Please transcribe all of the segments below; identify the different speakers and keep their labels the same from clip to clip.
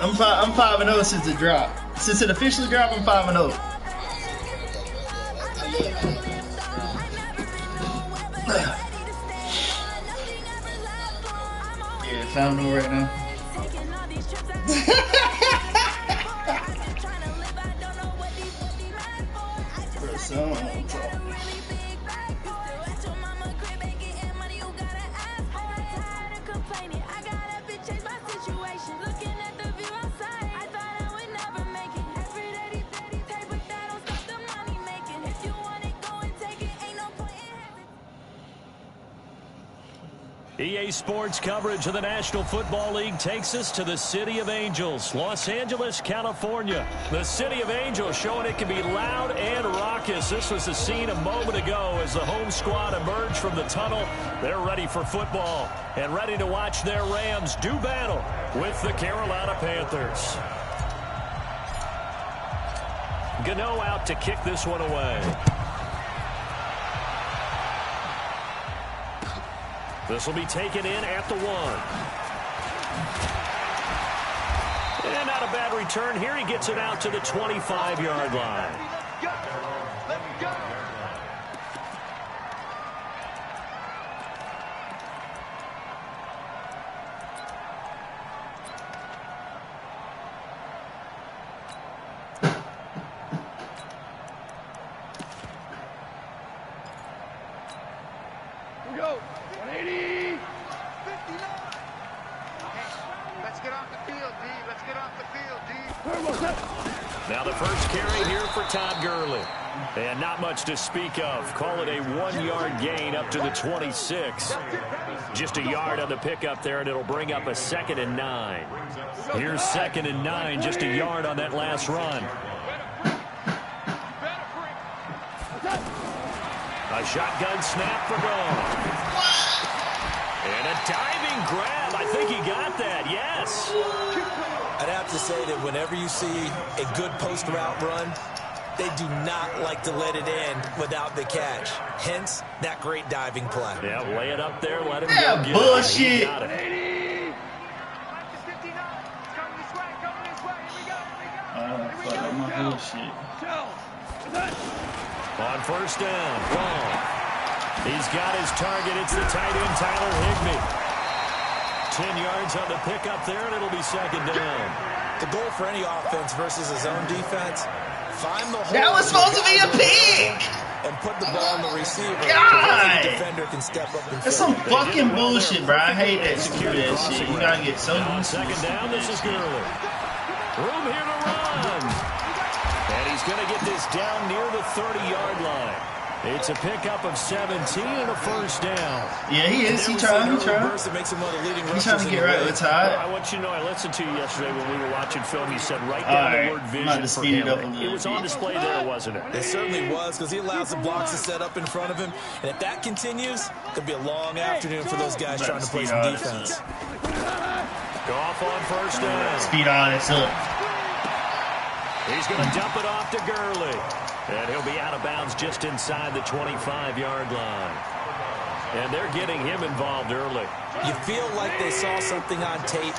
Speaker 1: I'm 5-0 since it dropped. Since it officially dropped, I'm 5-0. Yeah, 5-0 right now. Bro, someone talk.
Speaker 2: EA Sports coverage of the National Football League takes us to the City of Angels, Los Angeles, California. The City of Angels showing it can be loud and raucous. This was the scene a moment ago as the home squad emerged from the tunnel. They're ready for football and ready to watch their Rams do battle with the Carolina Panthers. Gano out to kick this one away. This will be taken in at the 1. And not a bad return here. He gets it out to the 25-yard line.
Speaker 3: Let's go. Here we go. 180. 59. Let's get off the field, D. Let's get off the field, D.
Speaker 2: Now the first carry here for Todd Gurley. And not much to speak of. Call it a 1-yard gain up to the 26. Just a yard on the pickup there, and it'll bring up a 2nd and 9. Here's 2nd and 9, just a yard on that last run. A shotgun snap for Goff. And a diving grab. I think he got that, yes.
Speaker 4: I'd have to say that whenever you see a good post route run, they do not like to let it in without the catch. Hence, that great diving play.
Speaker 2: Yeah, lay it up there, let him
Speaker 1: go.
Speaker 2: Get
Speaker 1: bullshit.
Speaker 2: It. Got it. On first down, wrong. He's got his target. It's the tight end, Tyler Higbee. 10 yards on the pickup there, and it'll be 2nd down.
Speaker 4: The goal for any offense versus his own defense, find the hole.
Speaker 1: That was supposed to be a pick!
Speaker 4: And put the ball on the receiver.
Speaker 1: God!
Speaker 4: The defender can step up and
Speaker 1: That's some fucking bullshit, bro. I hate that stupid shit. You gotta get so
Speaker 2: on 2nd down, this is Gurley. Room here to run. And he's going to get this down near the 30-yard line. It's a pickup of 17 and a first down.
Speaker 1: Yeah, he is. He's trying. He's trying.
Speaker 4: He's trying
Speaker 1: to get right with Todd.
Speaker 2: I want you to know, I listened to you yesterday when we were watching film. You said right down the word vision for him. It was on display there, wasn't it?
Speaker 4: It certainly was, because he allows the blocks to set up in front of him. And if that continues, it'll be a long afternoon for those guys trying to play some defense.
Speaker 2: Goff on first down.
Speaker 1: Speed on it, up.
Speaker 2: He's going to dump it off to Gurley. And he'll be out of bounds just inside the 25-yard line. And they're getting him involved early.
Speaker 4: You feel like they saw something on tape,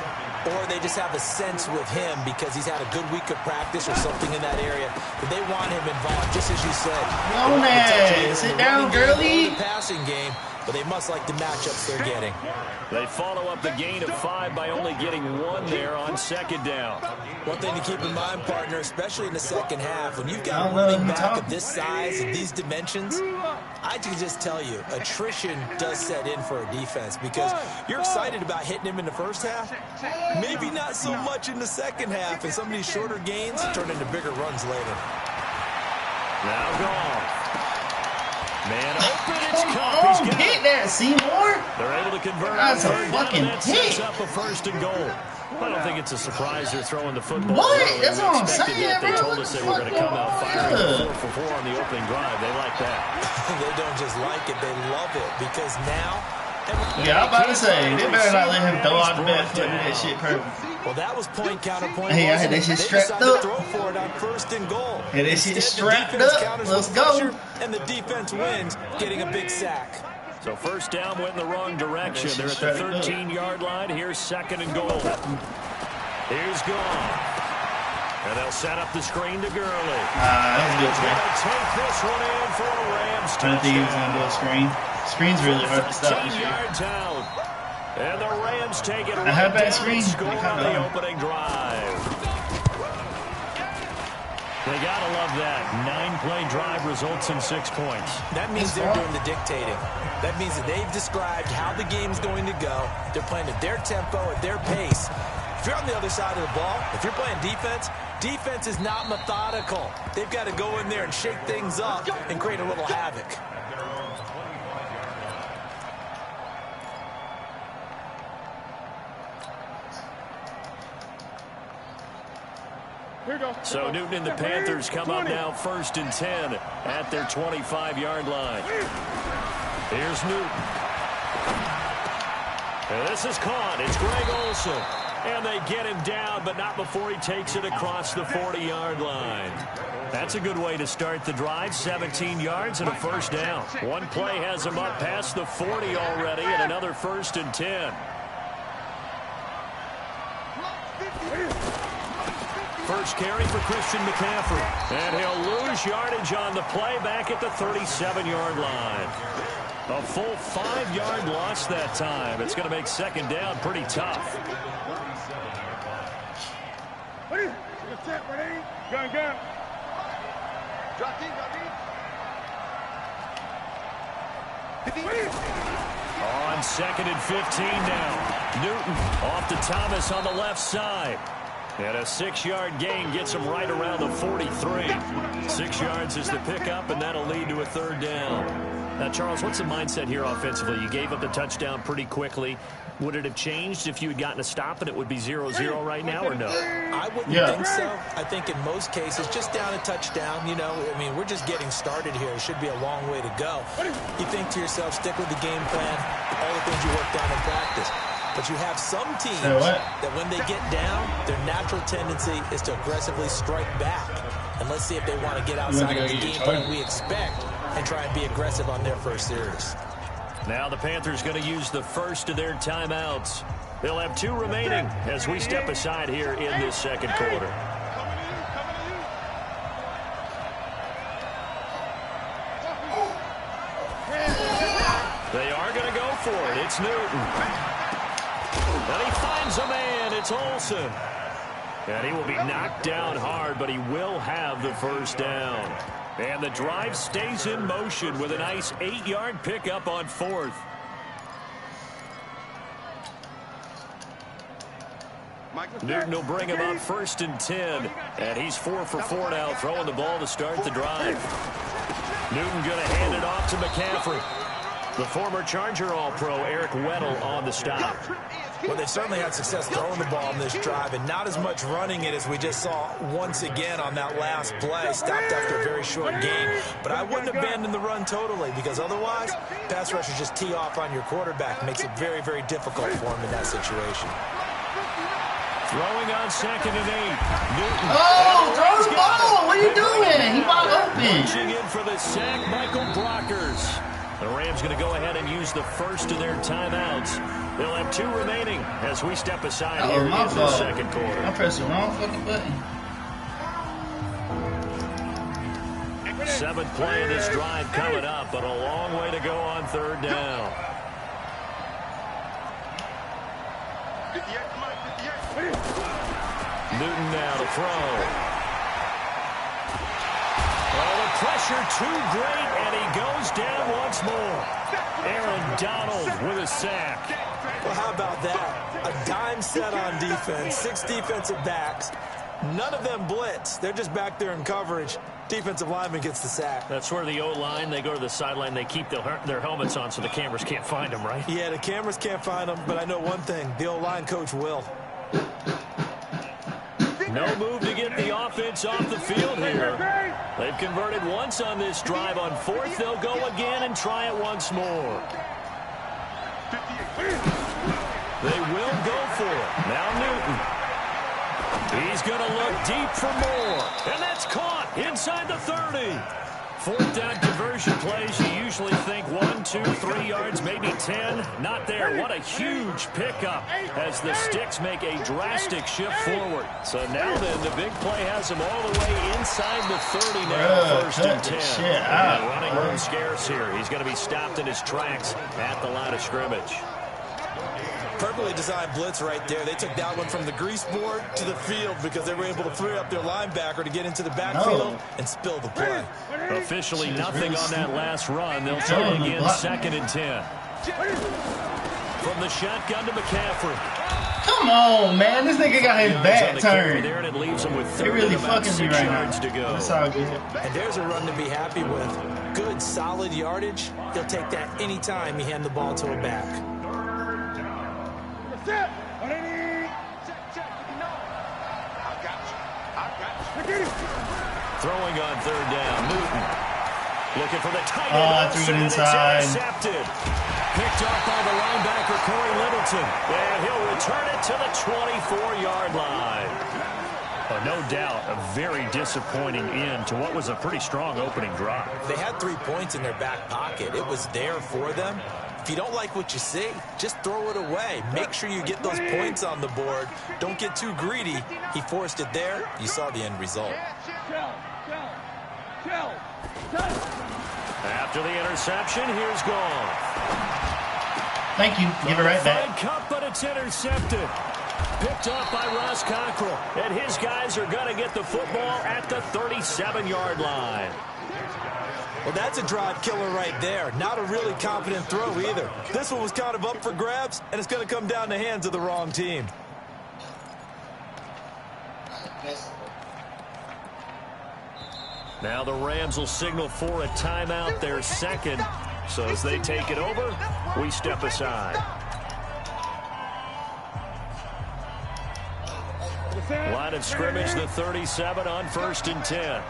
Speaker 4: or they just have a sense with him because he's had a good week of practice or something in that area. But they want him involved, just as you said.
Speaker 1: Sit down, Gurley.
Speaker 4: Passing game, but they must like the matchups they're getting.
Speaker 2: They follow up the gain of 5 by only getting 1 there on 2nd down.
Speaker 4: One thing to keep in mind, partner, especially in the second half, when you've got a running back of this size and these dimensions, I can just tell you, attrition does set in for a defense because you're excited about hitting him in the first half. Maybe not so much in the second half, and some of these shorter gains turn into bigger runs later.
Speaker 2: Now Goff. Man open, it's Cup. He's got
Speaker 1: hit that, Seymour.
Speaker 2: They're able to convert.
Speaker 1: That's a fucking
Speaker 2: hit. Sets up a 1st and goal. I don't think it's a surprise they're throwing the football.
Speaker 1: What?
Speaker 2: Early.
Speaker 1: That's what I'm saying,
Speaker 2: They
Speaker 1: bro.
Speaker 2: told us they were going to come out firing 4 for 4 on the opening drive. They like that.
Speaker 4: They don't just like it, they love it because now.
Speaker 1: Yeah, I'm about to say, they better not let him throw out the back foot and that shit perfect.
Speaker 4: Well, that was point counterpoint.
Speaker 1: Hey, I had that shit strapped up.
Speaker 4: Throw for it on 1st and goal.
Speaker 1: Hey, that shit strapped up. Let's go.
Speaker 4: And the defense wins, getting a big sack.
Speaker 2: So 1st down went in the wrong direction. They're at the 13-yard line. Here's 2nd and goal. Here's Goff. And they'll set up the screen to Gurley.
Speaker 1: That was a good play.
Speaker 2: Take this one in for a Rams
Speaker 1: I didn't think he was going to do a screen. Screen's really hard to stop this
Speaker 2: 15
Speaker 1: year.
Speaker 2: yards out. And the Rams take it
Speaker 1: I had
Speaker 2: right
Speaker 1: that
Speaker 2: down
Speaker 1: screen.
Speaker 2: and score
Speaker 1: I
Speaker 2: on
Speaker 1: kinda
Speaker 2: the
Speaker 1: know.
Speaker 2: opening drive. They got to love that. 9-play drive results in 6 points.
Speaker 4: That means they're doing the dictating. That means that they've described how the game's going to go. They're playing at their tempo, at their pace. If you're on the other side of the ball, if you're playing defense, defense is not methodical. They've got to go in there and shake things up and create a little havoc.
Speaker 2: So Newton and the Panthers come up now 1st and 10 at their 25-yard line. Here's Newton. And this is caught. It's Greg Olsen. And they get him down, but not before he takes it across the 40-yard line. That's a good way to start the drive. 17 yards and a first down. One play has him up past the 40 already, and another 1st and 10. First carry for Christian McCaffrey. And he'll lose yardage on the play back at the 37-yard line. A full 5-yard loss that time. It's going to make second down pretty tough.
Speaker 3: Gun.
Speaker 2: On 2nd and 15 now. Newton off to Thomas on the left side. And a 6-yard gain gets him right around the 43. 6 yards is the pickup, and that'll lead to a 3rd down. Now, Charles, what's the mindset here offensively? You gave up the touchdown pretty quickly. Would it have changed if you had gotten a stop and it would be 0-0 right now, or no?
Speaker 4: I wouldn't think so. I think in most cases, just down a touchdown, you know, I mean, we're just getting started here. It should be a long way to go. You think to yourself, stick with the game plan, all the things you worked on in practice. But you have some teams that when they get down, their natural tendency is to aggressively strike back. And let's see if they want to get outside of the game plan we expect and try and be aggressive on their first series.
Speaker 2: Now the Panthers going to use the first of their timeouts. They'll have 2 remaining as we step aside here in this second quarter. They are going to go for it. It's Newton. And he finds a man. It's Olsen. And he will be knocked down hard, but he will have the first down. And the drive stays in motion with a nice 8-yard pickup on 4th. Newton will bring him up 1st and 10. And he's 4 for 4 now, throwing the ball to start the drive. Newton going to hand it off to McCaffrey. The former Charger All-Pro Eric Weddle on the stop.
Speaker 4: Well, they've certainly had success throwing the ball on this drive and not as much running it as we just saw once again on that last play. Stopped after a very short game. But I wouldn't abandon the run totally because otherwise, pass rushers just tee off on your quarterback. Makes it very, very difficult for him in that situation.
Speaker 2: Throwing on 2nd and 8. Newton.
Speaker 1: Oh, throw the ball. What are you doing? He wide open.
Speaker 2: Reaching in for the sack, Michael Brockers. The Rams going to go ahead and use the first of their timeouts. They'll have 2 remaining as we step aside here in the second quarter.
Speaker 1: I pressed the wrong fucking button.
Speaker 2: 7th play of this drive coming up, but a long way to go on 3rd down. Newton now to throw. Oh, the pressure too great, and he goes down once more. Aaron Donald with a sack.
Speaker 4: Well, how about that? A dime set on defense, 6 defensive backs. None of them blitz. They're just back there in coverage. Defensive lineman gets the sack.
Speaker 2: That's where the O-line, they go to the sideline, they keep their helmets on so the cameras can't find them, right?
Speaker 4: Yeah, the cameras can't find them, but I know one thing. The O-line coach will.
Speaker 2: No move to get the offense off the field here. They've converted once on this drive. On 4th, they'll go again and try it once more. They will go for it. Now Newton. He's going to look deep for more. And that's caught inside the 30. Fourth down conversion plays, you usually think 1, 2, 3 yards, maybe 10. Not there. What a huge pickup as the Sticks make a drastic shift forward. So now then, the big play has him all the way inside the 30 now, first and 10. Running room scarce here. He's going to be stopped in his tracks at the line of scrimmage.
Speaker 4: Perfectly designed blitz right there. They took that one from the grease board to the field because they were able to free up their linebacker to get into the backfield and spill the play.
Speaker 2: Officially nothing on that last run. They'll try again, 2nd and 10. From the shotgun to McCaffrey.
Speaker 1: Come on, man. This nigga got his back turned.
Speaker 2: There, and it leaves him with
Speaker 1: They really fucking me right now.
Speaker 2: To go.
Speaker 1: That's all good.
Speaker 4: And there's a run to be happy with. Good, solid yardage. He'll take that anytime you hand the ball to a back.
Speaker 3: Check.
Speaker 2: Throwing on 3rd down, Newton. Looking for the tight end.
Speaker 1: I threw it inside.
Speaker 2: Intercepted. Picked up by the linebacker, Corey Littleton. And he'll return it to the 24-yard line. No doubt a very disappointing end to what was a pretty strong opening drive.
Speaker 4: They had 3 points in their back pocket. It was there for them. If you don't like what you see, just throw it away. Make sure you get those points on the board. Don't get too greedy. He forced it there. You saw the end result.
Speaker 2: After the interception, here's Goff.
Speaker 1: Thank you. Give it right back.
Speaker 2: Cup, but it's intercepted. Picked up by Ross Cockrell. And his guys are going to get the football at the 37-yard line.
Speaker 4: Well, that's a drive killer right there. Not a really confident throw either. This one was kind of up for grabs, and it's going to come down the hands of the wrong team.
Speaker 2: Now the Rams will signal for a timeout, their 2nd. So as they take it over, we step aside. Line of scrimmage, the 37 on 1st and 10.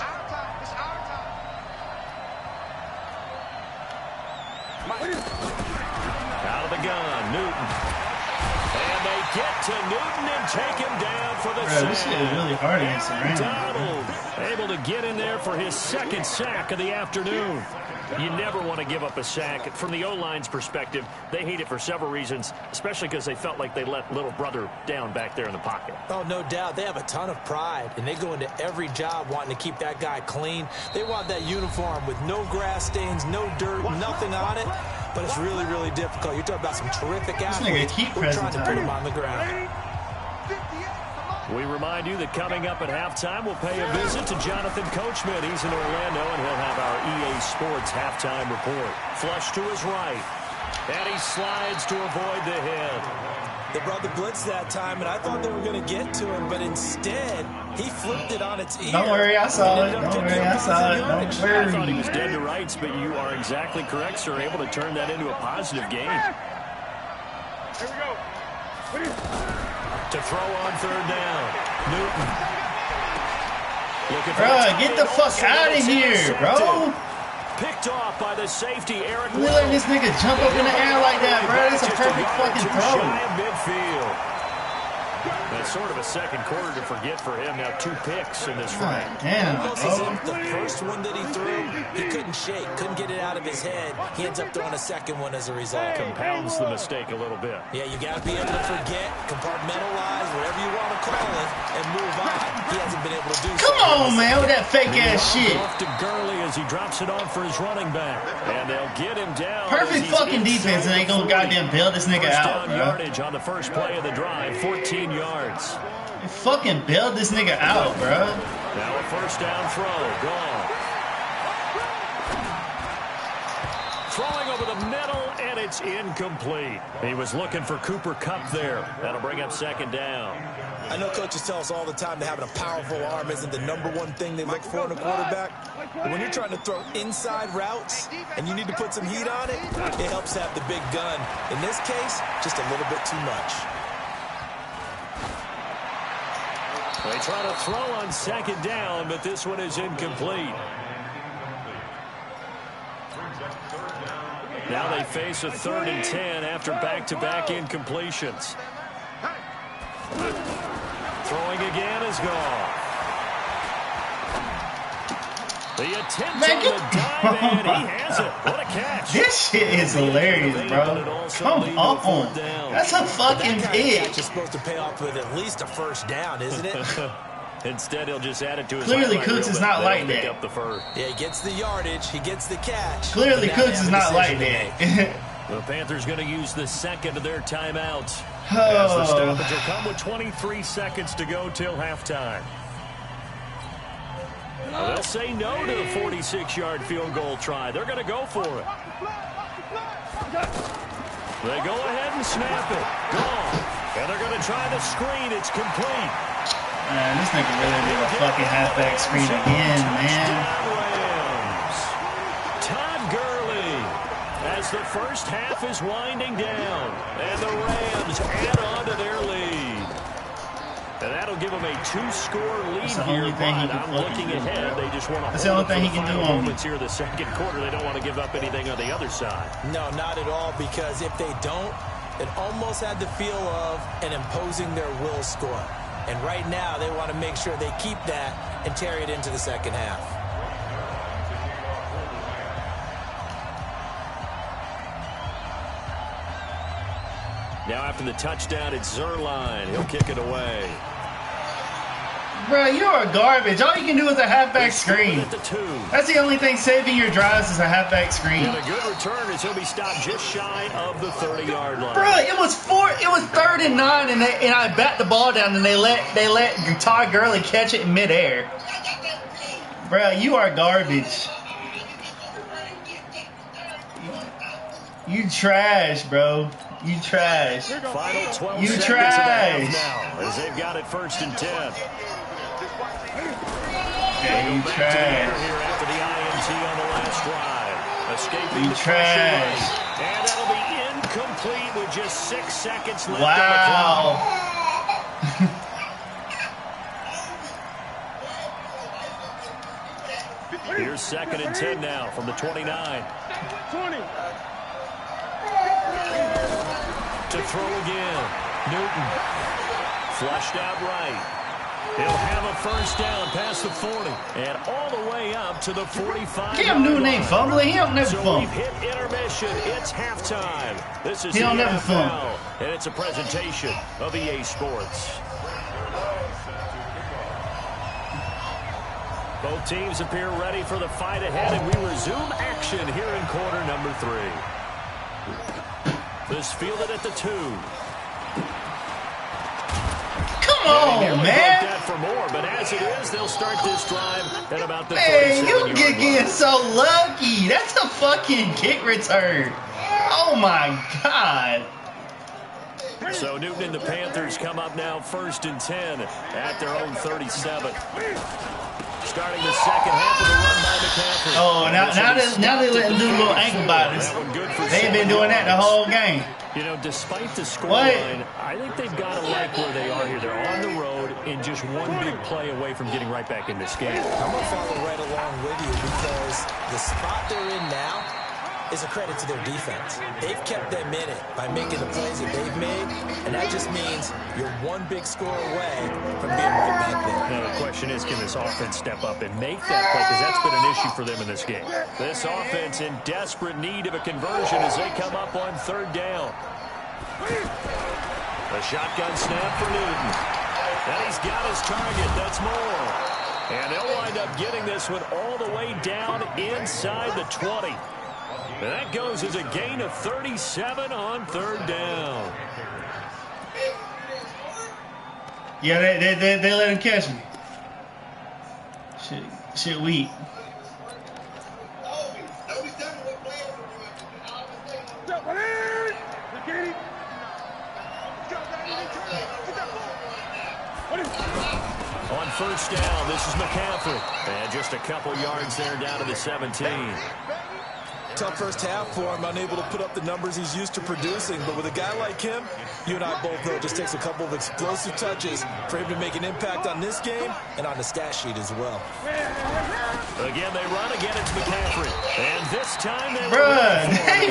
Speaker 2: Out of the gun, Newton. And they get to Newton and take him down for the sack.
Speaker 1: This shit is really hard against the Rams.
Speaker 2: Donald able to get in there for his 2nd sack of the afternoon. You never want to give up a sack. From the O-line's perspective, they hate it for several reasons, especially because they felt like they let little brother down back there in the pocket.
Speaker 4: Oh, no doubt. They have a ton of pride, and they go into every job wanting to keep that guy clean. They want that uniform with no grass stains, no dirt, nothing on it. But it's really, really difficult. You're talking about some terrific athletes. We're trying to put him on the ground.
Speaker 2: We remind you that coming up at halftime, we'll pay a visit to Jonathan Coachman. He's in Orlando, and he'll have our EA Sports halftime report. Flush to his right, and he slides to avoid the hit.
Speaker 4: They brought the blitz that time, and I thought they were going to get to him, but instead, he flipped it on its ear.
Speaker 1: Don't worry, I saw it. Don't worry, I saw it. Don't worry.
Speaker 2: I thought he was dead to rights, but you are exactly correct, sir. Able to turn that into a positive game.
Speaker 3: Here we go.
Speaker 2: To throw on 3rd down, Newton.
Speaker 1: Bro, get the fuck out of here, bro.
Speaker 2: Picked off by the safety, Eric.
Speaker 1: We letting this nigga jump up in the air like that, bro. That's a perfect fucking throw.
Speaker 2: Midfield. That's sort of a 2nd quarter to forget for him. Now 2 picks in this frame.
Speaker 1: Damn,
Speaker 4: the first one that he threw, he couldn't shake, couldn't get it out of his head. He ends up throwing a 2nd one as a result.
Speaker 2: Compounds the mistake a little bit.
Speaker 4: Yeah, you got to be able to forget, compartmentalize, whatever you want to call it, and move on. He hasn't been able to do so.
Speaker 1: Come on, man, with that fake ass shit.
Speaker 2: Off to Gurley as he drops it off for his running back. And they'll get him down.
Speaker 1: Perfect fucking defense, and they gonna goddamn bail this nigga out, bro.
Speaker 2: Yardage on the first play of the drive, 14 yards.
Speaker 1: They fucking bailed this nigga out, bro.
Speaker 2: Now a 1st down throw, gone. Throwing over the middle, and it's incomplete. He was looking for Cooper Kupp there. That'll bring up 2nd down.
Speaker 4: I know coaches tell us all the time that having a powerful arm isn't the #1 thing they look for in a quarterback. But when you're trying to throw inside routes and you need to put some heat on it, it helps to have the big gun. In this case, just a little bit too much.
Speaker 2: They try to throw on 2nd down, but this one is incomplete. Now they face a 3rd and 10 after back-to-back incompletions. Throwing again is gone. The attempt on the dive, and he has it. What a catch.
Speaker 1: This shit is hilarious, bro. Come on. That's a fucking pick.
Speaker 4: Catch is supposed to pay off with at least a first down, isn't it?
Speaker 2: Instead, he'll just add it to his
Speaker 1: Clearly, Cooks is not like that.
Speaker 4: Yeah, he gets the yardage. He gets the catch.
Speaker 1: Clearly, Cooks is not like that.
Speaker 2: The Panthers going to use the second of their timeouts. As the stoppage will come with 23 seconds to go till halftime. They'll say no to the 46-yard field goal try. They're going to go for it. They go ahead and snap it. Gone. And they're going to try the screen. It's complete.
Speaker 1: Man, this nigga really did a fucking halfback screen again, man.
Speaker 2: Todd Gurley as the first half is winding down. And the Rams add on to their lead. And that'll give them a 2-score lead here. I'm looking ahead. They just want to
Speaker 1: That's the only thing he can do on
Speaker 2: moments here the second quarter. They don't want to give up anything on the other side.
Speaker 4: No, not at all, because if they don't, it almost had the feel of an imposing their will score. And right now, they want to make sure they keep that and carry it into the second half.
Speaker 2: Now after the touchdown, it's Zerline. He'll kick it away.
Speaker 1: Bro, you are garbage. All you can do is a halfback screen. That's the only thing saving your drives is a halfback screen.
Speaker 2: And a good return as he'll be stopped just shy of the 30-yard line.
Speaker 1: Bro, it was 3rd and 9, and I bat the ball down, and they let Todd Gurley catch it in midair. Bro, you are garbage. You trash, bro. You trash.
Speaker 2: Final 12
Speaker 1: you
Speaker 2: seconds
Speaker 1: trash.
Speaker 2: Now, as they've got it 1st and 10.
Speaker 1: Yeah, you trash.
Speaker 2: Here after the INT on the last drive. Escaping the
Speaker 1: trash.
Speaker 2: And that'll be incomplete with just 6 seconds left
Speaker 1: wow.
Speaker 2: on the clock. Here's 2nd and 10 now from the 29.
Speaker 3: 20.
Speaker 2: To throw again. Newton. Flushed out right. He'll have a first down past the 40 and all the way up to the 45.
Speaker 1: Cam Newton ain't fumbling. He don't never fumble.
Speaker 2: We've hit intermission. It's halftime. This is
Speaker 1: he don't
Speaker 2: the
Speaker 1: never
Speaker 2: NFL,
Speaker 1: fumble.
Speaker 2: and it's a presentation of EA Sports. Both teams appear ready for the fight ahead, and we resume action here in quarter number 3. This fielded at the 2.
Speaker 1: Come on, man.
Speaker 2: That for more, but as it is, they'll start this drive at about the
Speaker 1: 47-yard line. You getting so lucky. That's a fucking kick return. Oh, my God.
Speaker 2: So Newton and the Panthers come up now 1st and 10 at their own 37. Starting the second half of the run by McCaffrey.
Speaker 1: Oh, now they let him do little ankle biters. They've been doing that the whole game.
Speaker 2: You know, despite the scoreline, I think they've got to like where they are here. They're on the road and just one big play away from getting right back in this game.
Speaker 4: I'm going to follow right along with you because the spot they're in now is a credit to their defense. They've kept them in it by making the plays that they've made, and that just means you're one big score away from being right back there.
Speaker 2: Now the question is, can this offense step up and make that play? Because that's been an issue for them in this game. This offense in desperate need of a conversion as they come up on 3rd down. A shotgun snap for Newton. And he's got his target. That's more. And they'll wind up getting this one all the way down inside the 20. And that goes as a gain of 37 on 3rd down.
Speaker 1: Yeah, they let him catch me. Shit weak.
Speaker 2: On 1st down, this is McCaffrey. And just a couple yards there down to the 17.
Speaker 4: Tough first half for him, unable to put up the numbers he's used to producing. But with a guy like him, you and I both know it just takes a couple of explosive touches for him to make an impact on this game and on the stat sheet as well.
Speaker 2: Again, they run. Again, it's McCaffrey. And this time they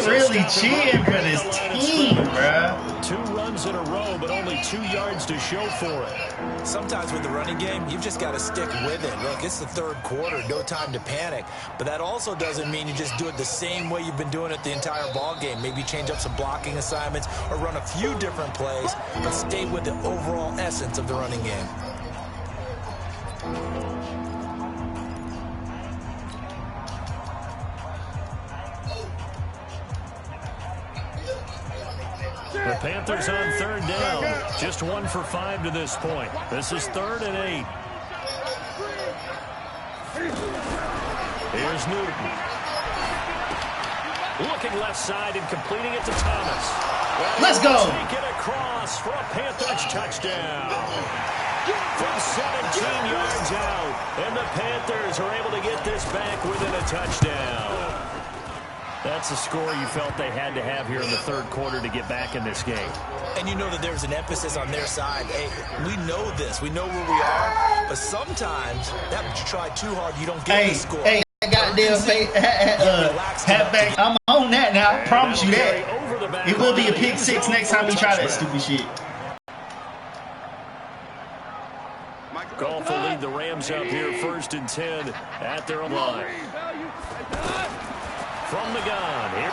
Speaker 1: really cheating for this team, bruh.
Speaker 2: 2 runs in a row, but only 2 yards to show for it.
Speaker 4: Sometimes with the running game, you've just got to stick with it. Look, it's the 3rd quarter, no time to panic. But that also doesn't mean you just do it the same way you've been doing it the entire ball game. Maybe change up some blocking assignments or run a few different plays, but stay with the overall essence of the running game.
Speaker 2: The Panthers on 3rd down. Just 1 for 5 to this point. This is 3rd and 8. Here's Newton. Looking left side and completing it to Thomas.
Speaker 1: Let's go.
Speaker 2: Take it across for a Panthers touchdown. From 17 yards out. And the Panthers are able to get this back within a touchdown. That's a score you felt they had to have here in the 3rd quarter to get back in this game.
Speaker 4: And you know that there's an emphasis on their side. Hey, we know this. We know where we are. But sometimes, that you try too hard, you don't get the score.
Speaker 1: Hey, goddamn halfback. I'm on that now. I promise you that. It will be a pick 6 next time we try that stupid shit.
Speaker 2: Goff will lead the Rams up here 1st and 10 at their own line. From the gun here.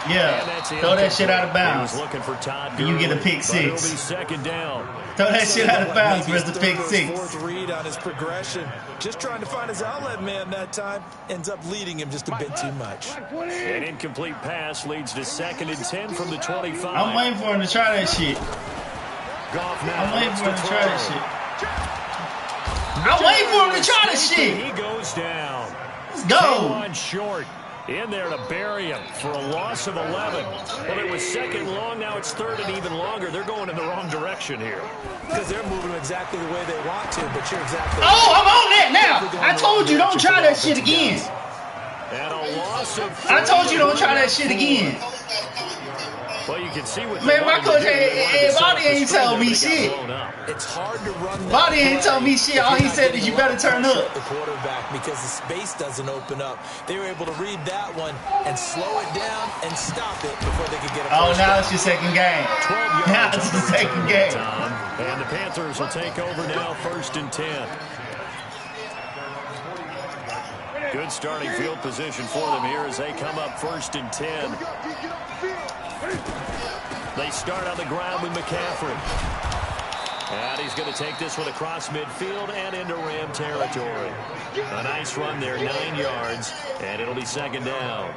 Speaker 1: Yeah, throw that shit out of bounds.
Speaker 2: Looking for Todd
Speaker 1: you get a pick 6.
Speaker 2: It'll be 2nd down.
Speaker 1: Throw that shit out of bounds for the pick 6.
Speaker 4: 4th read on his progression. Just trying to find his outlet man that time. Ends up leading him just a bit too much.
Speaker 2: An incomplete pass leads to 2nd and 10 from the 25.
Speaker 1: I'm waiting for him to try that shit.
Speaker 2: Goff now.
Speaker 1: I'm waiting for him to try that shit. I'm waiting for him to try that shit.
Speaker 2: He goes down.
Speaker 1: Let's go.
Speaker 2: On short. In there to bury him for a loss of 11. Well, it was 2nd long. Now it's 3rd and even longer. They're going in the wrong direction here.
Speaker 4: Because they're moving exactly the way they want to, but you're exactly
Speaker 1: right. Oh, I'm on that now. I told you don't try that shit again.
Speaker 2: And a loss of 3.
Speaker 1: I told you don't try that shit again.
Speaker 2: Well, you can see what
Speaker 1: man, my coach, Body ain't tell me shit.
Speaker 4: It's hard to run.
Speaker 1: Body ain't tell me shit. All he said is you better turn up.
Speaker 4: The quarterback because the space doesn't open up. They were able to read that one and slow it down and stop it before they could get a
Speaker 1: first now it's your 2nd game.
Speaker 2: 12 yards
Speaker 1: now it's the 2nd game.
Speaker 2: And the Panthers will take over now 1st and 10. Good starting field position for them here as they come up 1st and 10. They start on the ground with McCaffrey. And he's going to take this one across midfield and into Ram territory. A nice run there, 9 yards, and it'll be 2nd down.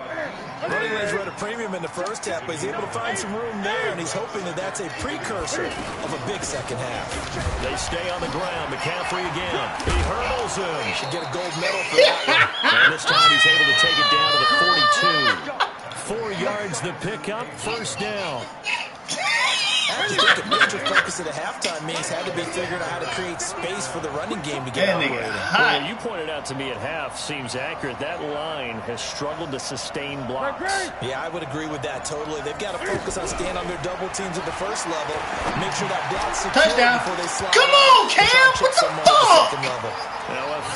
Speaker 4: Running lanes were at a premium in the 1st half, but he's able to find some room there, and he's hoping that that's a precursor of a big 2nd half.
Speaker 2: They stay on the ground. McCaffrey again. He hurdles him.
Speaker 4: Should get a gold medal for that one.
Speaker 2: And this time he's able to take it down to the 42. 4 yards the pickup, 1st down.
Speaker 4: I just think the major focus of the halftime means had to be figuring out how to create space for the running game to get operating.
Speaker 2: Well, you pointed out to me at half seems accurate. That line has struggled to sustain blocks.
Speaker 4: Yeah, I would agree with that totally. They've got to focus on staying on their double teams at the 1st level. Make sure that block's secure before they slide.
Speaker 1: Come on, Cam! What the fuck?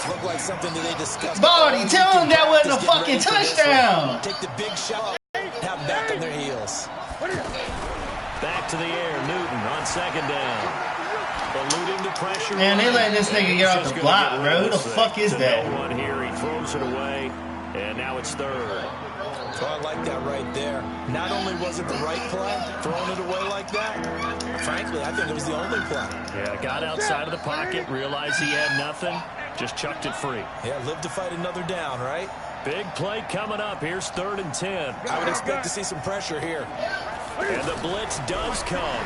Speaker 4: Looked like something that they discussed.
Speaker 1: Body, tell them that wasn't a fucking touchdown.
Speaker 4: Take the big shot. Have them back on their heels.
Speaker 2: Back to the air, Newton on 2nd down. Alluding to pressure.
Speaker 1: Man, they let this nigga get off the block, bro. Who the fuck is that?
Speaker 2: No one here. He throws it away, and now it's 3rd.
Speaker 4: So I like that right there. Not only was it the right play, throwing it away like that, frankly, I think it was the only play.
Speaker 2: Yeah, got outside of the pocket, realized he had nothing, just chucked it free.
Speaker 4: Yeah, live to fight another down, right?
Speaker 2: Big play coming up. Here's 3rd and 10.
Speaker 4: I would expect to see some pressure here.
Speaker 2: And the blitz does come.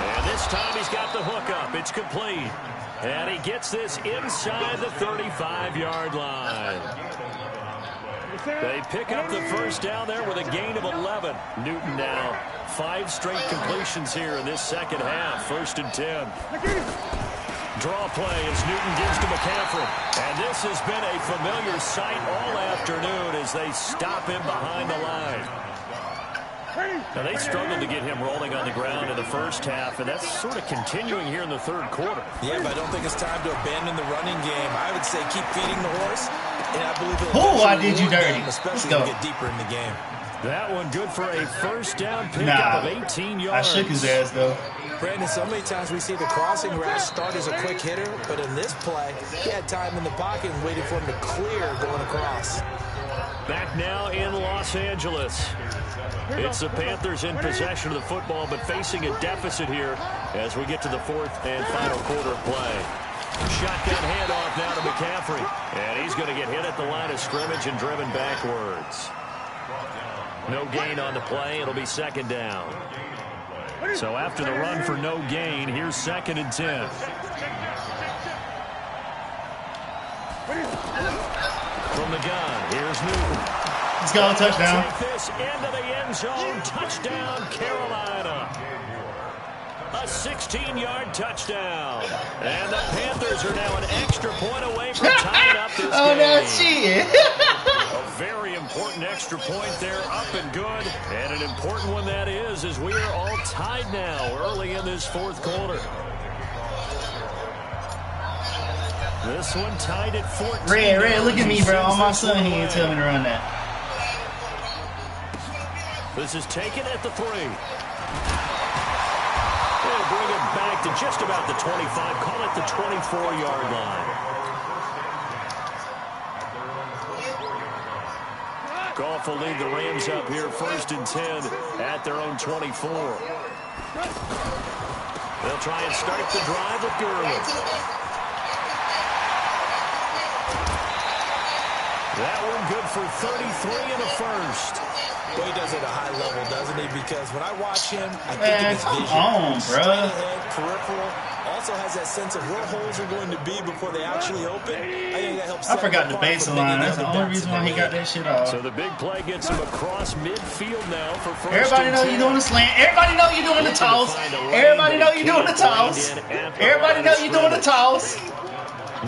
Speaker 2: And this time he's got the hook up. It's complete. And he gets this inside the 35-yard line. They pick up the 1st down there with a gain of 11. Newton now 5 straight completions here in this 2nd half. 1st and 10. Draw play as Newton gives to McCaffrey. And this has been a familiar sight all afternoon as they stop him behind the line. Now, they struggled to get him rolling on the ground in the first half, and that's sort of continuing here in the third quarter.
Speaker 4: Yeah, but I don't think it's time to abandon the running game. I would say keep feeding the horse, and I believe
Speaker 1: I did you dirty.
Speaker 4: Especially when we get deeper in the game.
Speaker 2: That one good for a first down pickup of 18 yards.
Speaker 1: I shook his ass, though.
Speaker 4: Brandon, so many times we see the crossing route start as a quick hitter, but in this play, he had time in the pocket and waited for him to clear going across.
Speaker 2: Back now in Los Angeles. It's the Panthers in possession of the football, but facing a deficit here as we get to the fourth and final quarter of play. Shotgun handoff now to McCaffrey. And he's going to get hit at the line of scrimmage and driven backwards. No gain on the play. It'll be second down. So after the run for no gain, here's 2nd and 10. From the gun, here's Newton.
Speaker 1: Let's go, touchdown.
Speaker 2: Take this into the end zone. Touchdown, Carolina. A 16-yard touchdown. And the Panthers are now an extra point away from tying up this game.
Speaker 1: Oh, that's shit.
Speaker 2: A very important extra point there, up and good. And an important one that is, as we are all tied now early in this fourth quarter. This one tied at 14.
Speaker 1: Red, look at me, bro. On my son, he didn't tell me to run that.
Speaker 2: This is taken at the 3. They'll bring it back to just about the 25. Call it the 24-yard line. Goff will lead the Rams up here 1st and 10 at their own 24. They'll try and start the drive with Gurley. That one good for 33 and a first.
Speaker 4: Well, he does it at a high level, doesn't he? Because when I watch him, I think of his vision.
Speaker 1: On, bro.
Speaker 4: Straight ahead, peripheral. Also has that sense of where holes are going to be before they actually open. I think that helps.
Speaker 1: I forgot the baseline. That's the only reason why he got that shit off.
Speaker 2: So the big play gets him across midfield now for first.
Speaker 1: Everybody know you're doing the slant. Everybody know you're doing the toss. Everybody know you're doing the toss. Everybody know you're doing the toss.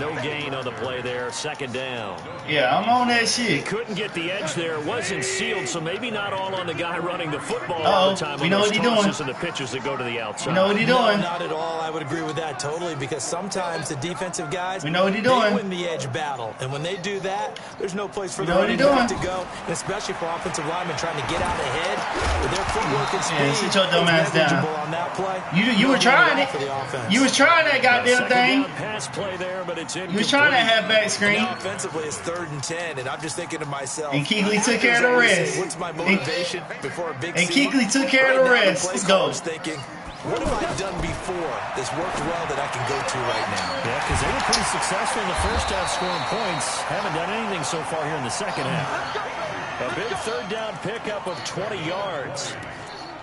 Speaker 2: No gain on the play there. 2nd down.
Speaker 1: Yeah, I'm on that
Speaker 2: He
Speaker 1: shit.
Speaker 2: couldn't get the edge there. Wasn't sealed, so maybe not all on the guy running the football all the time.
Speaker 1: We know what he's doing.
Speaker 2: And the pitches that go to the outside.
Speaker 1: We know what he's
Speaker 4: No,
Speaker 1: doing.
Speaker 4: not at all. I would agree with that totally, because sometimes the defensive guys,
Speaker 1: We know what he's doing.
Speaker 4: they win the edge battle. And when they do that, there's no place for the
Speaker 1: know what
Speaker 4: running
Speaker 1: he's
Speaker 4: back
Speaker 1: doing.
Speaker 4: to go, and especially for offensive linemen trying to get out ahead. With their footwork and speed,
Speaker 1: Yeah, sit your dumb ass down.
Speaker 4: on that play.
Speaker 1: You were trying it.
Speaker 4: For the offense.
Speaker 1: You was trying that goddamn thing.
Speaker 2: Pass play there, but it's
Speaker 1: You was trying that halfback screen.
Speaker 4: Now offensively, it's 3rd and 10, and I'm just thinking to myself.
Speaker 1: And Kuechly took care of the rest.
Speaker 4: What's my motivation before a big
Speaker 1: And
Speaker 4: season?
Speaker 1: Kuechly took care of the
Speaker 4: Right now,
Speaker 1: rest.
Speaker 4: play
Speaker 1: Let's go.
Speaker 4: caller's thinking, what have I done before that's worked well that I can go to right now?
Speaker 2: Yeah, because they were pretty successful in the first half scoring points. Haven't done anything so far here in the second half. A big 3rd down pickup of 20 yards.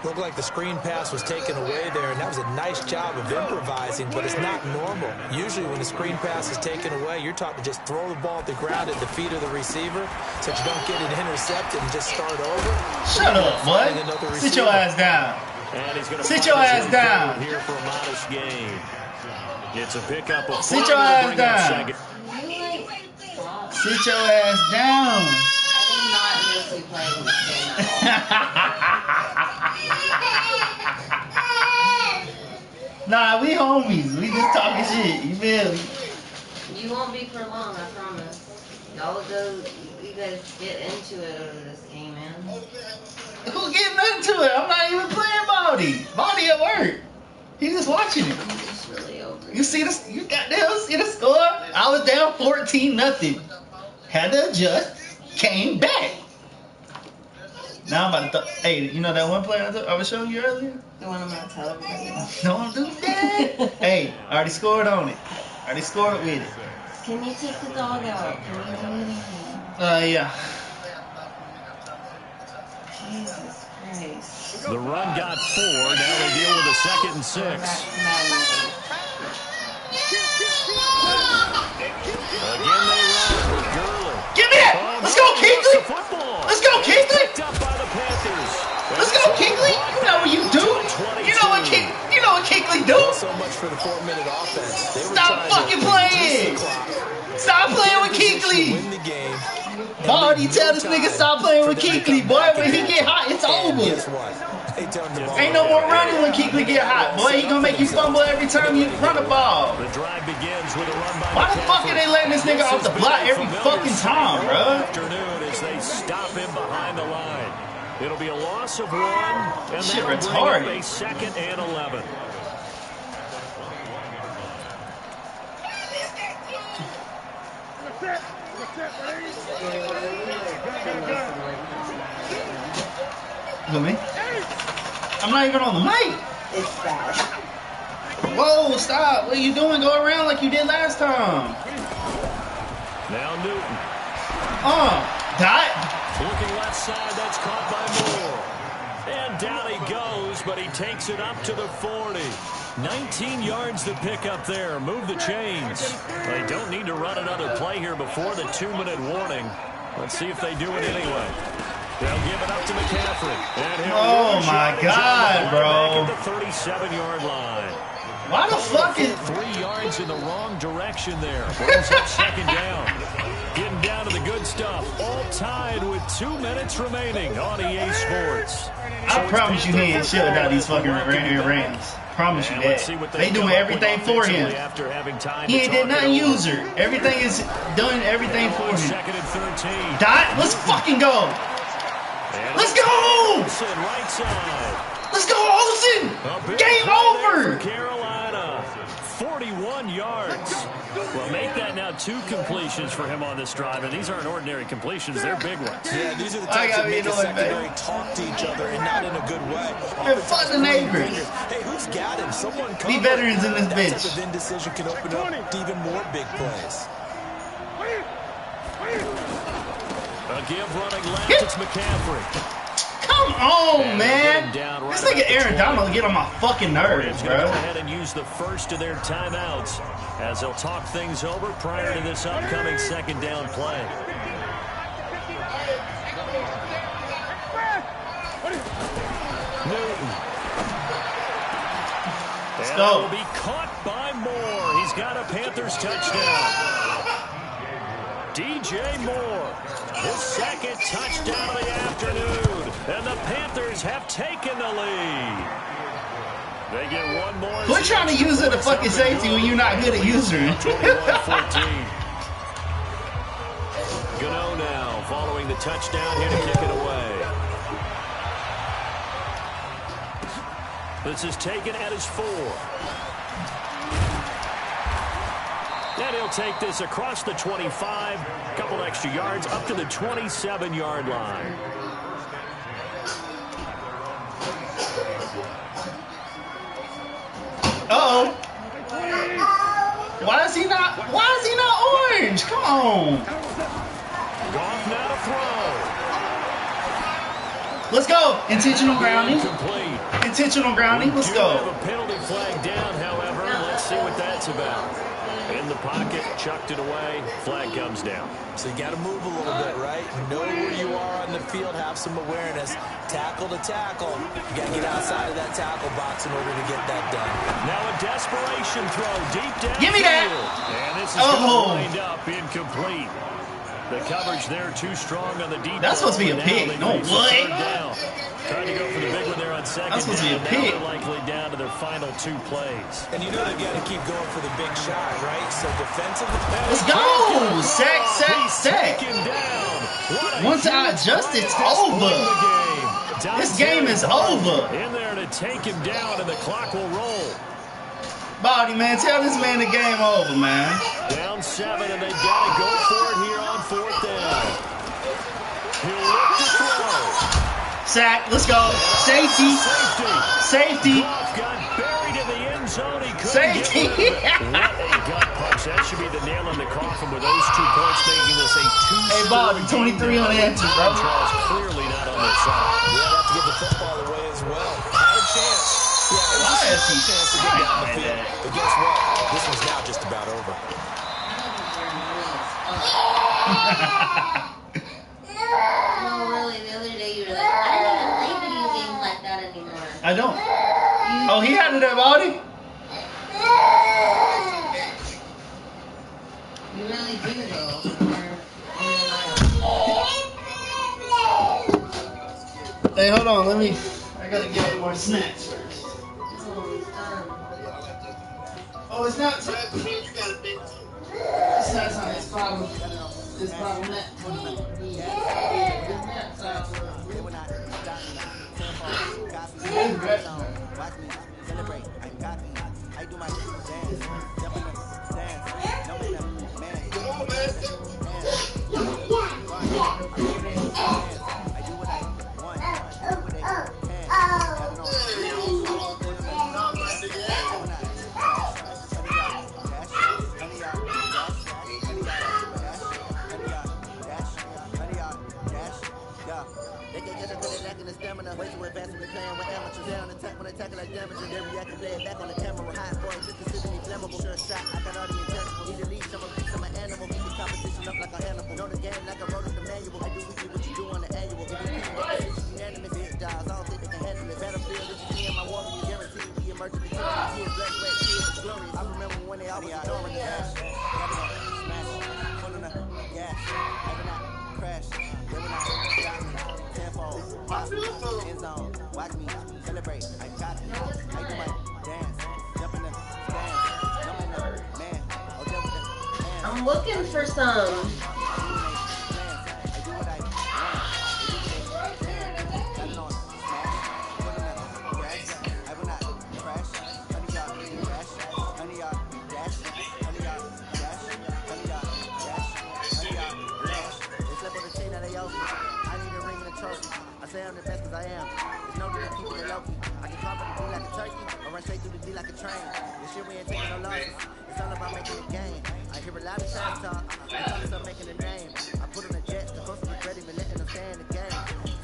Speaker 4: Looked like the screen pass was taken away there, and that was a nice job of improvising, but it's not normal. Usually when the screen pass is taken away, you're taught to just throw the ball at the ground at the feet of the receiver so that you don't get it intercepted and just start over.
Speaker 1: Shut up, boy. Sit your ass down.
Speaker 2: And he's gonna
Speaker 1: Sit your ass down.
Speaker 2: Here for a modest gain. It's a pickup of
Speaker 1: Sit your ass
Speaker 2: bring up
Speaker 1: down.
Speaker 2: 2nd.
Speaker 1: Sit your ass down.
Speaker 5: I did not miss you playing this game.
Speaker 1: Nah, we homies. We just talking shit. You feel me?
Speaker 5: You won't be for long, I promise. Y'all go, you guys get into it over this game, man.
Speaker 1: Who getting into it? I'm not even playing Baldy. Baldy at work. He just watching it.
Speaker 5: I'm just really over it.
Speaker 1: You see the you goddamn see the score? I was down 14-0. Had to adjust. Came back. Now I'm about to hey, you know that one play I was showing you earlier?
Speaker 5: The one I'm gonna tell everybody about.
Speaker 1: Don't do that. Hey, I already scored on it. I already scored with it.
Speaker 5: Can you take the dog out? Can you do anything?
Speaker 1: Yeah.
Speaker 5: Jesus Christ.
Speaker 2: The run got 4. Now they deal with a 2nd and 6.
Speaker 5: Back to Madden.
Speaker 2: Again they run with Gurley.
Speaker 1: Give me it! Let's go, Kuechly! Let's go, Kuechly!
Speaker 2: Picked up by the Panthers.
Speaker 1: Let's go, Kuechly! You know what you do. You know what Kuechly do.
Speaker 4: So much for the 4-minute offense. They were
Speaker 1: Stop
Speaker 4: trying
Speaker 1: fucking
Speaker 4: to
Speaker 1: playing.
Speaker 4: reduce the clock.
Speaker 1: Stop playing with
Speaker 4: Position to
Speaker 1: Kuechly.
Speaker 4: win the game.
Speaker 1: Baldy, tell this nigga stop playing with Keekly, boy. When he get hot, it's over.
Speaker 4: Guess what?
Speaker 1: Ain't no more running when Keekly get hot, boy. He gonna make you fumble every time you run a ball.
Speaker 2: The drive begins with a run by
Speaker 1: Why the fuck are they letting this nigga off the block every fucking time, bro?
Speaker 2: Afternoon as they stop him behind the line. It'll be a loss of 1, and
Speaker 1: Shit
Speaker 2: that'll bring
Speaker 1: retarded.
Speaker 2: up a 2nd and 11.
Speaker 1: Who, me? I'm not even on the mic.
Speaker 6: It's bad.
Speaker 1: Whoa, stop. What are you doing? Go around like you did last time.
Speaker 2: Now Newton.
Speaker 1: Dot.
Speaker 2: Looking left side, that's caught by Moore. And down he goes, but he takes it up to the 40. 19 yards to pick up there. Move the chains. They don't need to run another play here before the 2-minute warning. Let's see if they do it anyway. They'll give it up to McCaffrey. And
Speaker 1: Oh my God, bro.
Speaker 2: Back at the 37-yard line.
Speaker 1: Why the fuck is...
Speaker 2: 3 yards in the wrong direction there. Brings up 2nd down. Getting down to the good stuff. All tied with 2 minutes remaining on EA Sports.
Speaker 1: I promise you he ain't shit without these fucking Rams. Promise you that. They doing everything for him. He ain't did nothing user. Everything is done everything for him.
Speaker 2: 2nd and 13.
Speaker 1: Dot, let's fucking go. Let's go.
Speaker 2: Right side.
Speaker 1: Let's go, Olsen. Game over.
Speaker 2: Carolina, 41 yards. Well, make that now 2 completions for him on this drive, and these aren't ordinary completions. They're big ones.
Speaker 4: Yeah, these are the types that make a secondary talk to each other and not in a good way.
Speaker 1: Hey, fuck the neighbors.
Speaker 4: Hey, who's got him? Someone
Speaker 1: Be veterans in this
Speaker 4: that
Speaker 1: bitch.
Speaker 4: type of indecision can open up to even more big plays.
Speaker 2: A give running left, it's McCaffrey.
Speaker 1: Come on, man. This nigga Aaron Donald get on my fucking nerves,
Speaker 2: Go
Speaker 1: bro.
Speaker 2: ahead and use the first of their timeouts as they'll talk things over prior to this upcoming 2nd down play. Newton.
Speaker 1: Let's
Speaker 2: And
Speaker 1: go.
Speaker 2: will be caught by Moore. He's got a Panthers touchdown. DJ Moore, his 2nd touchdown of the afternoon. And the Panthers have taken the lead. They get one more.
Speaker 1: Quit trying to use it to fucking safety when you're not good at using it.
Speaker 2: 21-14. Gano now following the touchdown here to kick it away. This is taken at his 4. And he'll take this across the 25, a couple extra yards, up to the 27-yard line.
Speaker 1: Uh-oh. Why is he not orange? Come on.
Speaker 2: Goff now to throw.
Speaker 1: Let's go. Intentional grounding.
Speaker 2: Complete.
Speaker 1: Intentional grounding. Let's
Speaker 2: Do
Speaker 1: go.
Speaker 2: have a penalty flag down, however. Let's see what that's about. In the pocket, chucked it away. Flag comes down.
Speaker 4: So you got to move a little bit, right? Know where you are on the field, have some awareness. Tackle to tackle. You got to get outside of that tackle box in order to get that done.
Speaker 2: Now a desperation throw deep down.
Speaker 1: Give me that.
Speaker 2: And this is going to wind up incomplete. The coverage there too strong on the deep.
Speaker 1: That's supposed to be a pick. No way.
Speaker 2: Trying to go for the big one there on 2nd.
Speaker 1: That's supposed to be a
Speaker 2: down.
Speaker 1: pick.
Speaker 2: Now they're likely down to their final 2 plays.
Speaker 4: And you know they've got to keep going for the big shot, right? So defensively.
Speaker 1: Let's go. Sack, sack, sack.
Speaker 2: Taken down.
Speaker 1: Once I adjust, it's over. This game is over.
Speaker 2: In there to take him down, and the clock will roll.
Speaker 1: Body, man, tell this man the game over, man.
Speaker 2: Down 7, and they've got to go for it here on 4th down. He'll look to throw.
Speaker 1: Sack, let's go. Safety. Safety.
Speaker 2: Goff got buried in the end zone. He couldn't
Speaker 1: Safety.
Speaker 2: get rid of it. What a gut punch. That should be the nail in the coffin with those 2 points making this a 2-story.
Speaker 1: Hey, Bobby, 23 on the answer, bro.
Speaker 2: Charles clearly not on their side.
Speaker 4: Yeah, have to get the football away as well. Had a chance. Yeah, it was a chance to get down the field. But guess what? This one's now just about over.
Speaker 5: No, really, the other day you were like, I don't even play video games like that anymore.
Speaker 1: I don't. Oh, he had it at Body?
Speaker 5: You really do, though.
Speaker 1: Hey, hold on. I gotta get some more snacks first. Oh, it's not. It's not time. It's bottom. It's bottleneck.
Speaker 6: Watch me celebrate. I got me. I do my dance. Jump in the stands. No man, man. I do what I want. Do what I can. They can get a good attack in the stamina. Ways to advance when they playing with amateurs. They on attack when they tackle like damage. And they react and play it back on the camera. Hot boy, just consider me flammable. Sure shot, I got all the intangible. Need to lead some of these, I'm an animal. Keep the competition up like a animal. Know the game like I wrote in the manual. I do weekly what you do on the annual. If you can't unanimous, big dials. I don't think they can handle it. Battlefield, this is me and my warrior. Guaranteed we emerge in the tears. Blood, sweat, tears, glory. I remember when they always ignoring the dash. Smash, full of the gas. I will not crash. They will not stop me. End zone, watch me celebrate. I got it. I do my dance, jump in the stands. No man, oh jump in the hands.
Speaker 5: I'm looking for some.
Speaker 6: I do what I want. Got it on smash, put in the gas. I will not crash. Honey y'all dash, honey y'all dash, honey y'all dash, honey y'all dash, honey y'all dash. They slip on the chain that they owe me. I need a ring and a trophy. I say I'm the best cause I am. There's no need to keep it low-key. I can carve up the D like a turkey or run straight through the D like a train. This shit we ain't taking no losses. It's all about making a game. I hear a lot of trash talk. I'm talking about making a name. I put on the jets, the host was ready, but letting them stay in the game.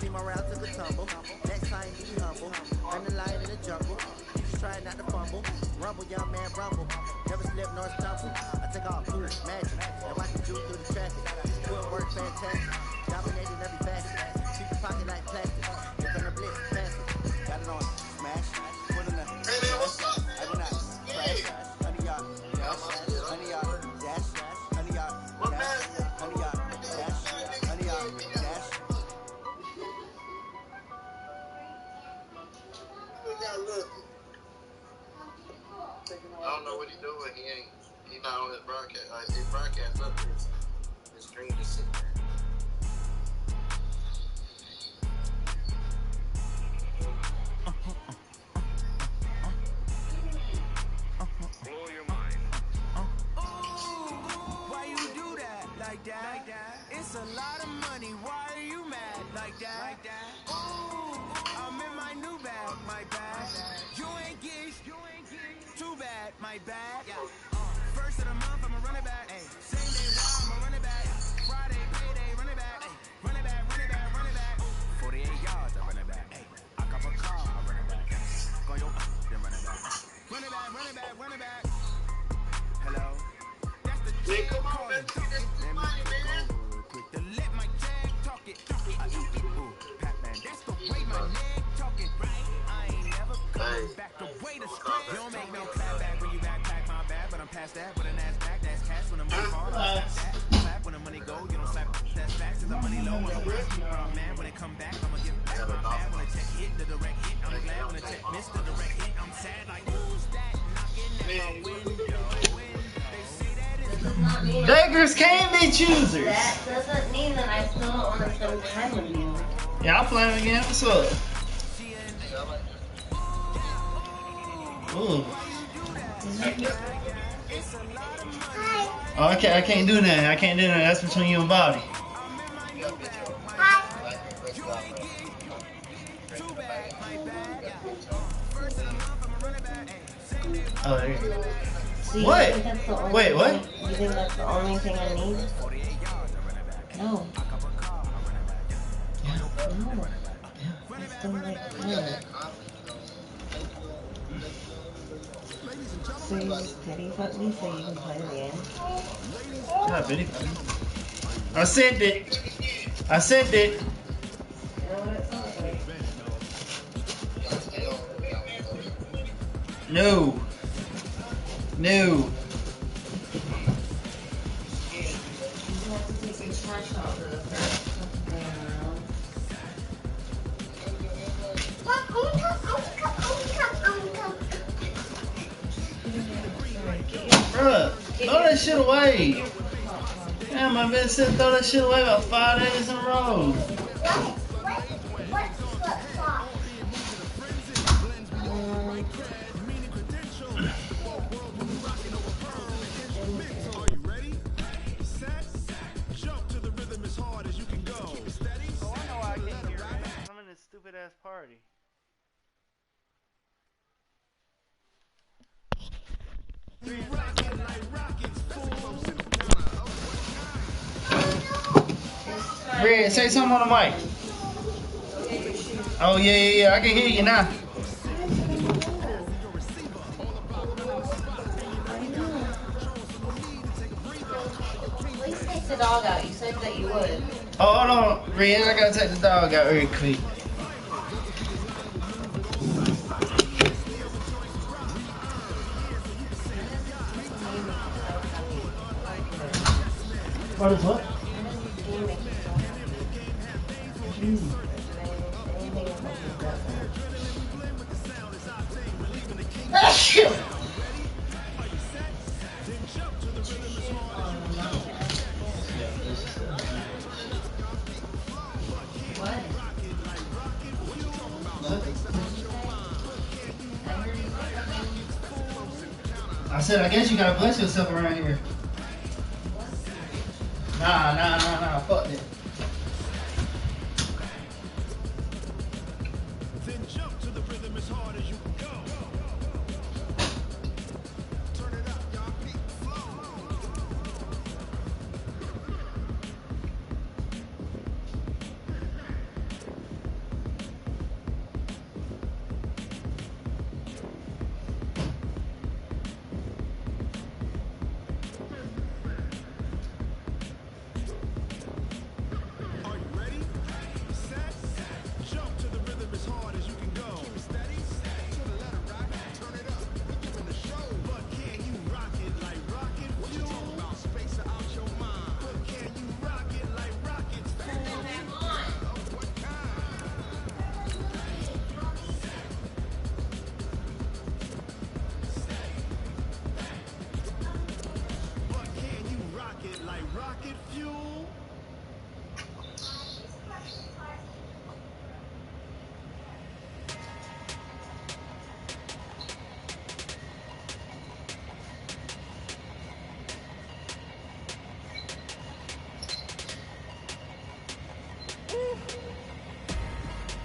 Speaker 6: Team around took a tumble. Next time be humble. Run the lion in the jungle. You just try not to fumble. Rumble, young man, rumble. Never slip nor stumble. I take all blue magic. And watch the juice through the traffic. Footwork fantastic. Dominating every facet. Keep your pocket like plastic. You're gonna blitz, pass it. Got it on smash. Put in the dash. I will not crash. Honey y'all dash. Honey y'all dash. Honey y'all dash. Honey y'all dash. Honey y'all dash.
Speaker 7: I don't know what he's doing. He's not on his broadcast. His broadcast up. His screen just sitting there.
Speaker 6: It's a lot of money, why are you mad like that? Ooh, I'm in my new bag, my bad. You ain't geek, too bad, my bad. First of the month, I'ma run it back. Same day, I'ma run it back. Friday, payday, run it back. Run it back, run it back, run it back. 48 yards, I run it back. I cop a car, I run it back. Go yo, then run it back. Run it back, run it back, run it back. Hello? That's the
Speaker 7: Man, come on, man. Get this money, man.
Speaker 6: To let my jag talk it. I eat it, ooh, Pat-Man. That's the way my leg talking, right? I ain't never coming back the way to spread. You don't make no clap back when you backpack my bad, but I'm past that with an ass back. That's cash when I'm moving hard. I slap that. Clap when the money go, you don't slap. That's facts. Till the money low, when the world man, when it come back, I'ma give back my bad. When I check hit, the direct hit, I'm glad. When I check miss, the direct hit, I'm sad. Like, who's that knocking at my window?
Speaker 1: Beggars can be choosers.
Speaker 5: That doesn't mean that I still don't want to spend time with you.
Speaker 1: Yeah, I'll play him again. What's up? Ooh. Oh, okay, I can't do that. I can't do that. That's between you and Bobby. Oh, there you go.
Speaker 5: See,
Speaker 1: What?
Speaker 5: You think that's the only
Speaker 1: Wait, what?
Speaker 5: Thing, you think that's the only thing I need? No.
Speaker 1: Yeah.
Speaker 5: No. I still like no. So you just pity fuck me so you can play the game?
Speaker 1: Not pity fuck me. I sent it. I sent it.
Speaker 5: You know what it sounds like?
Speaker 1: No. No.
Speaker 5: You have to take your trash out of the first.
Speaker 1: Bruh, throw that shit away. Damn, my man said throw that shit away about 5 days in a row.
Speaker 8: I'm in this stupid ass party.
Speaker 1: Red, say something on the mic. Oh, yeah. I can hear you now.
Speaker 5: Please take the dog out. You said that you would.
Speaker 1: Oh, hold on, Red. I gotta take the dog out real quick. What is what? Shit! I said, I guess you gotta bless yourself around here. Nah, fuck it.
Speaker 9: Then jump to the rhythm as hard as you can go. Turn it up, y'all. Beat flow. Are you ready? Set. Jump to the rhythm as hard as you can go. Keep it steady. To the letter right. Turn it up. We're giving the show. But can you rock it like rocket fuel? What you talking about? Space out your mind. But can you rock it like rockets fuel? Of what kind? But can you rock it like rocket fuel?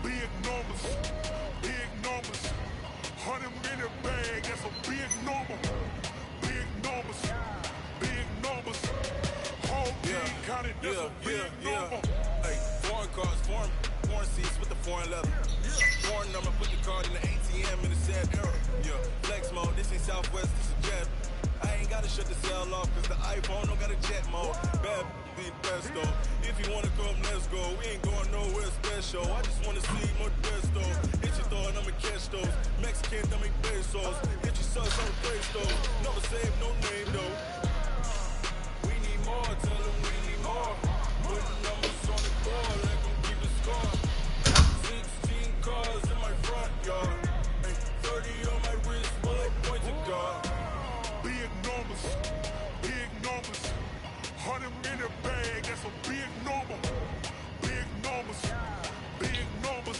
Speaker 9: Big numbers, big numbers. 100-minute bag, that's a big number. Big numbers, big numbers. Whole team counted, that's a big number.
Speaker 10: Hey, foreign cars, foreign seats with the foreign leather. Foreign number, put the card in the ATM in the sad era. Yeah, flex mode, this ain't Southwest, this is jet. I ain't gotta shut the cell off, cause the iPhone don't got a jet mode. Bad be best though. If you wanna come, let's go. We ain't going nowhere special. I just wanna see more Modesto. Hit your thought, I'ma catch those. Mexican, I make pesos. Hit your sus, I'ma praise those. Never save no name though. We need more, tell them we need more. Put the numbers on the board, like I'm keeping score. 16 cars in my front yard. 30 on my wrist, bullet point to God.
Speaker 9: Big numbers, big numbers. 100-minute bag, that's a big number. Big numbers, big numbers.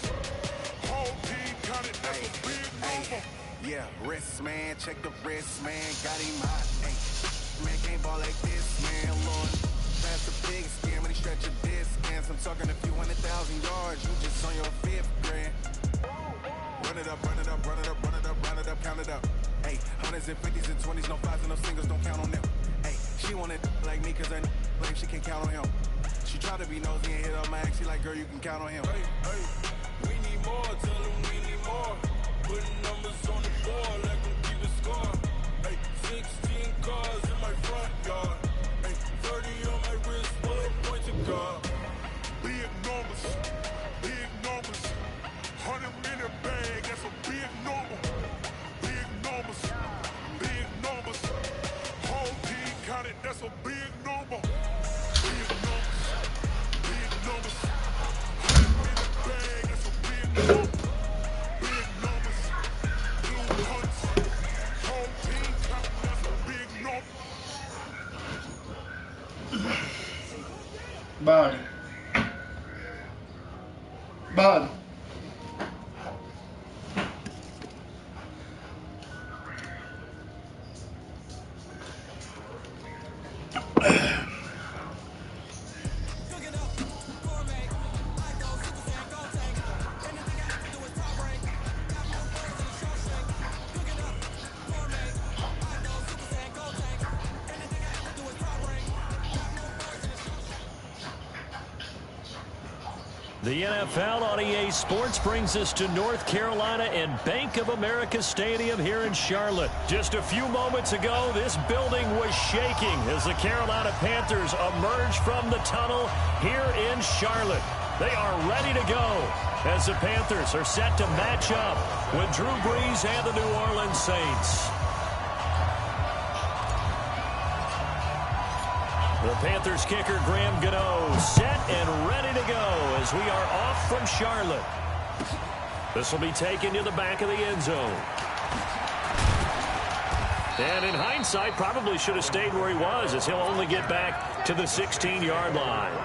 Speaker 9: Whole team counted, that's a big number.
Speaker 11: Yeah, wrist man, check the wrist man, got him hot. Hey, man can't ball like this, man, Lord. That's a big scam when he stretch your distance. I'm talking a few 100,000 yards, you just on your 5th grand. Run it up, run it up, run it up, run it up, run it up, count it up. Hey, hundreds and 50s and 20s, no 5s and no singles, don't count on them. Hey, she wanted like me cause her like she can't count on him. She tried to be nosy and hit up my ex, she like, girl, you can count on him.
Speaker 10: Hey, we need more, tell them we need more. Putting numbers on the board, like I'm keeping score. Hey, 16 cars in my front yard. Hey, 30 on my wrist, bullet point to God.
Speaker 9: Big numbers, big numbers. 100-minute bag, that's a big number. Big numbers, big numbers. Whole team counted, that's a big number. Big numbers, big numbers. 100-minute bag, that's a big number. Big numbers, blue hunts. Whole
Speaker 1: Body. Body.
Speaker 2: The NFL on EA Sports brings us to North Carolina and Bank of America Stadium here in Charlotte. Just a few moments ago, this building was shaking as the Carolina Panthers emerged from the tunnel here in Charlotte. They are ready to go as the Panthers are set to match up with Drew Brees and the New Orleans Saints. The Panthers kicker Graham Gano set and ready to go as we are off from Charlotte. This will be taken to the back of the end zone. And in hindsight, probably should have stayed where he was as he'll only get back to the 16-yard line.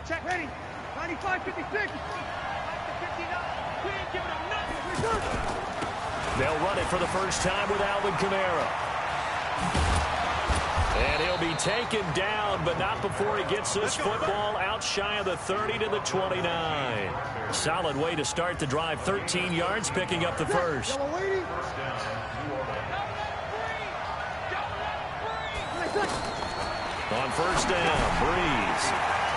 Speaker 3: Check, ready. 95, 56. 59. We ain't giving up nothing.
Speaker 2: They'll run it for the first time with Alvin Kamara. And he'll be taken down, but not before he gets this football out shy of the 30 to the 29. Solid way to start the drive. 13 yards, picking up the first.
Speaker 3: On
Speaker 2: first down, Brees.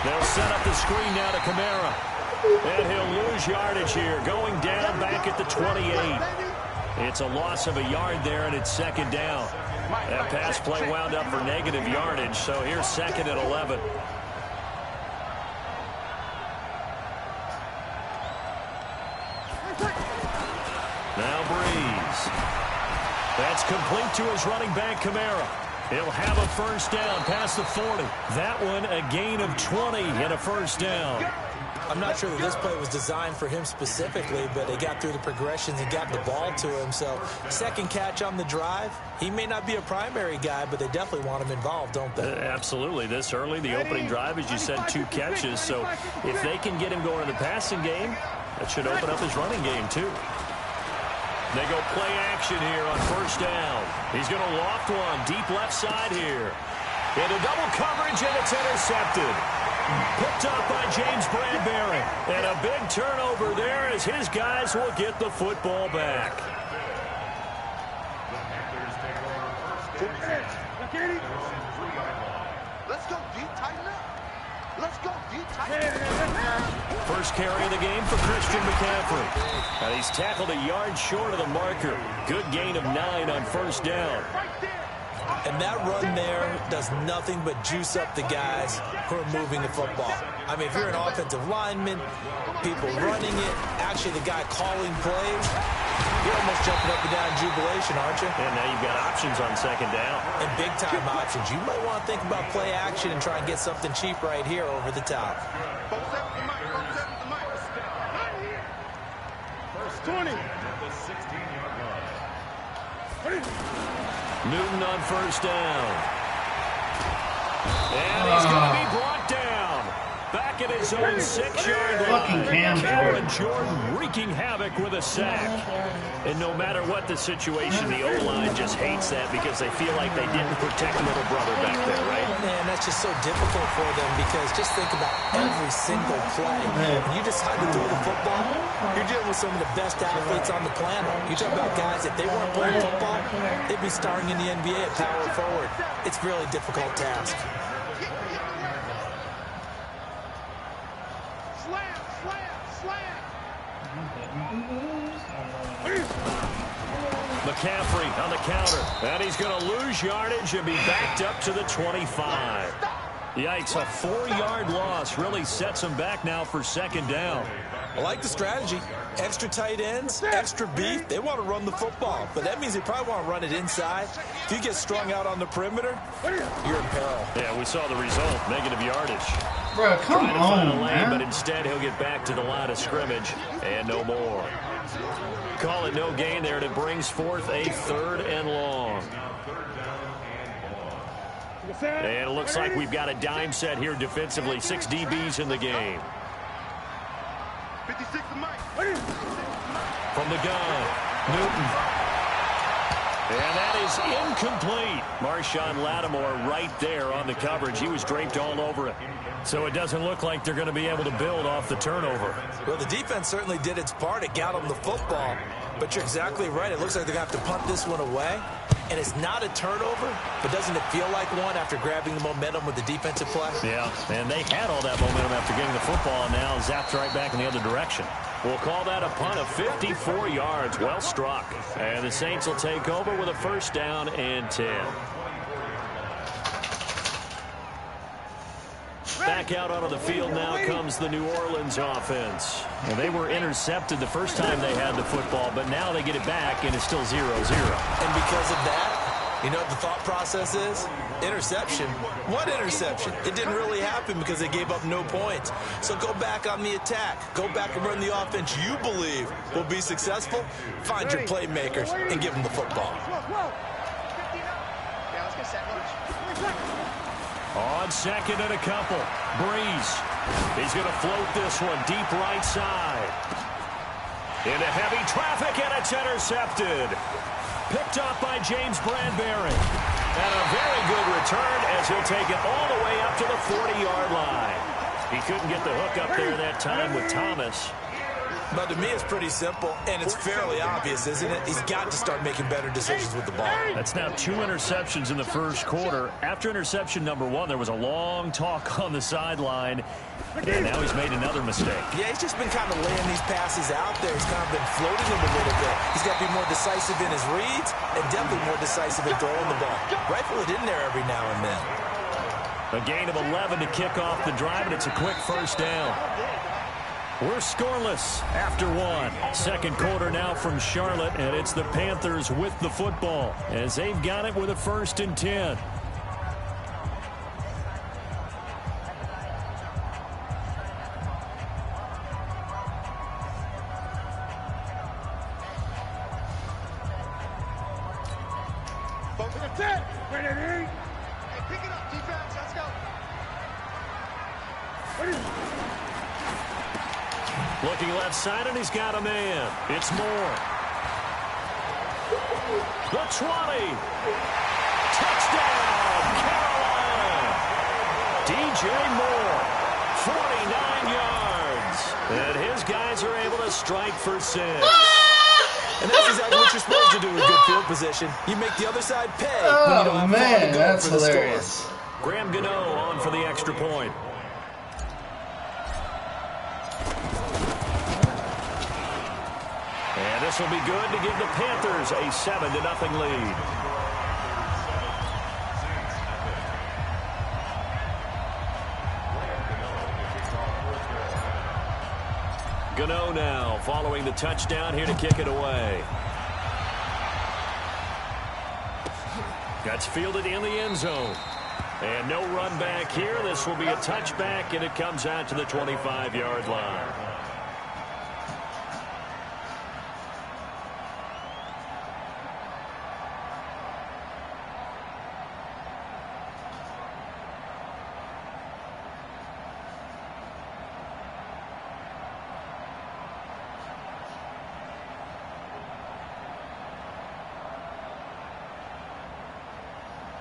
Speaker 2: They'll set up the screen now to Kamara. And he'll lose yardage here, going down back at the 28. It's a loss of a yard there, and it's second down. That pass play wound up for negative yardage, so here's second and 11. Now Brees. That's complete to his running back, Kamara. He'll have a first down past the 40. That one a gain of 20 and a first down.
Speaker 4: I'm not sure that this play was designed for him specifically, but they got through the progressions and got the ball to him. So second catch on the drive. He may not be a primary guy, but they definitely want him involved, don't they?
Speaker 2: Absolutely. This early, the opening drive, as you said, 2 catches. So if they can get him going in the passing game, that should open up his running game too. They go play action here on first down. He's going to loft one deep left side here. Into double coverage, and it's intercepted. Picked up by James Bradbury. And a big turnover there as his guys will get the football back.
Speaker 3: Let's go deep, tighten up. Let's go deep, tighten up.
Speaker 2: First carry of the game for Christian McCaffrey. And he's tackled a yard short of the marker. Good gain of 9 on first down.
Speaker 4: And that run there does nothing but juice up the guys who are moving the football. I mean, if you're an offensive lineman, people running it, actually the guy calling plays, you're almost jumping up and down in jubilation, aren't you?
Speaker 2: And now you've got options on second down.
Speaker 4: And big-time options. You might want to think about play action and try and get something cheap right here over the top.
Speaker 3: 20.
Speaker 2: Newton on first down. And he's going to be brought down. Back at his own 6-yard line. Cameron Jordan wreaking havoc with a sack. And no matter what the situation, the O-line just hates that because they feel like they didn't protect little brother back there, right?
Speaker 4: Man, that's just so difficult for them because just think about every single play. When you decide to throw the football, you're dealing with some of the best athletes on the planet. You talk about guys, if they weren't playing football, they'd be starring in the NBA at power forward. It's a really difficult task.
Speaker 2: McCaffrey on the counter. And he's going to lose yardage and be backed up to the 25. Yikes, a 4-yard loss really sets him back now for second down.
Speaker 4: I like the strategy. Extra tight ends, extra beef. They want to run the football, but that means they probably want to run it inside. If you get strung out on the perimeter, you're in peril.
Speaker 2: Yeah, we saw the result. Negative yardage.
Speaker 1: Bro, come
Speaker 2: Trying to find a
Speaker 1: on,
Speaker 2: lane,
Speaker 1: man.
Speaker 2: but instead he'll get back to the line of scrimmage and no more. Call it no gain there, and it brings forth a 3rd and long. And it looks like we've got a dime set here defensively. 6 DBs in the game.
Speaker 3: 56 to Mike.
Speaker 2: From the gun, Newton. And that is incomplete. Marshawn Lattimore right there on the coverage. He was draped all over it. So it doesn't look like they're going to be able to build off the turnover.
Speaker 4: Well, the defense certainly did its part. It got them the football. But you're exactly right. It looks like they're going to have to punt this one away. And it's not a turnover, but doesn't it feel like one after grabbing the momentum with the defensive play?
Speaker 2: Yeah, and they had all that momentum after getting the football, and now zapped right back in the other direction. We'll call that a punt of 54 yards. Well struck. And the Saints will take over with a 1st down and 10. Back out onto the field now comes the New Orleans offense. Well, they were intercepted the first time they had the football, but now they get it back, and it's still 0-0.
Speaker 4: And because of that, you know what the thought process is? Interception. What interception? It didn't really happen because they gave up no points. So go back on the attack. Go back and run the offense you believe will be successful. Find your playmakers and give them the football.
Speaker 2: On 2nd and a couple. Breeze. He's going to float this one deep right side. Into heavy traffic, and it's intercepted. Picked up by James Bradbury. And a very good return as he'll take it all the way up to the 40-yard line. He couldn't get the hook up there that time with Thomas.
Speaker 4: But to me, it's pretty simple, and it's fairly obvious, isn't it? He's got to start making better decisions with the ball.
Speaker 2: That's now 2 interceptions in the first quarter. After interception number 1, there was a long talk on the sideline, and now he's made another mistake.
Speaker 4: Yeah, he's just been kind of laying these passes out there. He's kind of been floating them a little bit. He's got to be more decisive in his reads and definitely more decisive in throwing the ball. Rifle it in there every now and then.
Speaker 2: A gain of 11 to kick off the drive, and it's a quick 1st down. We're scoreless after 1. 2nd quarter now from Charlotte, and it's the Panthers with the football as they've got it with a 1st and 10.
Speaker 3: Hey, pick it up, defense. Let's go.
Speaker 2: Looking left side, and he's got a man. It's Moore. The 20. Touchdown, Carolina. DJ Moore, 49 yards. And his guys are able to strike for 6.
Speaker 4: And that's exactly what you're supposed to do with good field position. You make the other side pay.
Speaker 1: Oh, man, that's hilarious.
Speaker 2: Graham Gano on for the extra point. And this will be good to give the Panthers a 7-0 lead. Gano now following the touchdown here to kick it away. That's fielded in the end zone. And no run back here. This will be a touchback, and it comes out to the 25-yard line.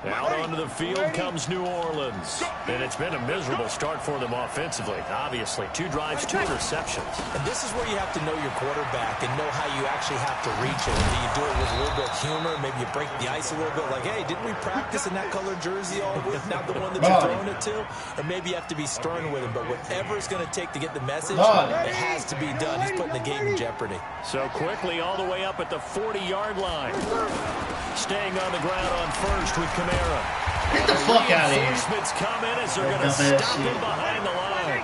Speaker 2: Out onto the field comes New Orleans. And it's been a miserable start for them offensively. Obviously, 2 drives, 2 interceptions.
Speaker 4: And this is where you have to know your quarterback and know how you actually have to reach it. Do you do it with a little bit of humor? Maybe you break the ice a little bit. Like, hey, didn't we practice in that colored jersey all week? Not the one that you're throwing it to? Or maybe you have to be stern with him. But whatever it's going to take to get the message, it has to be done. He's putting the game in jeopardy.
Speaker 2: So quickly all the way up at the 40-yard line. Staying on the ground on first with Camara.
Speaker 1: Get the fuck out of here.
Speaker 2: Reinforcements come in as they're going to stop him behind the line.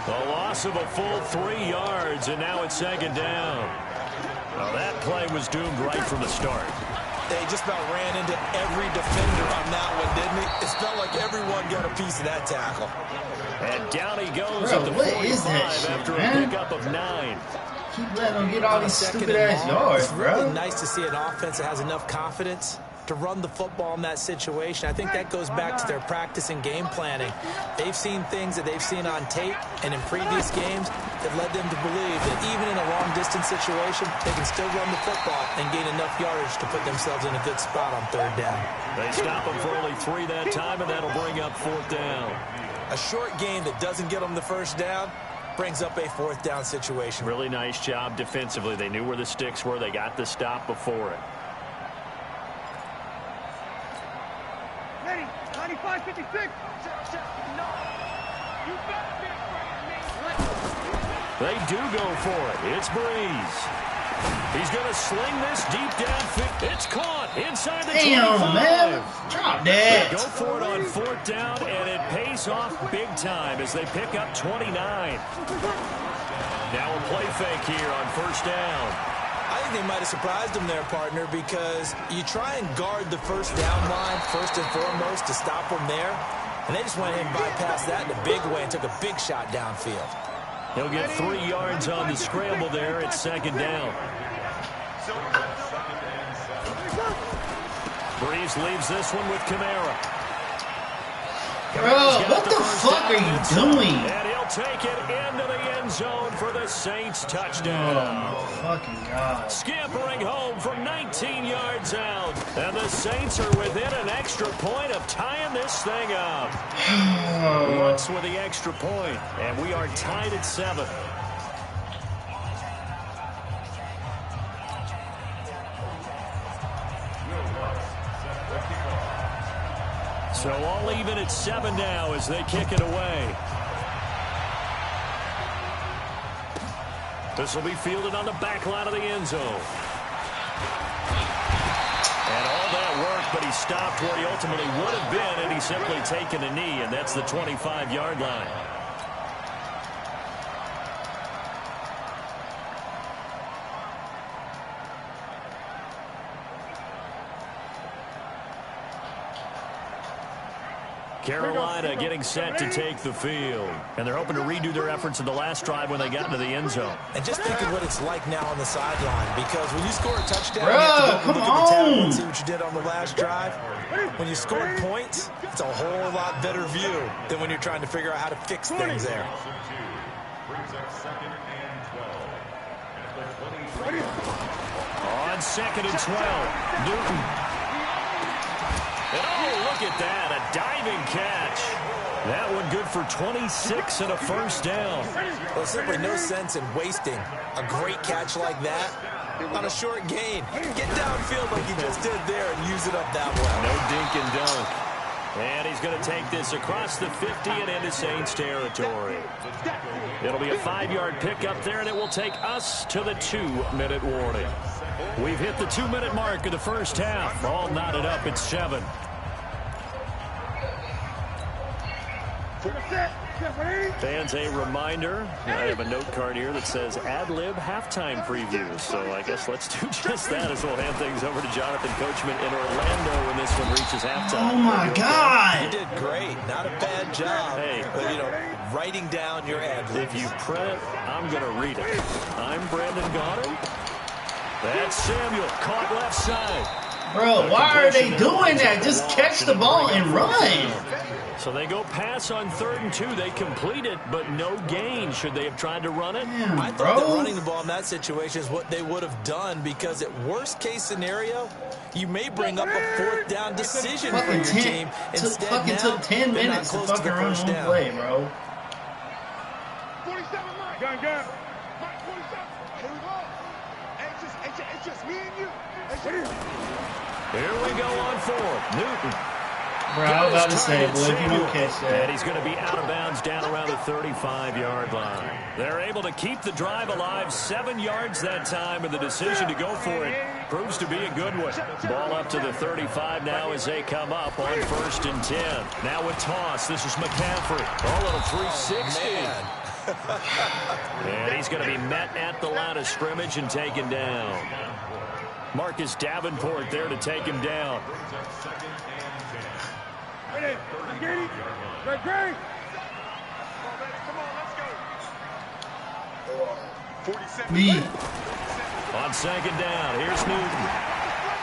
Speaker 2: A lot loss of a full 3 yards, and now it's second down. Well, that play was doomed right from the start.
Speaker 4: They just about ran into every defender on that one, didn't he? It felt like everyone got a piece of that tackle.
Speaker 2: And down he goes
Speaker 1: Bro,
Speaker 2: at the
Speaker 1: what
Speaker 2: 45
Speaker 1: is that shit,
Speaker 2: after
Speaker 1: man?
Speaker 2: a pickup of 9.
Speaker 1: Keep letting them get all these stupid-ass yards,
Speaker 4: It's really
Speaker 1: bro.
Speaker 4: nice to see an offense that has enough confidence to run the football in that situation. I think that goes back to their practice and game planning. They've seen things that they've seen on tape and in previous games that led them to believe that even in a long-distance situation, they can still run the football and gain enough yardage to put themselves in a good spot on third down.
Speaker 2: They stop them for only 3 that time, and that'll bring up fourth down.
Speaker 4: A short game that doesn't get them the first down brings up a fourth down situation.
Speaker 2: Really nice job defensively. They knew where the sticks were. They got the stop before it.
Speaker 3: Ready, 95, 56. No. You better be afraid of me.
Speaker 2: They do go for it. It's Breeze. He's going to sling this deep downfield. It's caught inside the 25.
Speaker 1: Damn, man. Drop that.
Speaker 2: They go for it on fourth down, and it pays off big time as they pick up 29. Now a play fake here on first down.
Speaker 4: I think they might have surprised them there, partner, because you try and guard the first down line first and foremost to stop them there, and they just went ahead and bypassed that in a big way and took a big shot downfield.
Speaker 2: He'll get 3 yards on the scramble there at second down. Breeze leaves this one with Kamara.
Speaker 1: Bro, what the fuck are you doing?
Speaker 2: And he'll take it into the end zone for the Saints touchdown.
Speaker 1: Oh, fucking God.
Speaker 2: Scampering home from 19 yards out. And the Saints are within an extra point of tying this thing up. Looks with the extra point, and we are tied at 7. So all even at 7 now as they kick it away. This will be fielded on the back line of the end zone. And all that work, but he stopped where he ultimately would have been, and he's simply taken a knee, and that's the 25-yard line. Carolina getting set to take the field. And they're hoping to redo their efforts in the last drive when they got into the end zone.
Speaker 4: And just think of what it's like now on the sideline, because when you score a touchdown,
Speaker 1: Bro,
Speaker 4: you have to go
Speaker 1: come
Speaker 4: look at the tablet
Speaker 1: on.
Speaker 4: and see what you did on the last drive. When you scored points, it's a whole lot better view than when you're trying to figure out how to fix things there.
Speaker 2: On second and 12, Newton. And oh, look at that, a diving catch. That one good for 26 and a first down.
Speaker 4: There's simply no sense in wasting a great catch like that on a short gain. Get downfield like you just did there and use it up that way.
Speaker 2: No dink and dunk. And he's going to take this across the 50 and into Saints territory. It'll be a 5-yard pickup there, and it will take us to the 2-minute warning. We've hit the 2-minute mark of the first half. All knotted up at 7. Fans, a reminder, I have a note card here that says ad-lib halftime previews. So I guess let's do just that as we'll hand things over to Jonathan Coachman in Orlando when this one reaches halftime.
Speaker 1: Oh, my God.
Speaker 4: You did great. Not a bad job.
Speaker 2: Hey,
Speaker 4: but, you know, writing down your ad-libs.
Speaker 2: if you print it, I'm going to read it. I'm Brandon Goddard. That's Samuel, caught left side.
Speaker 1: Bro, why are they doing that? Just catch the ball and run.
Speaker 2: So they go pass on 3rd and 2. They complete it, but no gain. Should they have tried to run it?
Speaker 1: Damn,
Speaker 4: I thought that
Speaker 1: bro.
Speaker 4: running the ball in that situation is what they would have done, because at worst case scenario, you may bring up a 4th down decision for your team. Instead,
Speaker 1: fucking
Speaker 4: now,
Speaker 1: took 10
Speaker 4: they're not
Speaker 1: minutes to
Speaker 4: close
Speaker 1: fucking
Speaker 4: the
Speaker 1: run
Speaker 4: first
Speaker 1: one
Speaker 4: down.
Speaker 1: play, bro.
Speaker 3: 47 Mike. Gun. Mike 47. Here we go. It's just me and you.
Speaker 2: Here we go on 4th. Newton.
Speaker 1: Bro, I was about to say, boy, if you don't catch
Speaker 2: And
Speaker 1: that.
Speaker 2: he's going to be out of bounds down around the 35-yard line. They're able to keep the drive alive, 7 yards that time, and the decision to go for it proves to be a good one. Ball up to the 35 now as they come up on 1st and 10. Now with toss, this is McCaffrey. Oh, little 360.
Speaker 4: Man.
Speaker 2: And he's going to be met at the line of scrimmage and taken down. Marcus Davenport there to take him down. On second down, here's Newton.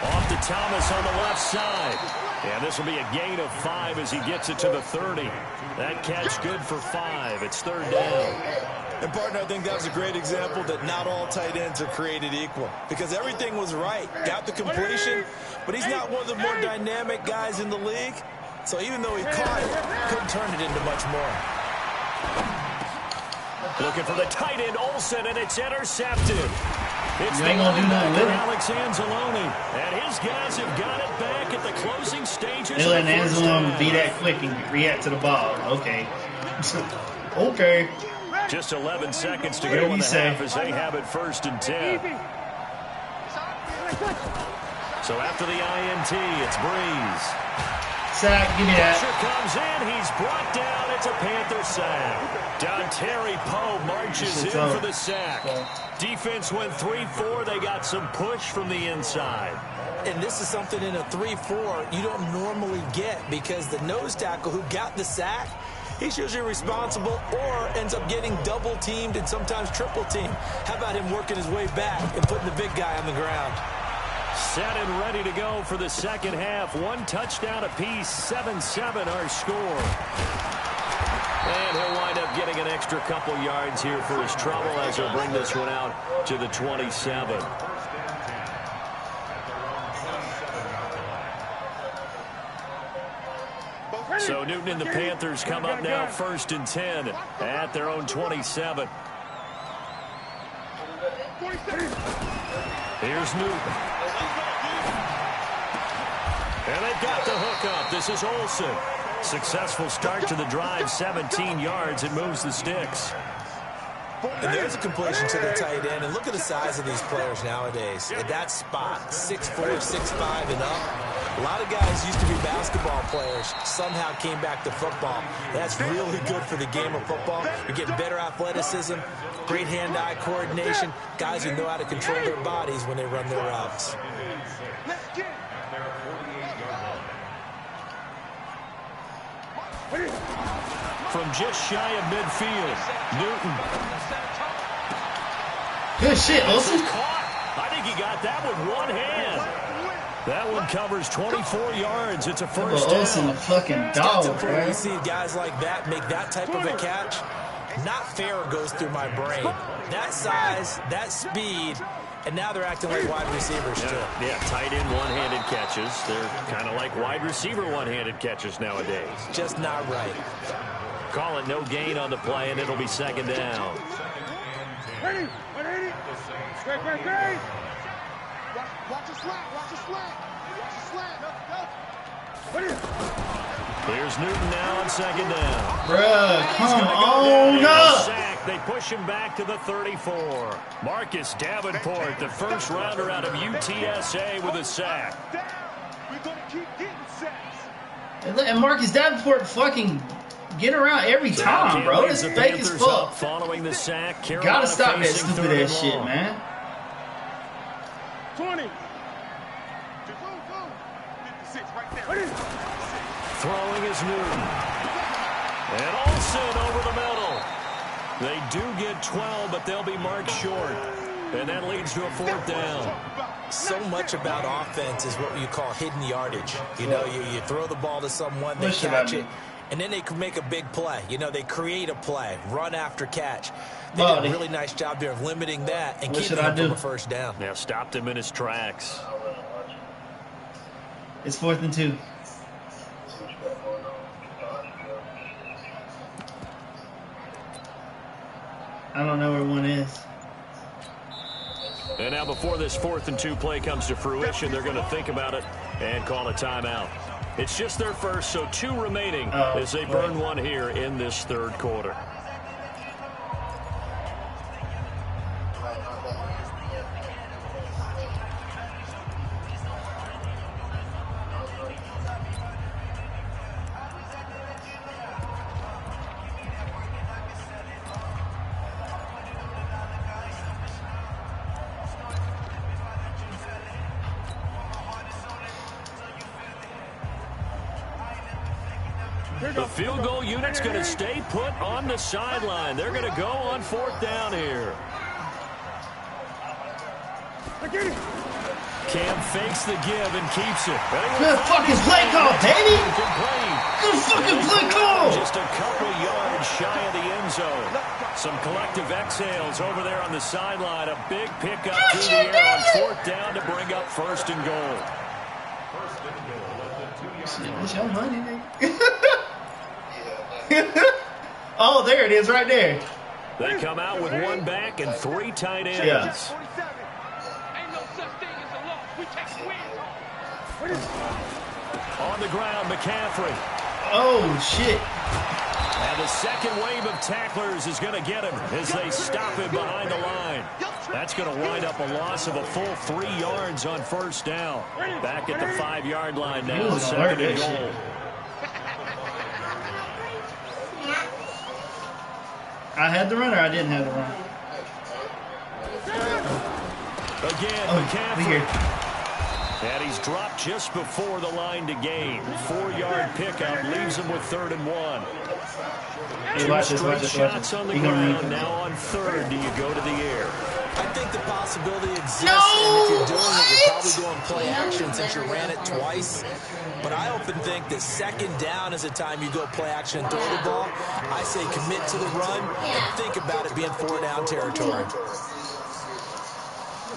Speaker 2: Off to Thomas on the left side. And this will be a gain of 5 as he gets it to the 30. That catch good for 5. It's third down.
Speaker 4: And, partner, I think that was a great example that not all tight ends are created equal. Because everything was right. Got the completion, but he's not one of the more dynamic guys in the league. So even though he caught it, couldn't turn it into much more.
Speaker 2: Looking for the tight end, Olsen, and it's intercepted. It's
Speaker 1: you ain't gonna do nothing with it.
Speaker 2: Alex Anzalone, and his guys have got it back at the closing stages.
Speaker 1: They let Anzalone be that quick and react to the ball. Okay. Okay.
Speaker 2: Just 11 seconds to go in the half as they have it first and 10. So after the INT, it's Breeze.
Speaker 1: Sack, give me that.
Speaker 2: Pressure comes in. He's brought down. It's a Panther sack. Dontari Poe marches in for the sack. Defense went 3-4. They got some push from the inside.
Speaker 4: And this is something in a 3-4 you don't normally get because the nose tackle who got the sack, he's usually responsible or ends up getting double teamed and sometimes triple teamed. How about him working his way back and putting the big guy on the ground?
Speaker 2: Set and ready to go for the second half. 1 touchdown apiece, 7-7 our score. And he'll wind up getting an extra couple yards here for his trouble as he'll bring this one out to the 27. So Newton and the Panthers come up now first and 10 at their own 27. Here's Newton. And they've got the hook up. This is Olsen. Successful start to the drive, 17 yards. It moves the sticks.
Speaker 4: And there's a completion to the tight end. And look at the size of these players nowadays. At that spot, 6'4", 6'5", and up. A lot of guys used to be basketball players, somehow came back to football. That's really good for the game of football. You're getting better athleticism, great hand-eye coordination, guys who know how to control their bodies when they run their routes.
Speaker 2: From just shy of midfield, Newton.
Speaker 1: Good shit, Olsen.
Speaker 2: I think he got that with one hand. That one covers 24 yards. It's a first down.
Speaker 1: Olsen, a fucking dog,
Speaker 4: bro. You see guys like that make that type of a catch. Not fair goes through my brain. That size, that speed, and now they're acting like wide receivers too.
Speaker 2: Yeah, tight end one-handed catches. They're kind of like wide receiver one-handed catches nowadays.
Speaker 4: Just not right.
Speaker 2: Call it no gain on the play, and it'll be second down.
Speaker 3: Ready, 180. Straight. Watch the slant. Go.
Speaker 2: Here's Newton now on second down.
Speaker 1: Bruh, come on up.
Speaker 2: Sack. They push him back to the 34. Marcus Davenport, the first rounder out of UTSA with a sack.
Speaker 3: We're going to keep getting sacks.
Speaker 1: And Marcus Davenport fucking get around every time, bro. It's fake as fuck.
Speaker 2: Following the sack,
Speaker 1: gotta stop that stupid ass shit, man.
Speaker 3: 20. Go. 56 right there.
Speaker 2: Throwing is Newton. And Olsen over the middle. They do get 12, but they'll be marked short. And that leads to a fourth down.
Speaker 4: So much about offense is what you call hidden yardage. You know, you throw the ball to someone, they catch it, and then they can make a big play. You know, they create a play, run after catch. They did a really nice job there of limiting that and keeping him from a first down.
Speaker 2: Now stopped him in his tracks.
Speaker 1: It's 4th and 2. I don't know where one is.
Speaker 2: And now before this 4th and 2 play comes to fruition, they're going to think about it and call a timeout. It's just their first, so 2 remaining as they burn one here in this third quarter. The field goal unit's going to stay put on the sideline. They're going to go on 4th down here. Cam fakes the give and keeps it.
Speaker 1: Good fucking play call, baby. Good fucking play call.
Speaker 2: Just a couple yards shy of the end zone. Some collective exhales over there on the sideline. A big pickup through the air on 4th down to bring up 1st and goal.
Speaker 1: It's your money, nigga. Oh, there it is, right there.
Speaker 2: They come out with 1 back and 3 tight ends.
Speaker 1: Yeah.
Speaker 2: On the ground, McCaffrey.
Speaker 1: Oh, shit.
Speaker 2: And the second wave of tacklers is going to get him as they stop him behind the line. That's going to wind up a loss of a full 3 yards on 1st down. Back at the 5-yard line now, 2nd and goal.
Speaker 1: I had the runner. I didn't have the runner.
Speaker 2: Again, McCaffrey. And he's dropped just before the line to gain. 4-yard pickup leaves him with 3rd and 1.
Speaker 1: Hey,
Speaker 2: Two straight shots on the ground. Now on 3rd, do you go to the air?
Speaker 4: I think the possibility exists, and if you're doing it, you're probably doing play action since you ran it twice. But I often think that 2nd down is a time you go play action and throw the ball. I say commit to the run and think about it being 4-down territory.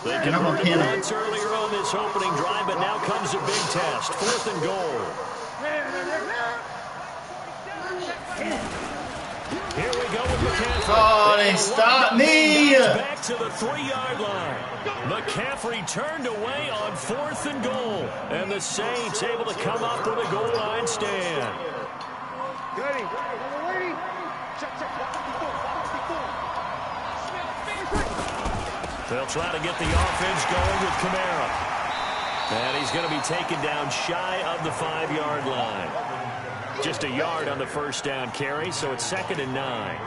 Speaker 2: They converted once earlier on this opening drive, but now comes a big test. 4th and goal. Here we go with McCaffrey.
Speaker 1: Oh, they stopped me.
Speaker 2: Back to the 3-yard line. McCaffrey turned away on 4th and goal. And the Saints able to come up with a goal line stand. They'll try to get the offense going with Kamara. And he's going to be taken down shy of the 5-yard line. Just a yard on the 1st down carry, so it's 2nd and 9.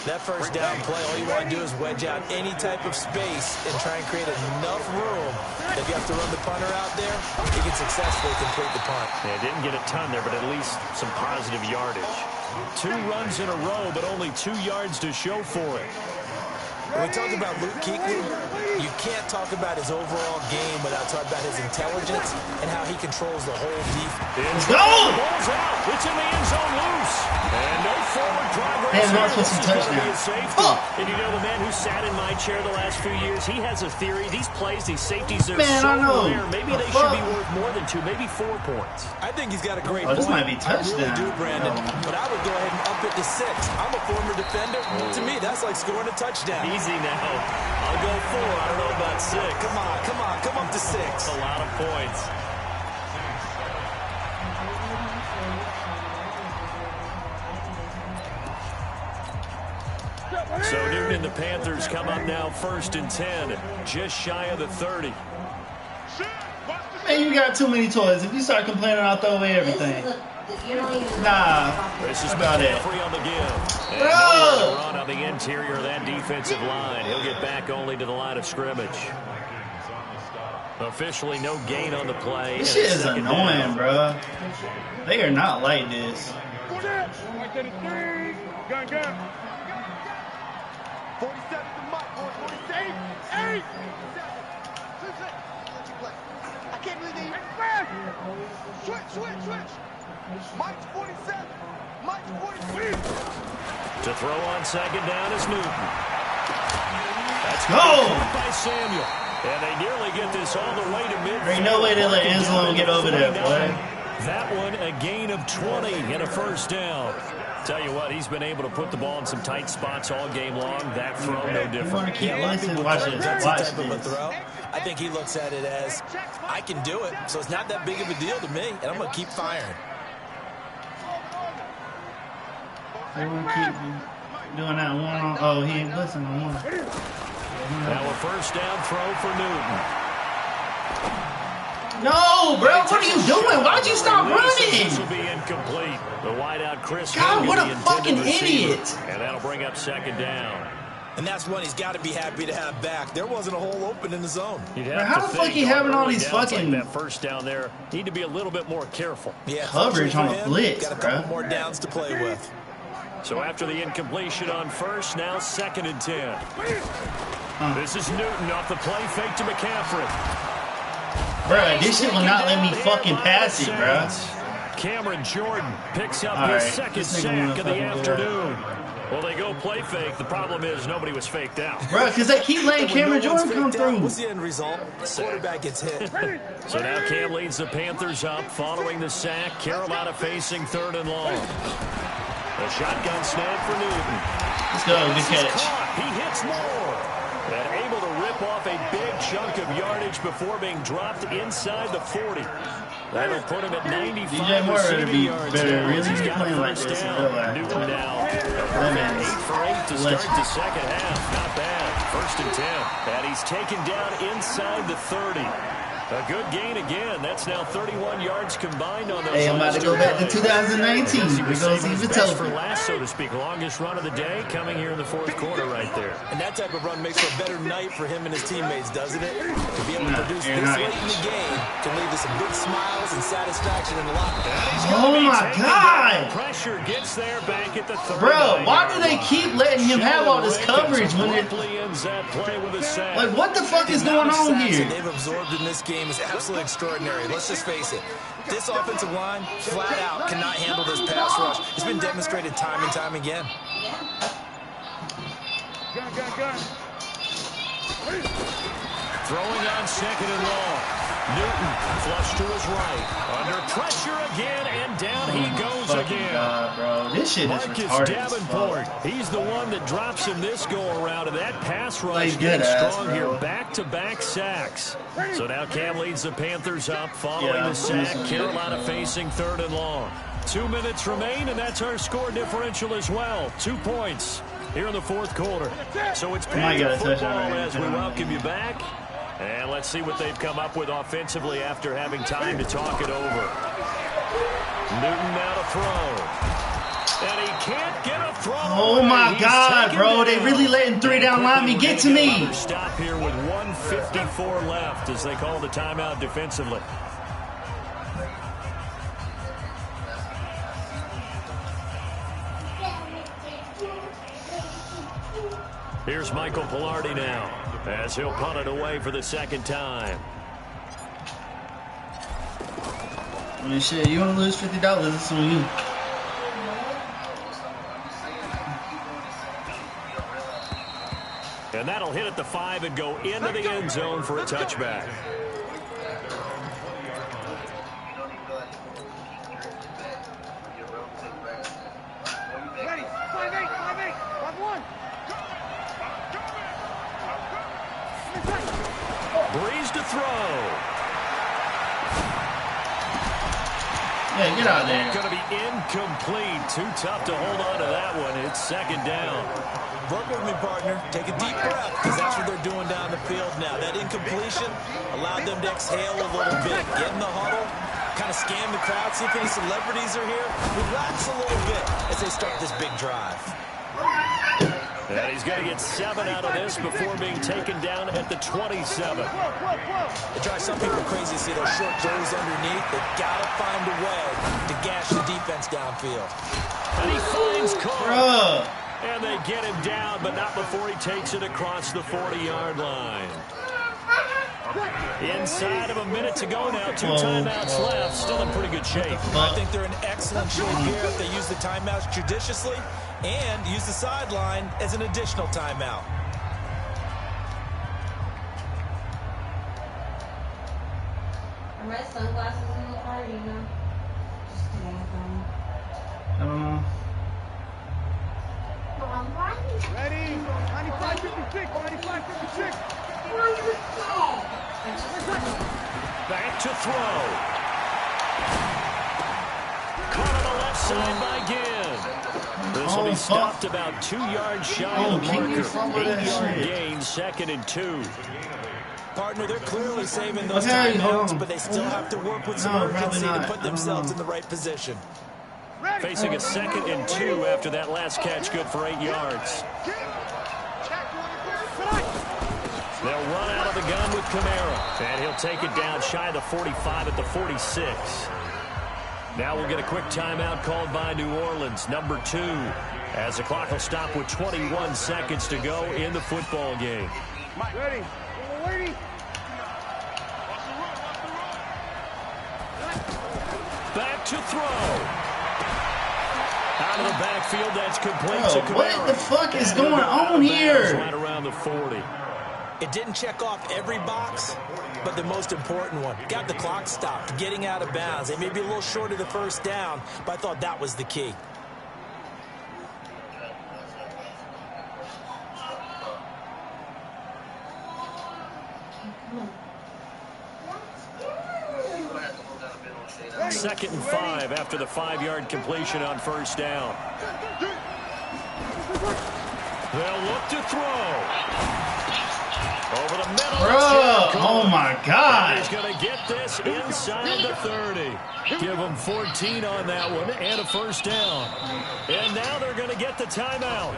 Speaker 4: That 1st down play, all you want to do is wedge out any type of space and try and create enough room. If you have to run the punter out there, he can successfully complete the punt.
Speaker 2: Yeah, didn't get a ton there, but at least some positive yardage. 2 runs in a row, but only 2 yards to show for it.
Speaker 4: When we talk about Luke Kuechly, you can't talk about his overall game without talking about his intelligence and how he controls the whole defense.
Speaker 1: Go!
Speaker 2: Ball's out. It's in the end zone loose. And no forward progress.
Speaker 1: Man, not supposed to touch now.
Speaker 2: Oh. And you know, the man who sat in my chair the last few years, he has a theory. These plays, these safeties, they're so rare. Maybe they should be worth more than 2, maybe 4 points.
Speaker 4: I think he's got a great point.
Speaker 1: This might be touchdown.
Speaker 4: I really do, Brandon. But I would go ahead and up it to 6. I'm a former defender. To me, that's like scoring a touchdown.
Speaker 2: Easy now. I'll go 4. I don't know about 6.
Speaker 4: Come up to 6.
Speaker 2: That's a lot of points. So Newton and the Panthers come up now 1st and 10, just shy of the 30.
Speaker 1: Man, you got too many toys. If you start complaining, I'll throw away everything. Nah,
Speaker 2: this is
Speaker 1: about it.
Speaker 2: On the give. And no run on the interior of that defensive line. He'll get back only to the line of scrimmage. Officially, no gain on the play.
Speaker 1: This shit is annoying, bro. They are not like this.
Speaker 3: 47 to Mike, 47. 8. I can't believe they switch. Mike's 47. Mike's 43.
Speaker 2: To throw on 2nd down is Newton. That's by Samuel. And they nearly get this all the way to midfield.
Speaker 1: There ain't no way they let Enzo get over there, boy.
Speaker 2: That one, a gain of 20 and a 1st down. Tell you what, he's been able to put the ball in some tight spots all game long. That throw, no different.
Speaker 1: Watch this.
Speaker 4: I think he looks at it as, I can do it, so it's not that big of a deal to me, and I'm going to keep firing.
Speaker 1: They want to keep doing that one on. Oh, he ain't listening on one.
Speaker 2: Now a 1st down throw for Newton.
Speaker 1: No, bro, what are you doing? Why'd you stop running?
Speaker 2: This will be incomplete. The wideout Chris.
Speaker 1: God, what a fucking idiot.
Speaker 2: And that'll bring up 2nd down.
Speaker 4: And that's one he's got to be happy to have back. There wasn't a hole open in the zone.
Speaker 1: How the fuck you having all these fucking
Speaker 2: that first down there? Need to be a little bit more careful.
Speaker 4: Yeah,
Speaker 1: coverage on the blitz,
Speaker 4: got a couple more downs to play with.
Speaker 2: So after the incompletion on first, now 2nd and 10. This is Newton off the play fake to McCaffrey.
Speaker 1: Bruh, this shit will not let me fucking pass it, bruh.
Speaker 2: Cameron Jordan picks up his second sack of the afternoon. Well, they go play fake. The problem is nobody was faked out.
Speaker 1: Bruh, because they keep letting Cameron Jordan come through.
Speaker 4: What's the end result? The quarterback gets hit.
Speaker 2: So now Cam leads the Panthers up following the sack. Carolina facing 3rd and long. A shotgun snap for Newton.
Speaker 1: Let's go, good catch.
Speaker 2: He hits more. And able to rip off a big chunk of yardage before being dropped inside the 40. That'll put him at 95
Speaker 1: DJ Moore
Speaker 2: receiving yards.
Speaker 1: Better really
Speaker 2: He's
Speaker 1: be
Speaker 2: got
Speaker 1: playing like
Speaker 2: first
Speaker 1: this in
Speaker 2: down.
Speaker 1: real life.
Speaker 2: Newton now 8 for 8 to start the second half. Not bad. 1st and 10. And he's taken down inside the 30. A good gain again. That's now 31 yards combined on those.
Speaker 1: Hey, I'm about to go back to 2019. We're going to see the total.
Speaker 2: For last, so to speak, longest run of the day coming here in the 4th quarter right there.
Speaker 4: And that type of run makes for a better night for him and his teammates, doesn't it? To be able to produce this late in the game can lead to some big smiles and satisfaction in the locker room.
Speaker 1: Oh my God!
Speaker 2: Pressure gets there back at the 30.
Speaker 1: Bro, why do they keep letting him have all this coverage when it... Like, what the fuck is going on here?
Speaker 4: They've absorbed in this game is absolutely extraordinary. Let's just face it. This offensive line, flat out, cannot handle this pass rush. It's been demonstrated time and time again.
Speaker 3: Gun.
Speaker 2: Throwing on 2nd and long. Newton flush to his right. Under pressure again, and down he goes again.
Speaker 1: God, bro. This shit is retarded.
Speaker 2: Davenport, he's the one that drops him this go-around, and that pass rush getting strong here. Back-to-back sacks. So now Cam leads the Panthers up following the sack. Carolina facing 3rd and long. 2 minutes remain, and that's our score differential as well. 2 points here in the 4th quarter. So it's Panther football as we welcome you back. And let's see what they've come up with offensively after having time to talk it over. Newton now to throw. And he can't get a throw.
Speaker 1: Oh my God, bro. They really letting 3 down linemen get to me.
Speaker 2: Stop here with 1:54 left as they call the timeout defensively. Here's Michael Pilardi now as he'll punt it away for the 2nd time.
Speaker 1: I mean, shit, you want to lose $50, it's on you.
Speaker 2: And that'll hit at the 5 and go into the end zone for a touchback.
Speaker 3: Ready. 5-8. 5-1.
Speaker 2: Breeze to throw.
Speaker 1: Yeah, get out there.
Speaker 2: Going to be incomplete. Too tough to hold on to that one. It's 2nd down.
Speaker 4: Work with me, partner. Take a deep breath, because that's what they're doing down the field now. That incompletion allowed them to exhale a little bit, get in the huddle, kind of scan the crowd, see if any celebrities are here. Relax a little bit as they start this big drive.
Speaker 2: And he's going to get 7 out of this before being taken down at the 27.
Speaker 4: It drives some people crazy to see those short throws underneath. They've got to find a way to gash the defense downfield.
Speaker 2: And he finds Carr.
Speaker 1: Bruh.
Speaker 2: And they get him down, but not before he takes it across the 40-yard line. Inside of a minute to go now. 2 timeouts left. Still in pretty good shape.
Speaker 4: I think they're in excellent shape here if they use the timeouts judiciously and use the sideline as an additional timeout.
Speaker 5: Are my sunglasses in the car, you know? Just kidding.
Speaker 1: I don't know.
Speaker 3: Ready. 95-56. 95-56.
Speaker 2: Back to throw. Caught on the left side by Ginn. This will be stopped about 2 yards shy of the marker. 8-yard gain, 2nd and 2.
Speaker 4: Partner, they're clearly saving those timeouts, but they still have to work with some urgency to put themselves in the right position.
Speaker 2: Facing a 2nd and 2 after that last catch, good for 8 yards. They'll run out of the gun with Kamara. And he'll take it down shy of the 45 at the 46. Now we'll get a quick timeout called by New Orleans, number 2, as the clock will stop with 21 seconds to go in the football game.
Speaker 3: Ready.
Speaker 2: Back to throw. Out of the backfield, that's complete to Kamara.
Speaker 1: What the fuck is going on here?
Speaker 2: Right around the 40.
Speaker 4: It didn't check off every box, but the most important one. Got the clock stopped, getting out of bounds. They may be a little short of the first down, but I thought that was the key.
Speaker 2: Second and 5 after the 5-yard completion on first down. They'll look to throw. Over the middle.
Speaker 1: Bro, oh my God.
Speaker 2: He's going to get this inside the 30. Give him 14 on that one and a first down. And now they're going to get the timeout.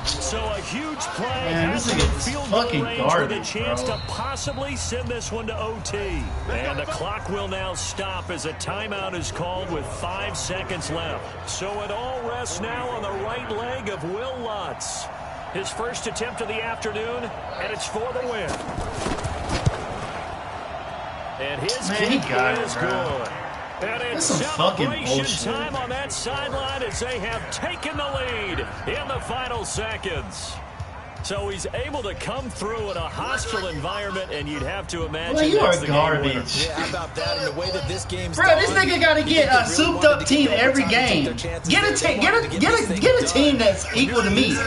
Speaker 2: So a huge play.
Speaker 1: Man, this is fucking garbage,
Speaker 2: with a chance
Speaker 1: bro.
Speaker 2: to possibly send this one to OT. And the clock will now stop as a timeout is called with 5 seconds left. So it all rests now on the right leg of Will Lutz. His first attempt of the afternoon, and it's for the win. And his kick is good. And it's celebration time on that sideline as they have taken the lead in the final seconds. So he's able to come through in a hostile environment, and you'd have to imagine
Speaker 1: well, you
Speaker 2: that's
Speaker 1: are
Speaker 2: the
Speaker 1: garbage.
Speaker 4: Yeah, how about that? And the way that this game's
Speaker 1: Bro, this nigga got to get a souped-up team every game. Get a team that's equal to me.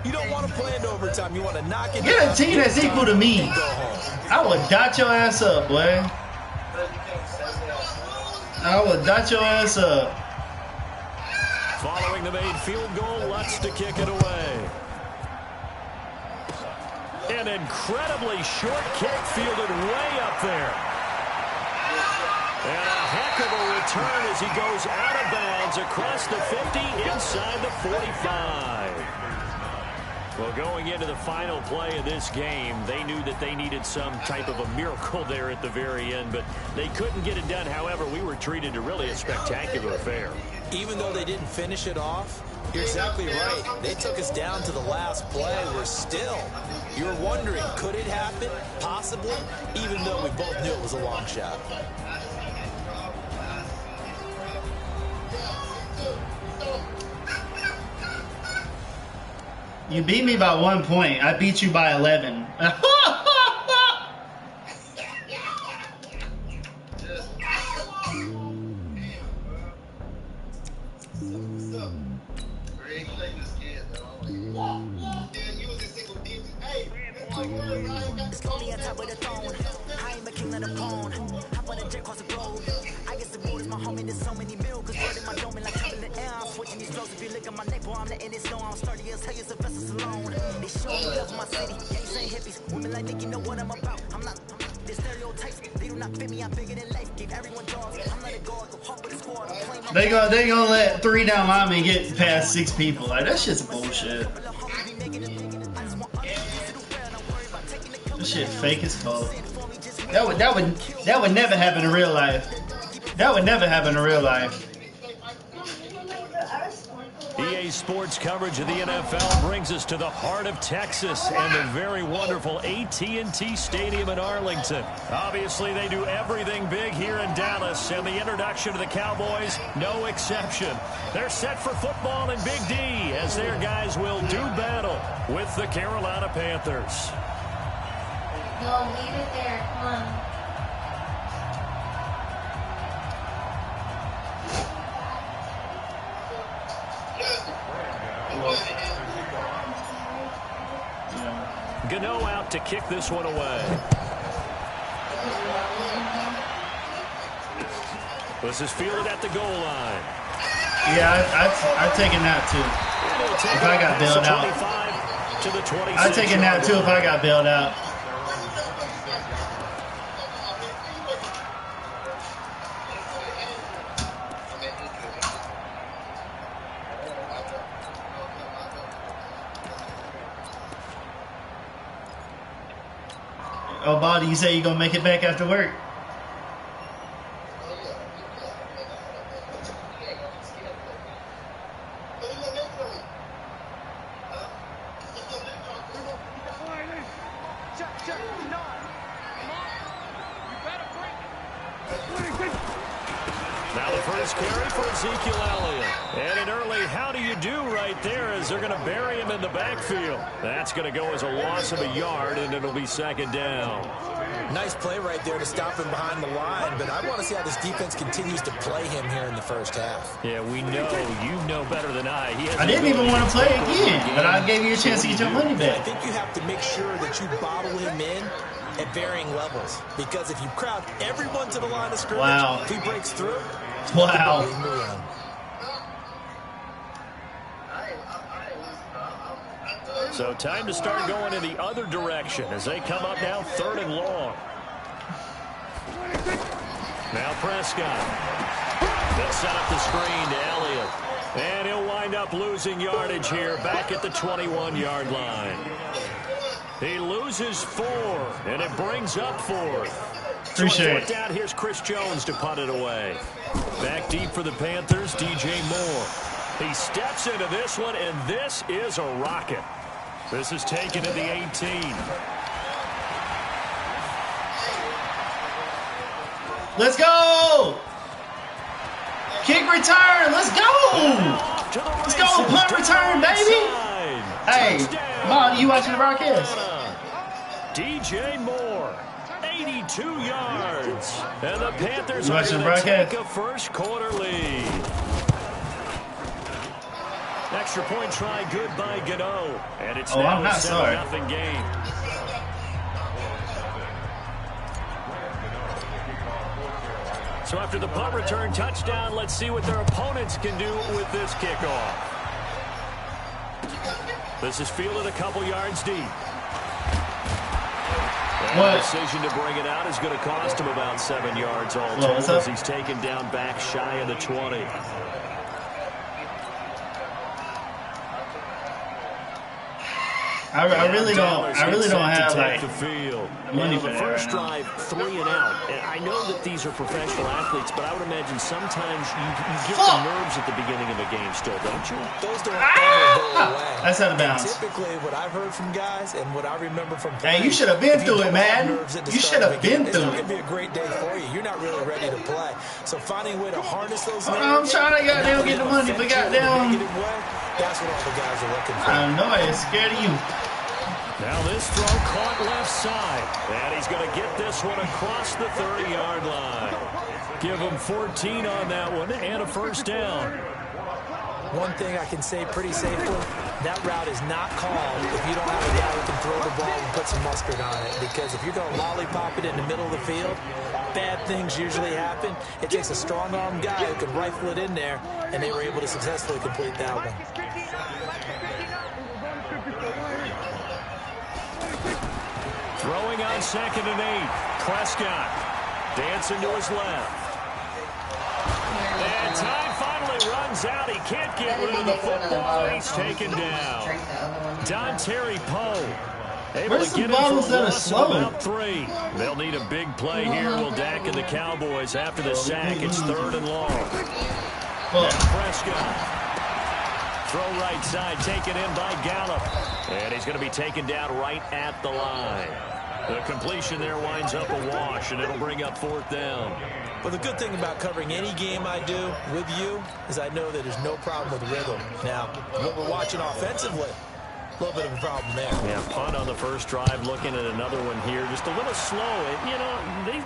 Speaker 4: You don't want to play into overtime. You want to knock it down.
Speaker 1: Get a team that's equal to me. I would dot your ass up, boy. I would dot your ass up.
Speaker 2: Following the made field goal, Lutz to kick it away. An incredibly short kick fielded way up there. And a heck of a return as he goes out of bounds across the 50 inside the 45. Well, going into the final play of this game, they knew that they needed some type of a miracle there at the very end, but they couldn't get it done. However, we were treated to really a spectacular affair.
Speaker 4: Even though they didn't finish it off, you're exactly right. They took us down to the last play. We're still, you're wondering, could it happen? Possibly, even though we both knew it was a long shot.
Speaker 1: You beat me by 1 point. I beat you by 11. They gonna let 3 down linemen get past 6 people. Like, that shit's bullshit. This shit fake as fuck. That would never happen in real life. That would never happen in real life.
Speaker 2: EA Sports coverage of the NFL brings us to the heart of Texas and the very wonderful AT&T Stadium in Arlington. Obviously, they do everything big here in Dallas, and the introduction to the Cowboys, no exception. They're set for football in Big D as their guys will do battle with the Carolina Panthers.
Speaker 5: No, leave it there. Come on.
Speaker 2: Gano out to kick this one away. This is fielded at the goal line.
Speaker 1: Yeah, I'd taken that too. If I got bailed out. I'd taken that too if I got bailed out. Oh, Baldy, you say you're gonna make it back after work?
Speaker 2: Now the first carry for Ezekiel Elliott. And an early how do you do right there as they're going to bury him in the backfield. That's going to go as a loss of a yard, and it'll be second down.
Speaker 4: Nice play right there to stop him behind the line, but I want to see how this defense continues to play him here in the first half.
Speaker 2: Yeah, we know. You know better than I.
Speaker 1: I didn't even want to play again, but I gave you a chance to get your money back.
Speaker 4: I think you have to make sure that you bottle him in at varying levels, because if you crowd everyone to the line of scrimmage, if he breaks through,
Speaker 1: wow.
Speaker 2: So time to start going in the other direction as they come up now 3rd and long. Now Prescott. They'll set up the screen to Elliott. And he'll wind up losing yardage here back at the 21-yard line. He loses 4, and it brings up 4th.
Speaker 1: Appreciate it.
Speaker 2: Down, here's Chris Jones to punt it away. Back deep for the Panthers, DJ Moore. He steps into this one, and this is a rocket. This is taken at the 18.
Speaker 1: Let's go! Kick return, let's go! Let's go, punt return, baby! Hey, Mom, you watching the broadcast?
Speaker 2: DJ Moore, 82 yards. And the Panthers
Speaker 1: are
Speaker 2: going to take a first quarter lead. Extra point try good by Gano. And it's now a 7-0 game. So after the punt return touchdown, let's see what their opponents can do with this kickoff. This is fielded a couple yards deep. And the decision to bring it out is going to cost him about 7 yards all total as he's taken down back shy of the 20.
Speaker 1: I really don't have like
Speaker 2: the field.
Speaker 1: money
Speaker 2: for the first drive, 3 and out. And I know that these are professional athletes, but I would imagine sometimes you get the nerves at the beginning of a game still, don't you?
Speaker 4: Those don't ever go away.
Speaker 1: That's out of bounds.
Speaker 4: Typically, what I've heard from guys and what I remember from
Speaker 1: playing, you should have been through it, man. You should have been through it.
Speaker 4: It's going to be a great day for you. You're not really ready to play. So finding a way to harness those nerves.
Speaker 1: I'm trying to goddamn get the money, but goddamn.
Speaker 4: That's what all the guys are looking for.
Speaker 1: I know I ain't scared of you.
Speaker 2: Now this throw caught left side. And he's going to get this one across the 30-yard line. Give him 14 on that one and a first down.
Speaker 4: One thing I can say pretty safely, that route is not called if you don't have a guy who can throw the ball and put some mustard on it. Because if you're going to lollipop it in the middle of the field, bad things usually happen. It takes a strong-arm guy who can rifle it in there, and they were able to successfully complete that one.
Speaker 2: Throwing on 2nd and 8. Prescott dancing to his left. And time finally runs out. He can't get rid of the football. He's taken down. Dontari Poe able to get him for a loss of about 3. They'll need a big play here. Will Dak and the Cowboys after the sack. It's 3rd and long. Now Prescott. Throw right side, taken in by Gallup. And he's going to be taken down right at the line. The completion there winds up a wash, and it'll bring up 4th down.
Speaker 4: Well, the good thing about covering any game I do with you is I know that there's no problem with rhythm. Now, what we're watching offensively, a little bit of a problem there.
Speaker 2: Yeah, punt on the first drive, looking at another one here. Just a little slow. You know,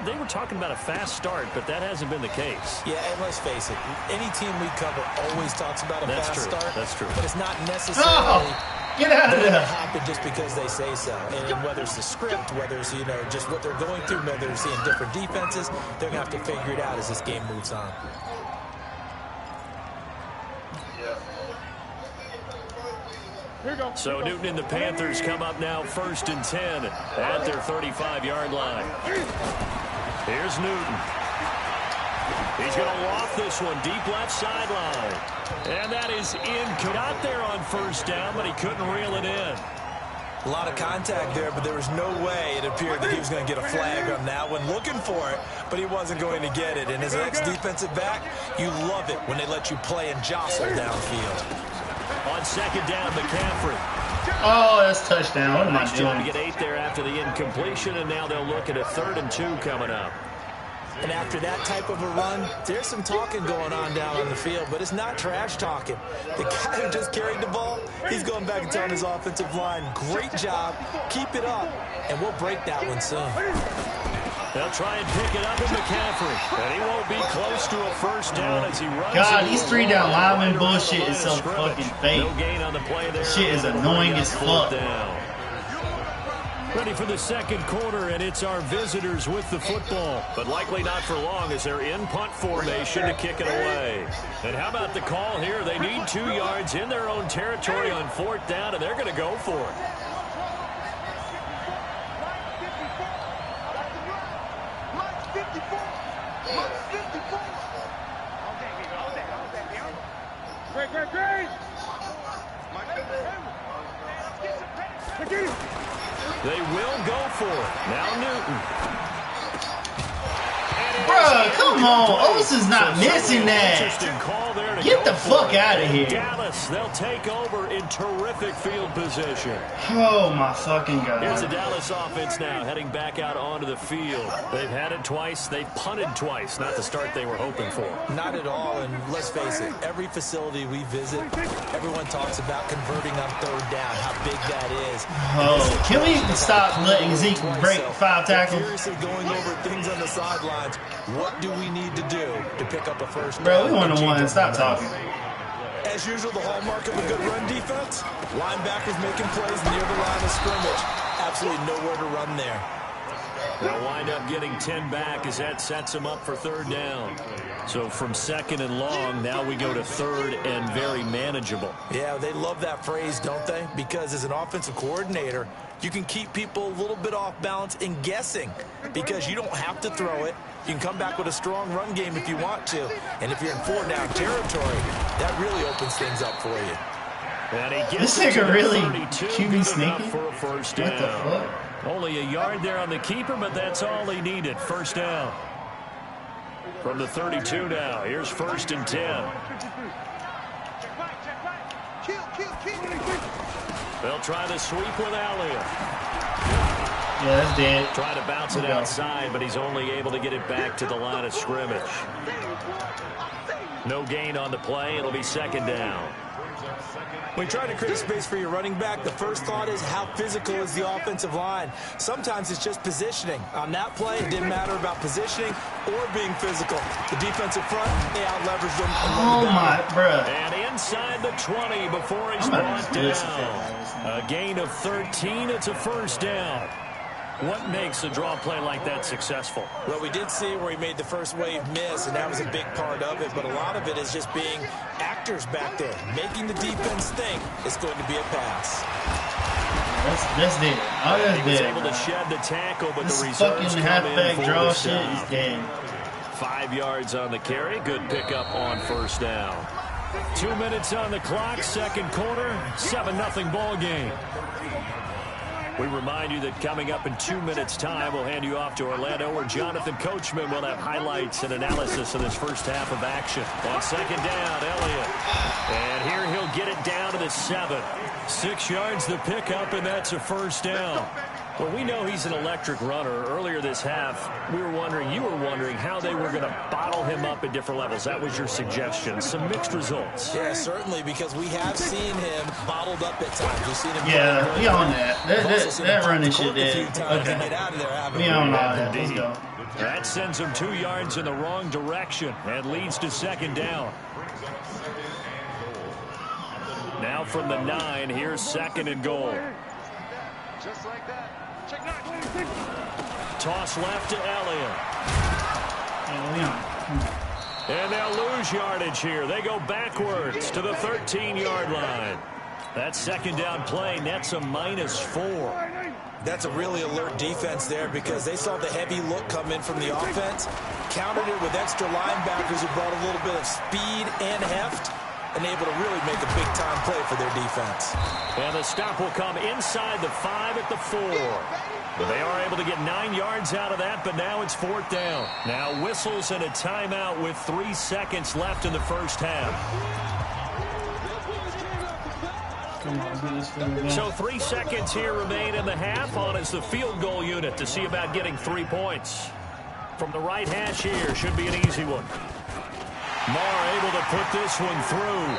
Speaker 2: they were talking about a fast start, but that hasn't been the case.
Speaker 4: Yeah, and let's face it, any team we cover always talks about a fast start.
Speaker 2: That's true.
Speaker 4: But it's not necessarily
Speaker 1: get out of there.
Speaker 4: happen just because they say so. And whether it's the script, whether it's, you know, just what they're going through, whether they're seeing different defenses, they're going to have to figure it out as this game moves on.
Speaker 2: So Newton and the Panthers come up now 1st and 10 at their 35-yard line. Here's Newton. He's going to loft this one deep left sideline. And that is in. Got there on 1st down, but he couldn't reel it in.
Speaker 4: A lot of contact there, but there was no way it appeared that he was going to get a flag on that one. Looking for it, but he wasn't going to get it. And as an ex-defensive back, you love it when they let you play and jostle downfield.
Speaker 2: On second down, McCaffrey.
Speaker 1: Oh, that's touchdown. What am I doing?
Speaker 2: Trying to get 8 there after the incompletion, and now they'll look at a 3rd and 2 coming up.
Speaker 4: And after that type of a run, there's some talking going on down on the field, but it's not trash talking. The guy who just carried the ball, he's going back and telling his offensive line, great job, keep it up, and we'll break that one soon.
Speaker 2: They'll try and pick it up with McCaffrey, and he won't be close to a first down as he runs.
Speaker 1: God, these 3-down lineman bullshit is so fucking fake.
Speaker 2: No gain on the play there.
Speaker 1: Shit is annoying as fuck.
Speaker 2: Ready for the second quarter, and it's our visitors with the football. But likely not for long as they're in punt formation to kick it away. And how about the call here? They need 2 yards in their own territory on 4th down, and they're going to go for it. They will go for it. Now Newton.
Speaker 1: Bro, come on. Otis is not missing that. Get the fuck out of here.
Speaker 2: Dallas, they'll take over in terrific field position.
Speaker 1: Oh, my fucking God.
Speaker 2: Here's the Dallas offense now, heading back out onto the field. They've had it twice. They've punted twice. Not the start they were hoping for.
Speaker 4: Not at all, and let's face it, every facility we visit, everyone talks about converting on 3rd down, how big that is.
Speaker 1: Oh, can we stop letting Zeke break 5 tackles?
Speaker 4: Seriously going over things on the sidelines. What do we need to do to pick up a first down?
Speaker 1: Bro, we want to win. Stop talking.
Speaker 4: As usual, the hallmark of a good run defense, linebackers making plays near the line of scrimmage. Absolutely nowhere to run there.
Speaker 2: They'll wind up getting 10 back as that sets them up for 3rd down. So from 2nd and long, now we go to 3rd and very manageable.
Speaker 4: Yeah, they love that phrase, don't they? Because as an offensive coordinator, you can keep people a little bit off balance and guessing because you don't have to throw it. You can come back with a strong run game if you want to. And if you're in 4-down territory, that really opens things up for you.
Speaker 2: And he gets
Speaker 1: this nigga really
Speaker 2: QB
Speaker 1: sneaking?
Speaker 2: For a first down.
Speaker 1: What the fuck?
Speaker 2: Only a yard there on the keeper, but that's all he needed. First down. From the 32 now. Here's 1st and 10. They'll try the sweep with Elliott.
Speaker 1: Yeah, that's dead.
Speaker 2: Try to bounce it outside, but he's only able to get it back to the line of scrimmage. No gain on the play. It'll be 2nd down.
Speaker 4: When you try to create space for your running back, the first thought is how physical is the offensive line. Sometimes it's just positioning. On that play, it didn't matter about positioning or being physical. The defensive front, they out-leveraged them.
Speaker 1: Oh, my, bruh.
Speaker 2: And inside the 20 before he's brought down. A gain of 13. It's a first down. What makes a draw play like that successful?
Speaker 4: Well, we did see where he made the first wave miss, and that was a big part of it. But a lot of it is just being actors back there, making the defense think it's going to be a pass.
Speaker 1: That's dead. Oh, that's
Speaker 2: he was
Speaker 1: dead.
Speaker 2: able to shed the tackle, but
Speaker 1: this
Speaker 2: the reserves
Speaker 1: fucking
Speaker 2: come in
Speaker 1: halfback
Speaker 2: for
Speaker 1: draw
Speaker 2: the
Speaker 1: shit
Speaker 2: stop.
Speaker 1: is dead.
Speaker 2: 5 yards on the carry. Good pickup on first down. 2 minutes on the clock. Second quarter. 7-0 ball game. We remind you that coming up in 2 minutes' time, we'll hand you off to Orlando, where Jonathan Coachman will have highlights and analysis of this first half of action. On second down, Elliott. And here he'll get it down to the 7. 6 yards the pickup, and that's a first down. Well, we know he's an electric runner. Earlier this half, you were wondering how they were going to bottle him up at different levels. That was your suggestion. Some mixed results.
Speaker 4: Yeah, certainly, because we have seen him bottled up at times. We've seen him.
Speaker 1: Yeah, we on that. That running shit dead. Okay. We on all that. Let's go.
Speaker 2: That sends him 2 yards in the wrong direction and leads to second down. Now from the 9, here's 2nd and goal.
Speaker 3: Just like that. Check 9.
Speaker 2: Toss left to Elliott. And they'll lose yardage here. They go backwards to the 13-yard line. That second down play nets a -4.
Speaker 4: That's a really alert defense there because they saw the heavy look come in from the offense, countered it with extra linebackers who brought a little bit of speed and heft, and able to really make a big-time play for their defense.
Speaker 2: And the stop will come inside the 5 at the 4. But they are able to get 9 yards out of that, but now it's 4th down. Now whistles and a timeout with 3 seconds left in the first half. So 3 seconds here remain in the half. On is the field goal unit to see about getting 3 points. From the right hash here, should be an easy one. Marr able to put this one through.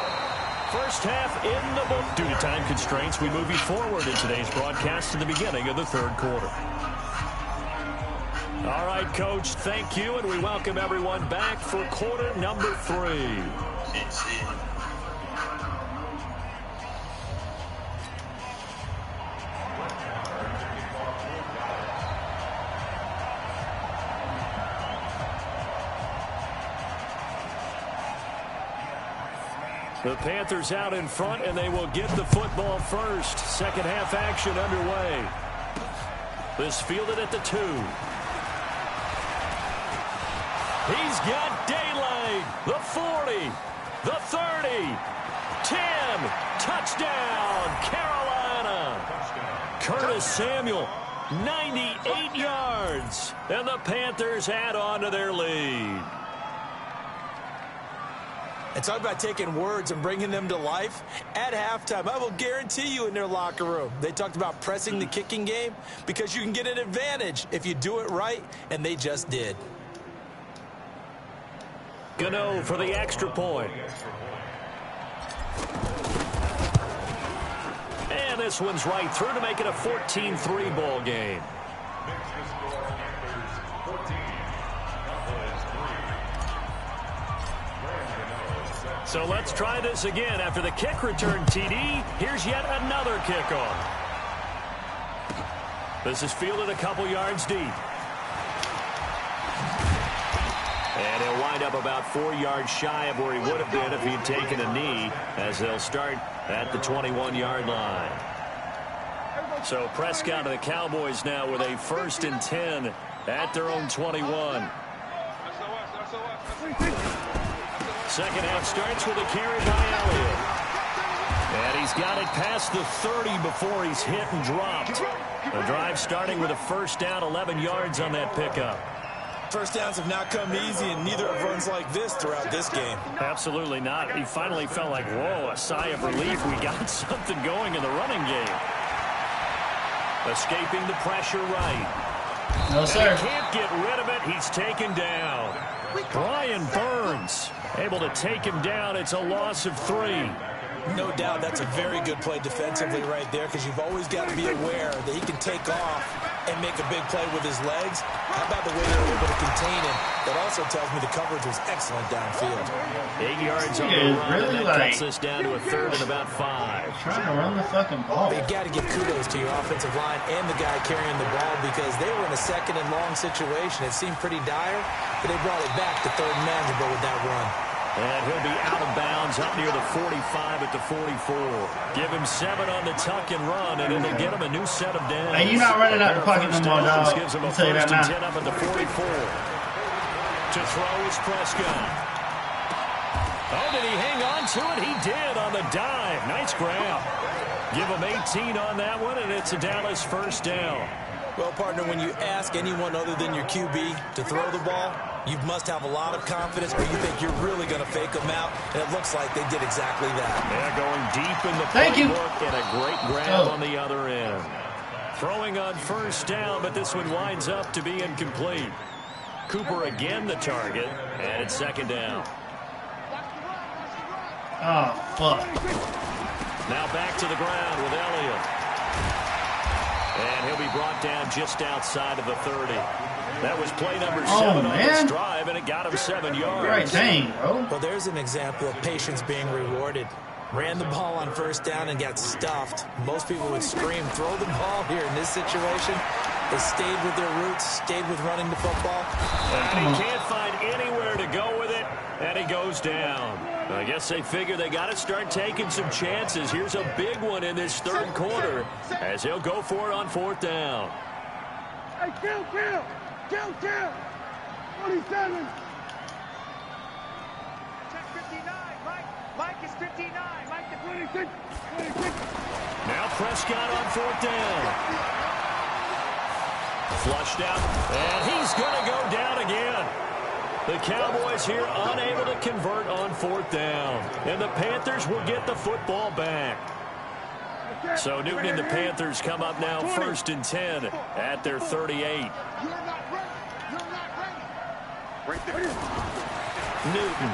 Speaker 2: First half in the book. Due to time constraints, we move you forward in today's broadcast to the beginning of the 3rd quarter. All right, Coach, thank you, and we welcome everyone back for quarter number 3. The Panthers out in front, and they will get the football first. Second half action underway. This fielded at the 2. He's got daylight. The 40. The 30. 10. Touchdown, Carolina. Curtis Samuel, 98 yards. And the Panthers add on to their lead.
Speaker 4: And talk about taking words and bringing them to life. At halftime, I will guarantee you in their locker room, they talked about pressing the kicking game because you can get an advantage if you do it right, and they just did.
Speaker 2: Gano for the extra point. And this one's right through to make it a 14-3 ball game. So let's try this again. After the kick return TD, here's yet another kickoff. This is fielded a couple yards deep. And he'll wind up about 4 yards shy of where he would have been if he'd taken a knee, as they'll start at the 21-yard line. So Prescott and the Cowboys now with a 1st and 10 at their own 21. Second half starts with a carry by Elliott. And he's got it past the 30 before he's hit and dropped. The drive starting with a 1st down, 11 yards on that pickup.
Speaker 4: First downs have not come easy, and neither have runs like this throughout this game.
Speaker 2: Absolutely not. He finally felt like, whoa, a sigh of relief. We got something going in the running game. Escaping the pressure right.
Speaker 1: No, sir.
Speaker 2: And he can't get rid of it. He's taken down. Brian Burns able to take him down. It's a loss of 3.
Speaker 4: No doubt that's a very good play defensively right there, because you've always got to be aware that he can take off and make a big play with his legs. How about the way they were able to contain him? That also tells me the coverage was excellent downfield.
Speaker 2: 8 yards on the run,
Speaker 1: really,
Speaker 2: and that
Speaker 1: like,
Speaker 2: cuts this down to a 3rd and about 5.
Speaker 1: Trying to run the fucking ball.
Speaker 4: You've got to give kudos to your offensive line and the guy carrying the ball, because they were in a 2nd and long situation. It seemed pretty dire, but they brought it back to 3rd and manageable with that run.
Speaker 2: And he'll be out of bounds up near the 45 at the 44. Give him 7 on the tuck and run, and it'll get him a new set of downs.
Speaker 1: Hey, you're not running out the pocket no more, dog.
Speaker 2: Gives him a
Speaker 1: I'll tell you that
Speaker 2: 1st and
Speaker 1: now.
Speaker 2: 10 up at the 44. To throw is Prescott. Oh, did he hang on to it? He did on the dive. Nice grab. Give him 18 on that one, and it's a Dallas 1st down.
Speaker 4: Well, partner, when you ask anyone other than your QB to throw the ball, you must have a lot of confidence, or you think you're really going to fake them out, and it looks like they did exactly that.
Speaker 2: They're going deep in the playbook, and a great grab on the other end. Throwing on 1st down, but this one winds up to be incomplete. Cooper again the target, and it's 2nd down.
Speaker 1: Oh, fuck.
Speaker 2: Now back to the ground with Elliott. And he'll be brought down just outside of the 30. That was play number 7 on this drive, and it got him 7 yards.
Speaker 1: Right, dang, bro.
Speaker 4: Well, there's an example of patience being rewarded. Ran the ball on 1st down and got stuffed. Most people would scream, throw the ball here. In this situation, they stayed with their roots, stayed with running the football.
Speaker 2: And he can't find anywhere to go with it, and he goes down. I guess they figure they got to start taking some chances. Here's a big one in this 3rd quarter as he'll go for it on 4th down.
Speaker 3: Hey, kill! 27. 10:59, Mike. Mike is 59. Mike the 26.
Speaker 2: Now Prescott on 4th down. Flushed out, and he's going to go down again. The Cowboys here unable to convert on 4th down. And the Panthers will get the football back. So Newton and the Panthers come up now 1st and 10 at their 38.
Speaker 3: You're not ready. You're not ready. Right there.
Speaker 2: Newton.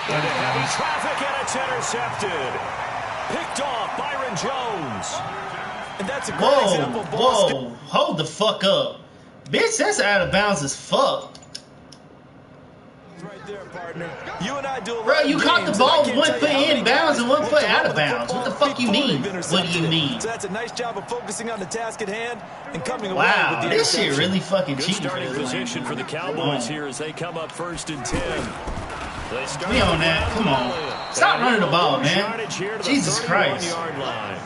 Speaker 2: Into heavy traffic, and it's intercepted. Picked off Byron Jones.
Speaker 4: And that's a great example of
Speaker 1: Whoa, hold the fuck up. Bitch, that's out of bounds as fuck.
Speaker 4: Right there, partner. You and I do a lot
Speaker 1: Bro, you
Speaker 4: of
Speaker 1: caught the
Speaker 4: games,
Speaker 1: ball
Speaker 4: and I
Speaker 1: with
Speaker 4: can't
Speaker 1: one
Speaker 4: tell you
Speaker 1: foot
Speaker 4: how many
Speaker 1: in bounds and one
Speaker 4: guys
Speaker 1: foot
Speaker 4: look
Speaker 1: out
Speaker 4: to
Speaker 1: of
Speaker 4: run the
Speaker 1: bounds. What the
Speaker 4: football
Speaker 1: fuck you
Speaker 4: before
Speaker 1: mean?
Speaker 4: they've
Speaker 1: What do you
Speaker 4: intercepted it.
Speaker 1: mean?
Speaker 4: So that's a nice job of focusing on the task at hand and coming away
Speaker 1: Wow,
Speaker 4: with the
Speaker 1: this shit
Speaker 4: interception.
Speaker 1: really fucking
Speaker 2: Good
Speaker 1: cheating.
Speaker 2: starting position for the Cowboys here as they come up 1st and 10. They start
Speaker 1: We on that. Come on. Stop running the ball, man. Jesus Christ.
Speaker 2: Line.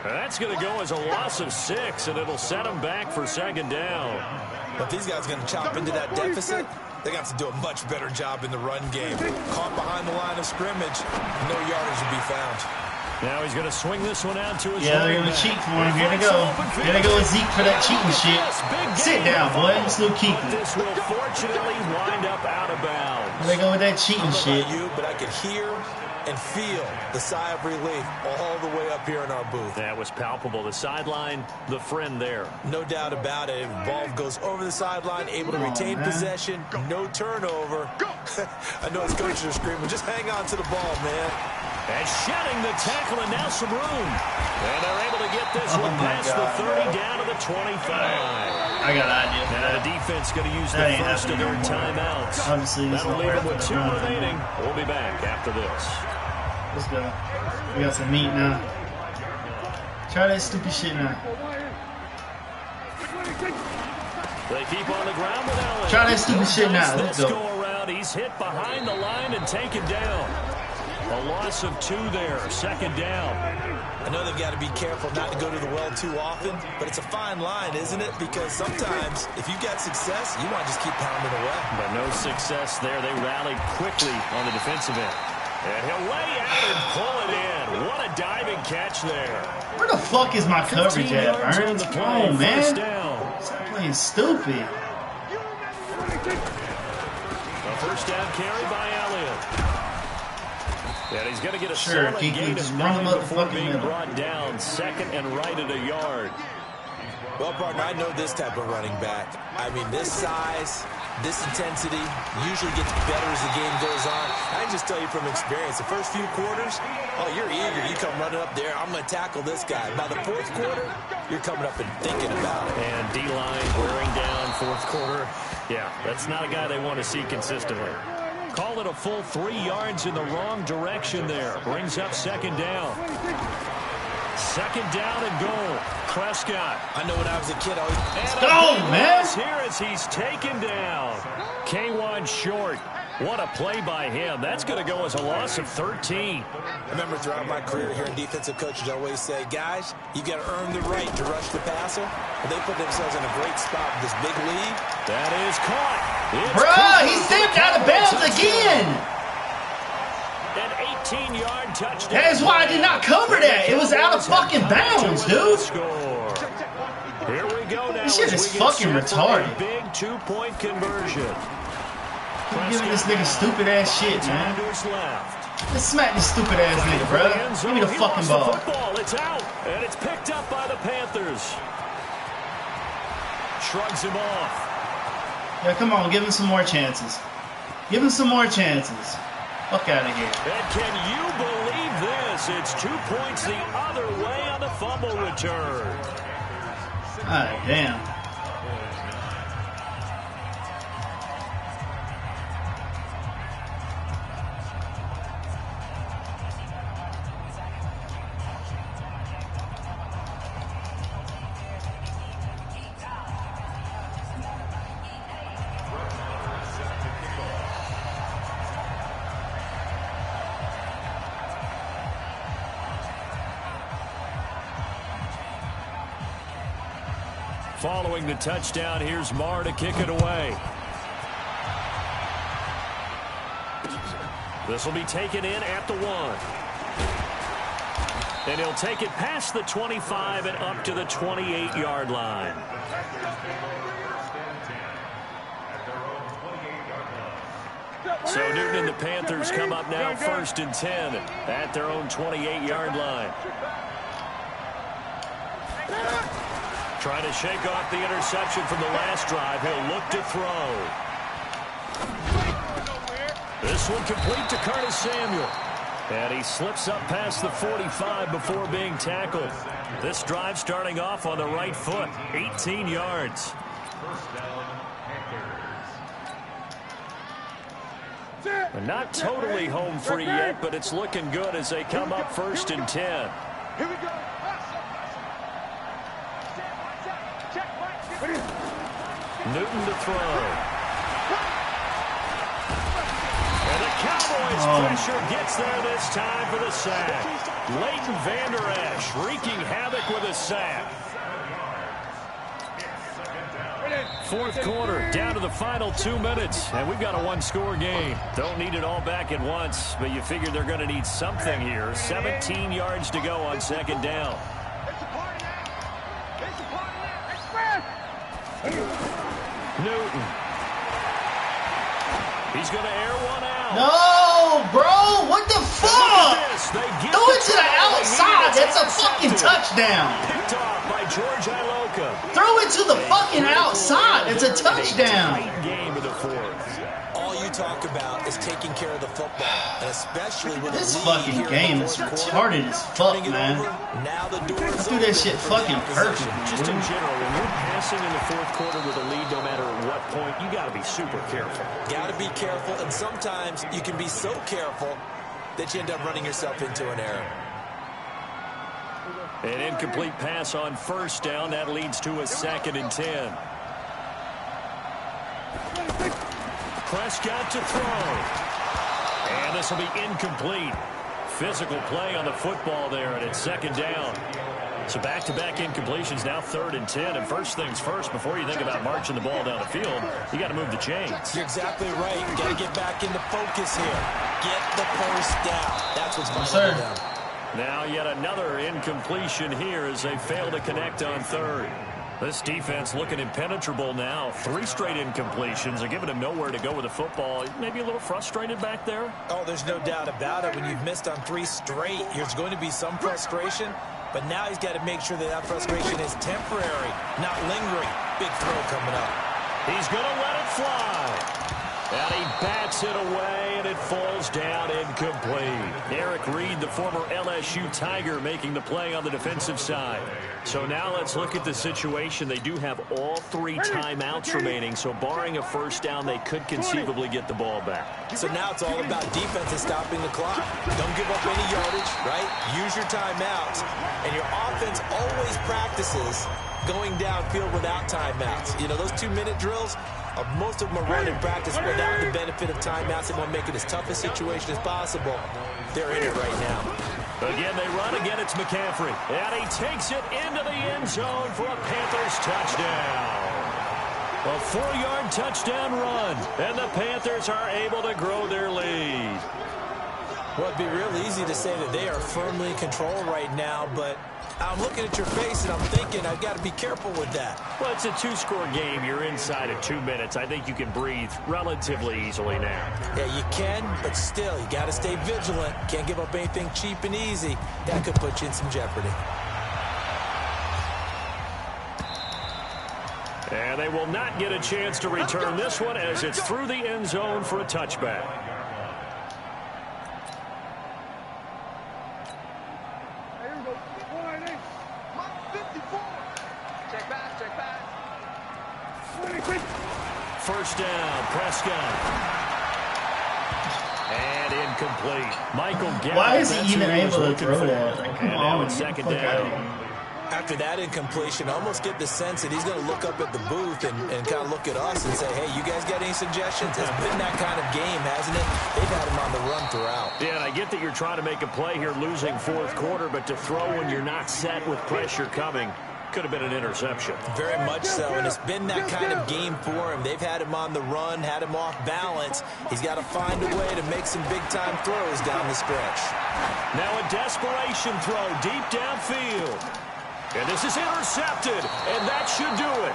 Speaker 2: That's going to go as a loss of 6, and it'll set them back for 2nd down.
Speaker 4: But these guys are going to chop into that deficit. They got to do a much better job in the run game. Caught behind the line of scrimmage, no yardage will be found.
Speaker 2: Now he's going to swing this one out to his
Speaker 1: Yeah, they're going to cheat for him. Here they go. Here they go with Zeke for that cheating shit. Sit down, boy. This little keeper.
Speaker 2: This will fortunately wind up out of bounds.
Speaker 1: Here they go with that cheating shit.
Speaker 4: You, but I could hear and feel the sigh of relief all the way up here in our booth.
Speaker 2: That was palpable. The sideline, the friend there.
Speaker 4: No doubt about it. Ball goes over the sideline, able to retain possession, no turnover. I know his coaches are screaming, just hang on to the ball, man.
Speaker 2: And shedding the tackle, and now some room. And they're able to get this one past the 30 down to the 25.
Speaker 1: I got an idea.
Speaker 2: Now the defense going to use the first of their timeouts.
Speaker 1: Obviously,
Speaker 2: that'll leave them with 2 remaining. We'll be back after this.
Speaker 1: Let's go. We got some meat now. Try that stupid shit now.
Speaker 2: They keep on the ground with Allen.
Speaker 1: Try that stupid shit now. Let's go.
Speaker 2: Around. He's hit behind the line and taken down. A loss of 2 there. 2nd down.
Speaker 4: I know they've got to be careful not to go to the well too often, but it's a fine line, isn't it? Because sometimes, if you've got success, you want to just keep pounding away.
Speaker 2: But no success there. They rallied quickly on the defensive end. And he'll lay out and pull it in. What a diving catch there.
Speaker 1: Where the fuck is my coverage at, Burns? Come on, man. Stop playing stupid.
Speaker 2: A 1st down carry by Elliott. And he's going to get a solid gain of 9 before being brought down. 2nd and right at a yard.
Speaker 4: Well, partner, I know this type of running back. I mean, this size, this intensity usually gets better as the game goes on. I can just tell you from experience, the first few quarters, oh, you're eager. You come running up there, I'm going to tackle this guy. By the 4th quarter, you're coming up and thinking about it.
Speaker 2: And D-line wearing down 4th quarter. Yeah, that's not a guy they want to see consistently. Call it a full 3 yards in the wrong direction there. Brings up 2nd down. 2nd down and goal. Prescott.
Speaker 4: I know when I was a kid, I was...
Speaker 1: Let's go, man.
Speaker 2: Here as he's taken down. K1 short. What a play by him. That's going to go as a loss of 13.
Speaker 4: I remember throughout my career here in defensive coaches always say, guys, you got to earn the right to rush the passer. But they put themselves in a great spot with this big lead.
Speaker 2: That is caught.
Speaker 1: Bruh, he stepped out of bounds again.
Speaker 2: An 18-yard touchdown.
Speaker 1: That is why I did not cover that. It was out of fucking bounds, dude.
Speaker 2: Here we go now.
Speaker 1: This shit is fucking retarded.
Speaker 2: Big 2-point conversion.
Speaker 1: I'm giving this nigga stupid ass shit, man. Let's smack this stupid ass nigga, bro. Give me the fucking ball.
Speaker 2: It's out, and it's picked up by the Panthers. Shrugs him off.
Speaker 1: Yeah, come on, give him some more chances. Give him some more chances. Fuck out of here.
Speaker 2: And can you believe this? It's 2 points the other way on the fumble return.
Speaker 1: Ah, damn.
Speaker 2: Following the touchdown, here's Marr to kick it away. This will be taken in at the 1. And he'll take it past the 25 and up to the 28-yard line. So Newton and the Panthers come up now 1st and 10 at their own 28-yard line. Trying to shake off the interception from the last drive. He'll look to throw. This one complete to Curtis Samuel. And he slips up past the 45 before being tackled. This drive starting off on the right foot. 18 yards. We're not totally home free yet, but it's looking good as they come up 1st and 10.
Speaker 3: Here we go.
Speaker 2: Newton to throw. And the Cowboys pressure gets there this time for the sack. Leighton Vander Esch wreaking havoc with a sack. 4th quarter, down to the final 2 minutes, and we've got a 1-score game. Don't need it all back at once, but you figure they're going to need something here. 17 yards to go on 2nd down. Newton. He's going to air one out.
Speaker 1: No, bro. What the fuck? Throw it to the outside. That's a fucking touchdown.
Speaker 2: Picked off by George Iloka.
Speaker 1: Throw it to the fucking outside. It's a touchdown.
Speaker 2: Game of the 4th.
Speaker 4: All you talk about is taking care of the football, and especially with
Speaker 1: this fucking game is retarded as fuck, man.
Speaker 4: Now the
Speaker 1: I do that shit fucking perfect.
Speaker 2: Just in general, when you're passing in the 4th quarter with a lead, no matter at what point, you got to be super careful.
Speaker 4: Got to be careful, and sometimes you can be so careful that you end up running yourself into an error.
Speaker 2: An incomplete pass on 1st down. That leads to a 2nd and 10. Prescott to throw. And this will be incomplete. Physical play on the football there, and it's 2nd down. So back-to-back incompletions, now 3rd and 10. And first things first, before you think about marching the ball down the field, you got to move the chains.
Speaker 4: You're exactly right. You got to get back into focus here. Get the first down. That's what's going to happen.
Speaker 2: Now yet another incompletion here as they fail to connect on 3rd. This defense looking impenetrable now. 3 straight incompletions. They're giving him nowhere to go with the football. Maybe a little frustrated back there?
Speaker 4: Oh, there's no doubt about it. When you've missed on 3 straight, there's going to be some frustration. But now he's got to make sure that frustration is temporary, not lingering. Big throw coming up.
Speaker 2: He's going to let it fly. And he bats it away, and it falls down incomplete. Eric Reed, the former LSU Tiger, making the play on the defensive side. So now let's look at the situation. They do have all 3 timeouts remaining, so barring a first down, they could conceivably get the ball back.
Speaker 4: So now it's all about defense and stopping the clock. Don't give up any yardage, right? Use your timeouts. And your offense always practices going downfield without timeouts. You know, those 2-minute drills, most of them are run in practice without the benefit of timeouts. They want to make it as tough a situation as possible. They're in it right now.
Speaker 2: Again, they run. Again, it's McCaffrey. And he takes it into the end zone for a Panthers touchdown. A 4-yard touchdown run. And the Panthers are able to grow their lead.
Speaker 4: Well, it'd be real easy to say that they are firmly in control right now, but I'm looking at your face and I'm thinking I've got to be careful with that.
Speaker 2: Well, it's a 2-score game. You're inside of 2 minutes. I think you can breathe relatively easily now.
Speaker 4: Yeah, you can, but still, you got to stay vigilant. Can't give up anything cheap and easy. That could put you in some jeopardy.
Speaker 2: And they will not get a chance to return this one as it's through the end zone for a touchback. First down, Prescott. And incomplete. Michael Gallup.
Speaker 1: Why is he even able to throw that? Like, come on,
Speaker 2: it's 2nd down.
Speaker 4: After that incompletion, I almost get the sense that he's going to look up at the booth and kind of look at us and say, hey, you guys got any suggestions? It's been that kind of game, hasn't it? They've had him on the run throughout.
Speaker 2: Yeah, and I get that you're trying to make a play here losing 4th quarter, but to throw when you're not set with pressure coming, Could have been an interception.
Speaker 4: Very much so, and it's been that kind of game for him. They've had him on the run, had him off balance. He's got to find a way to make some big-time throws down the stretch.
Speaker 2: Now a desperation throw deep downfield. And this is intercepted, and that should do it.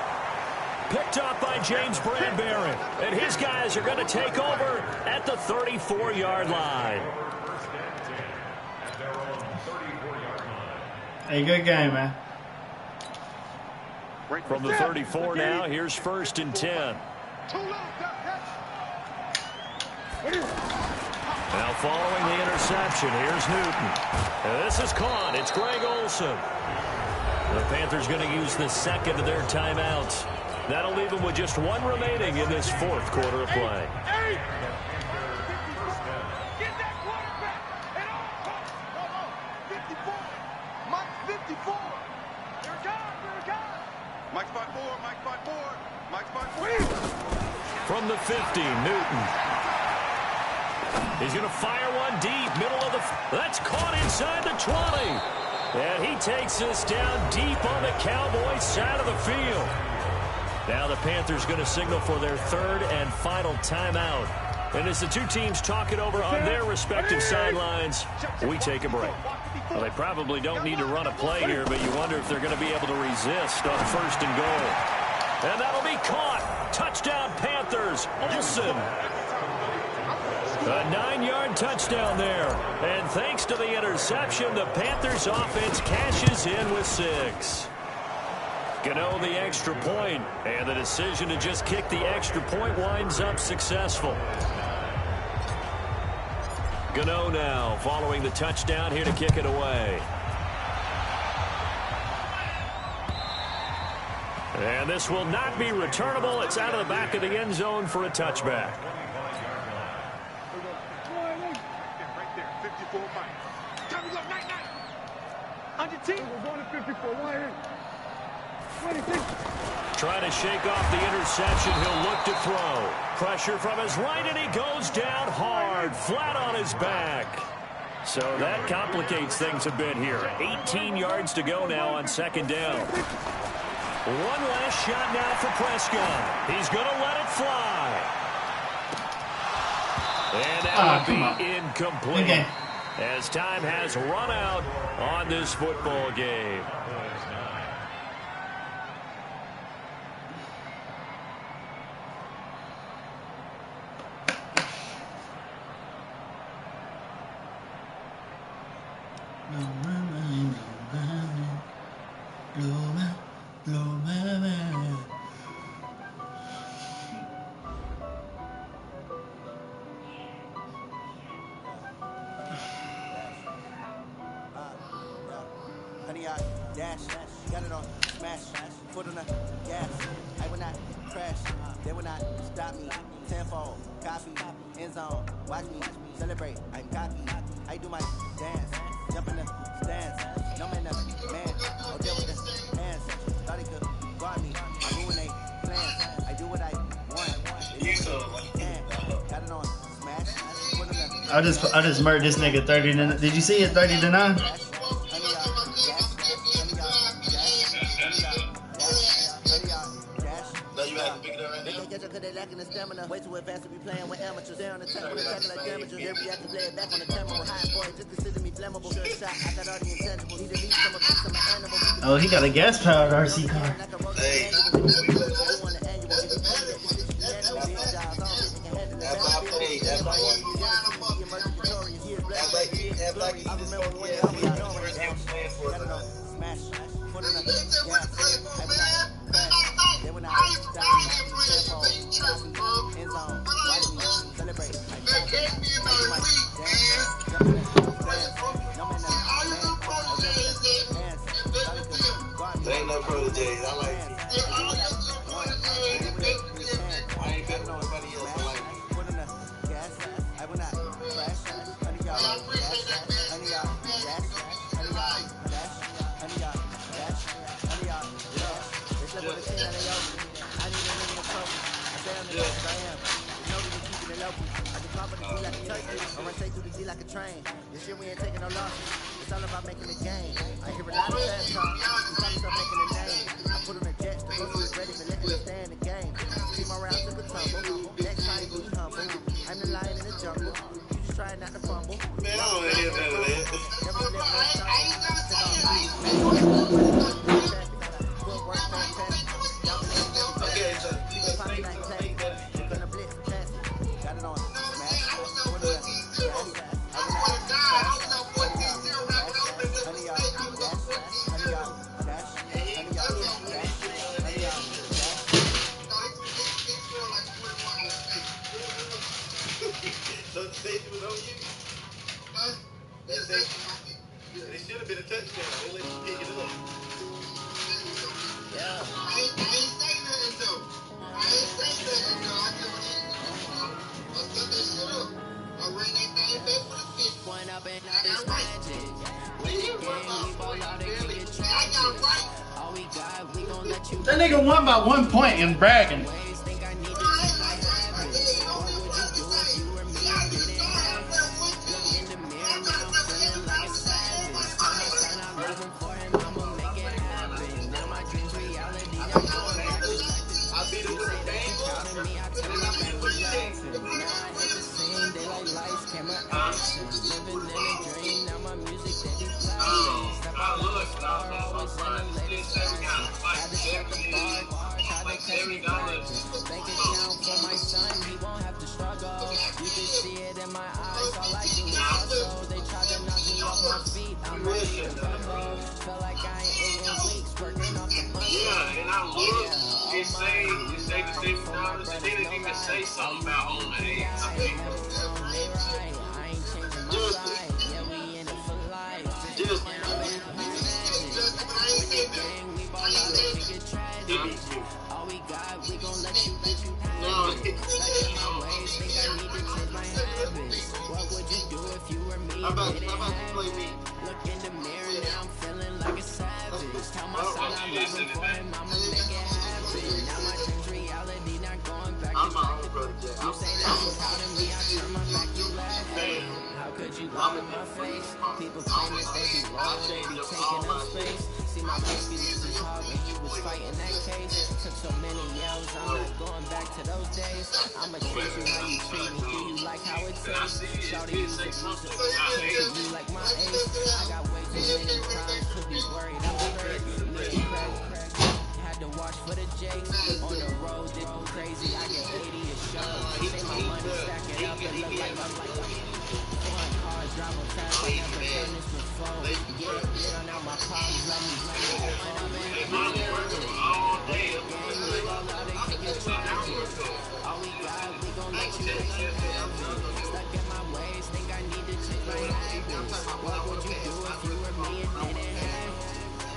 Speaker 2: Picked up by James Bradbury. And his guys are going to take over at the 34-yard line.
Speaker 1: Hey, good game, man.
Speaker 2: From the 34 now, here's 1st and 10. Now following the interception, here's Newton. And this is caught. It's Greg Olsen. The Panthers going to use the second of their timeouts. That'll leave them with just one remaining in this 4th quarter of play. From the 50, Newton. He's going to fire one deep, middle of the... That's caught inside the 20. And he takes us down deep on the Cowboys side of the field. Now the Panthers going to signal for their 3rd and final timeout. And as the two teams talk it over on their respective sidelines, we take a break. Well, they probably don't need to run a play here, but you wonder if they're going to be able to resist on 1st and goal. And that'll be caught. Touchdown, Panthers. Olsen. A 9-yard touchdown there. And thanks to the interception, the Panthers offense cashes in with 6. Gano the extra point, and the decision to just kick the extra point winds up successful. Gano now following the touchdown here to kick it away. And this will not be returnable. It's out of the back of the end zone for a touchback.
Speaker 3: Right there, 54 Mike. Time to go, night. On your team. We're going to 54.
Speaker 2: Trying to shake off the interception. He'll look to throw. Pressure from his right, and he goes down hard, flat on his back. So that complicates things a bit here. 18 yards to go now on 2nd down. One last shot now for Prescott. He's going to let it fly. And that would be incomplete. As time has run out on this football game.
Speaker 6: Dash, got it on, smash, foot on the gas. I will not crash, they will not stop me. Tenfold, copy, end zone, watch me celebrate. I'm cocky, I do my dance, jump in the stands. No man, man, oh deal with the hands. Thought he could guard me, I ruinate plans. I do what I want. Got it on, smash, foot on the.
Speaker 1: I just murdered this nigga 30 to. Did you see it 30 to 9?
Speaker 6: Way too advanced to be playing with amateurs. They're on the top with attacking like damages. Every I can play it back on the camera. High boy, just consider me flammable. Sure shot, I got all the intangibles. Need to leave some of my animal.
Speaker 1: Oh, he got a gas powered RC car.
Speaker 7: Hey. Ain't no protege. I like it. I ain't got nobody else I like it.
Speaker 6: I will not crash. Honey, y'all dash. Honey, y'all dash. Honey, y'all dash. Honey, y'all dash. Honey, y'all dash. They slept with a team that they open. I need a nigga to coach. I say I'm the best I am. You know we been keeping it local. I can pop with the G like a turkey. I run straight through the G like a train. This year we ain't taking no losses. It's all about making a game. I hear a lot of fast talk. You tell yourself making a name.
Speaker 1: That nigga won by 1 point and bragging.
Speaker 7: Yeah, and I look, it say the $7, and they didn't even say something about on the 8. I think. How about you play me? Look in the mirror, now I'm feeling like a savage. Tell my son I'm living for him, I'ma make it happen. Now my dream's reality, not going back to back. You say that you're proud of me, I turn my back, you laughing. How could you lie in my face? People claim that they be loyal, they be taking up space. See my baby losing hard when he was fighting that case. Took so many yells, I'm not going back to those days. I'ma treat you how you treat me, do you like how it tastes? Shawty use the music, can't you like my ace? I got way too many crimes to be worried, I'm straight. Me and Craig, had to watch for the Jakes. On the road, they go crazy, I get 80 a show. Say my money, stack it up and look like I'm like foreign cars, drive on fast, I never done this before. Yeah, now my problems, let me all we got, we gon' let you stuck in my ways, think I need to change my habits. What would you do if you were me and didn't have?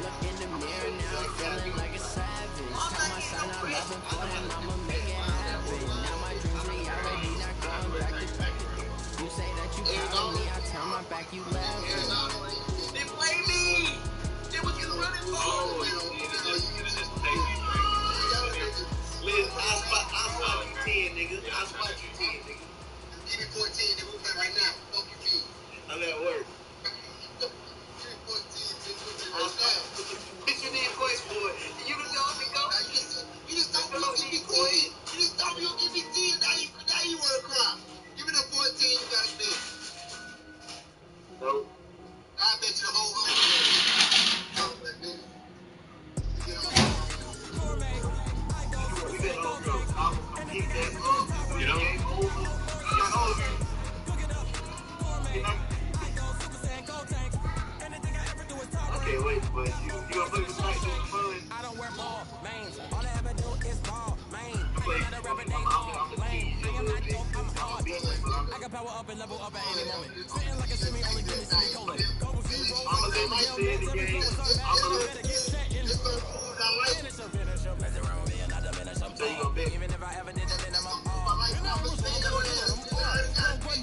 Speaker 7: Look in the mirror now, I'm feeling like a savage. Tell my son I love him for him, I'ma make it happen. Now my dreams reality, not going back to back. You say that you proud of me, I turn my back, you laughing. They play me! They was just running forward! I'll spot you 10, nigga. I'll spot you 10, nigga. Give me 14, nigga. We'll play right now. Fuck you, 10. I'm at work. Give me 14, bitch, you need points for it. You just told me go. You just told me you need points. You just told me you'll give me 10. Now you want to cry. Give me the 14 you got to spend. Nope. I bet you the whole 100. Okay, wait, but you gonna play this night for fun? I don't wear ball, man. All I ever do is ball, man. I'm not a rapper, they call, man. I am not dope, I'm hard. I can power up and level up at any moment. Sitting like a semi, only give me semi-colon. Couple few rolls, I'm gonna my shit in the game. I'm gonna better get set in the finisher, mess around with me and not diminish. I'm saying, even if I ever did it, then I'm up all. And I'm a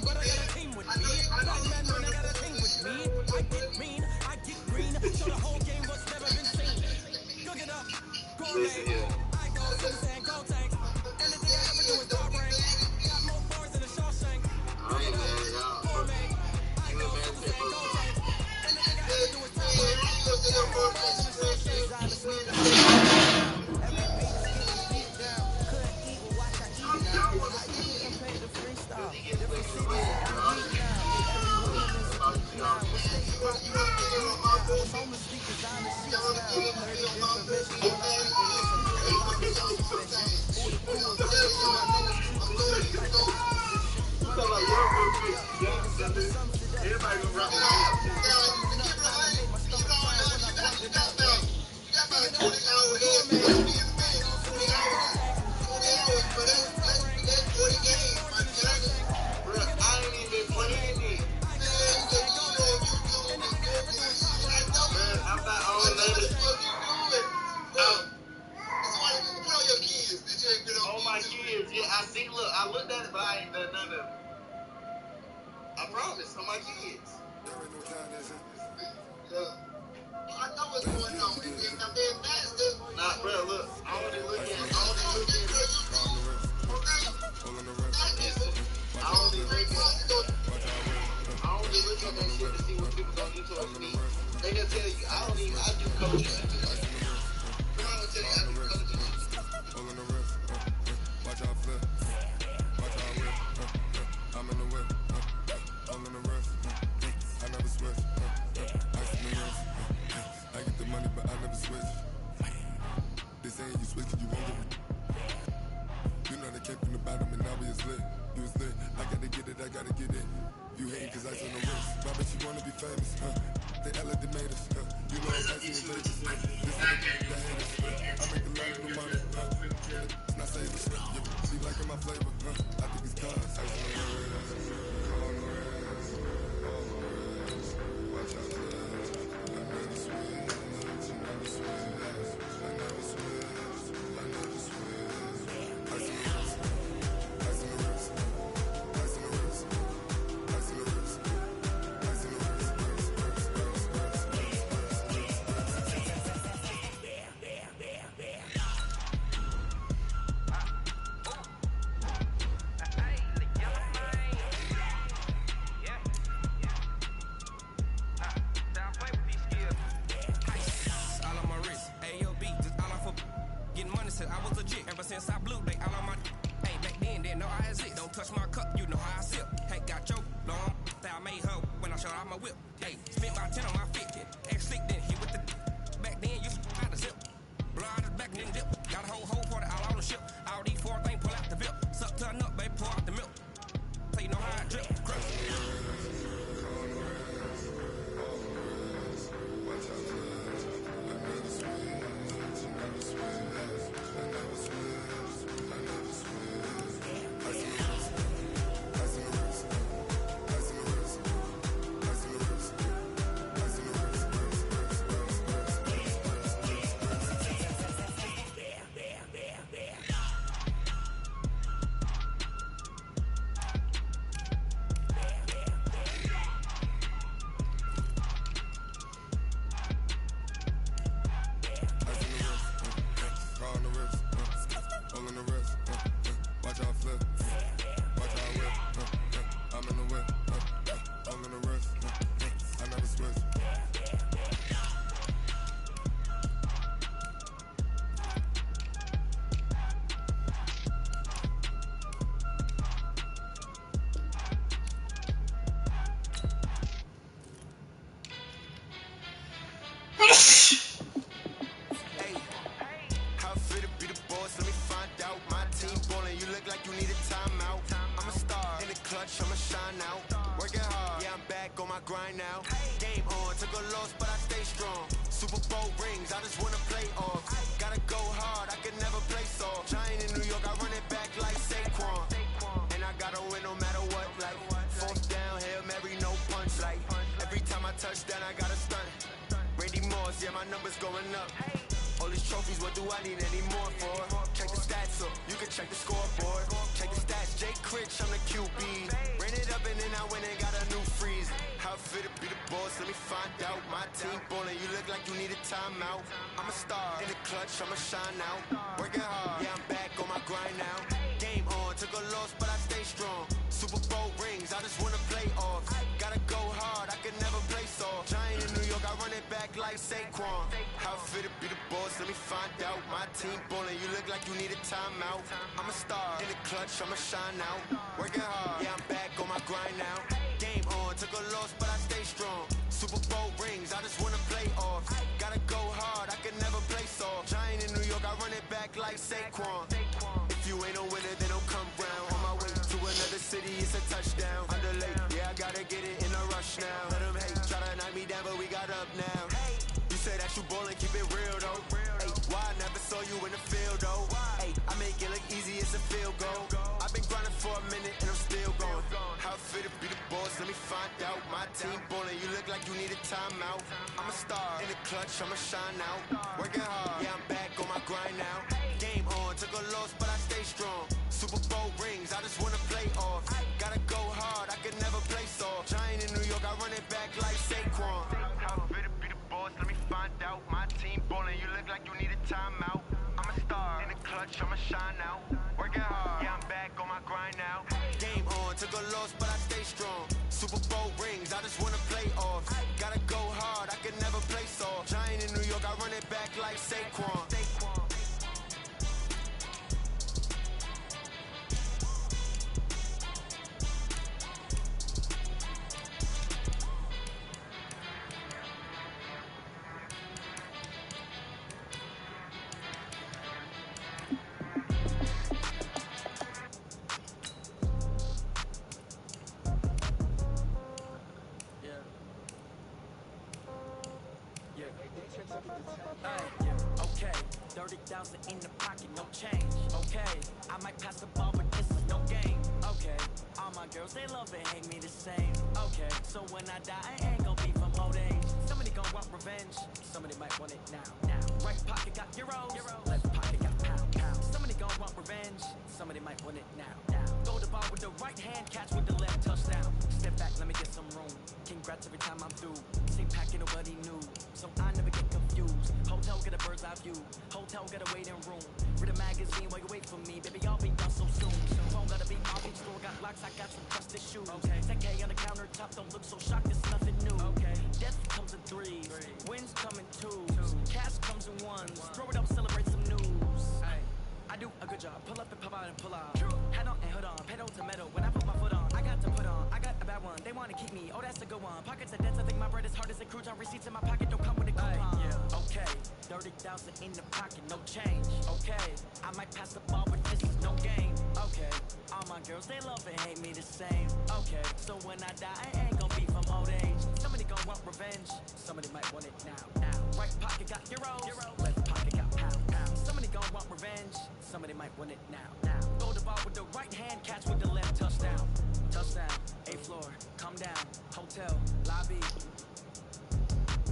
Speaker 7: but I got a team with me. Black man, when I got a team with me. I get mean, I get green. So the whole game was never been seen. Cook it up, gourmet. I go Super Saiyan, go tank. Anything I ever do is top rank. Got more bars than a Shawshank. Cook it up, gourmet. I go Super Saiyan, go tank. Anything I ever do is top rank. Got more bars than a Shawshank. Every beat is getting beat down. Couldn't eat, well watch I eat now. I used to play the freestyle. Different cities every week now. Every woman is a geek now. Mistakes brought me up to week now. I was homeless speakers on the sheets now. 30 different bitches on the street and listen. They want to show you bitches. Who the cool ones is? So my niggas keep the street like the opposition. Everybody gonna rock I looked at it, but I ain't done none of it. I promise, on my kids. I know what's going on. Nah, bro, look,
Speaker 10: saying you switch, you won't get it. You know they came from the bottom and now we is lit. You was lit, I gotta get it, I gotta get it. You hating cause ice on the wrist. Why bet you wanna be famous, huh? They elevated us, huh? You know I'm icy in Vegas, huh? This is the haters, huh? I make a lot of new money, huh? It's not saving, yeah. Be liking my flavor, huh? I think it's cause ice on the wrist, on the wrist, on the wrist. Watch out, I never switch, I never switch, I never switch, I never switch. Ice on the wrist, ice on the wrist, ice on the wrist, ice on the wrist, ice on the wrist,
Speaker 12: all on my wrist, AOB, just all off of getting money since I was legit. Ever since I blew, they all on my. Hey, back then, didn't know I exist. Don't touch my cup, you know how I sip. Hey, got your long, that I made her when I showed out my whip. Hey, spent my 10 on my fit. Ex-slick, then hit with the. Back then, you had a zip. Blow out his back and then dip. Got a whole for the all on the ship. All these 4 things, pull out the VIP. Suck, turn up, baby, pour out the milk. So you know how I drip. Crap.
Speaker 11: grind now. Game on, took a loss, but I stay strong. Super Bowl rings, I just wanna play off. Gotta go hard, I can never play soft. Giant in New York, I run it back like Saquon. And I gotta win no matter what, like fourth down, Hail Mary, no punch. Like every time I touch down, I gotta stunt. Randy Moss, yeah, my number's going up. All these trophies, what do I need any more for? Check the stats up, you can check the scoreboard. Check the stats, Jay Critch, I'm the QB. Ran it up and then I went and got a new freeze. How fit to be the boss, let me find out. My team ballin', you look like you need a timeout. I'm a star, in the clutch, I'ma shine out. Working hard, yeah, I'm back on my grind now. Game on, took a loss, but I stay strong. Super Bowl rings, I just wanna play off. Gotta go hard, I can never play soft. Giant in New York, I run it back like Saquon. How fit to be the boss, let me find out. My team ballin', you look like you need a timeout. I'm a star, in the clutch, I'ma shine out. Working hard, yeah, I'm back on my grind now. Game on, took a loss, but I stay strong. Super Bowl rings, I just wanna play off. Gotta go hard, I can never play soft. Giant in New York, I run it back like Saquon. If you ain't a winner, then don't come round. On my way to another city, it's a touchdown. Underlay, yeah, I gotta get it in a rush now. Let them hate, try to knock me down, but we got up now. You say that you ballin', keep it real though. Ay, why I never saw you in the field though? Ay, I make it look easy, it's a field goal. I've been grinding for a minute and I'm still going. How fit to be the boss, let me find out. My team ballin', you look like you need a timeout. I'm a star, in the clutch, I'ma shine out. Working hard, yeah, I'm back on my grind now. Game on, took a loss, but I stay strong. Super Bowl rings, I just wanna play off. Gotta go hard, I can never play soft. Giant in New York, I run it back like Saquon. How fit to be the boss, let me find out. My team ballin', you look like you need a timeout. I'm a star, in the clutch, I'ma shine out. Working hard, yeah, I'm back on my grind now. Game on, took a loss, but I stay strong. Super Bowl rings, I just wanna play off. Gotta go hard, I can never play soft. Giant in New York, I run it back like Saquon.
Speaker 13: 30,000 in the pocket, no change. Okay, I might pass the ball, but this is no game. Okay, all my girls, they love and hate me the same. Okay, so when I die, I ain't gon' be from old age. Somebody gon' want revenge, somebody might want it now. Right pocket got euros, left pocket got pound. Somebody gon' want revenge, somebody might want it now. Throw the ball with the right hand, catch with the left, touchdown. Step back, let me get some room. Congrats every time I'm through. Same packet of what he knew, so I never get confused. Hotel get a bird's eye view, hotel get a waiting room. Read a magazine while you wait for me, baby, I'll be done so soon. Phone gotta be off each store, got locks, I got some trusted shoes. Okay, 10K on the countertop, don't look so shocked, it's nothing new. Okay, death comes in threes, wins come in twos, cash comes in ones. Throw it up, celebrate some news. I do a good job, pull up and pop out and pull out. Hat on and hood on, pedal to metal, when I put my foot on, I got to put on, I got a bad one, they wanna keep me, oh that's a good one. Pockets are dense, I think my bread is hard as a crouton, receipts in my pocket don't come with a coupon. Okay, 30,000 in the pocket, no change. Okay, I might pass the ball, but this is no game. Okay, all my girls, they love and hate me the same. Okay, so when I die, I ain't gon' be from old age. Somebody gon' want revenge, somebody might want it now. Right pocket got euros, left pocket got pound. Somebody gon' want revenge, somebody might want it now. Throw the ball with the right hand, catch with the left, touchdown. Touchdown, 8th floor, come down, hotel, lobby.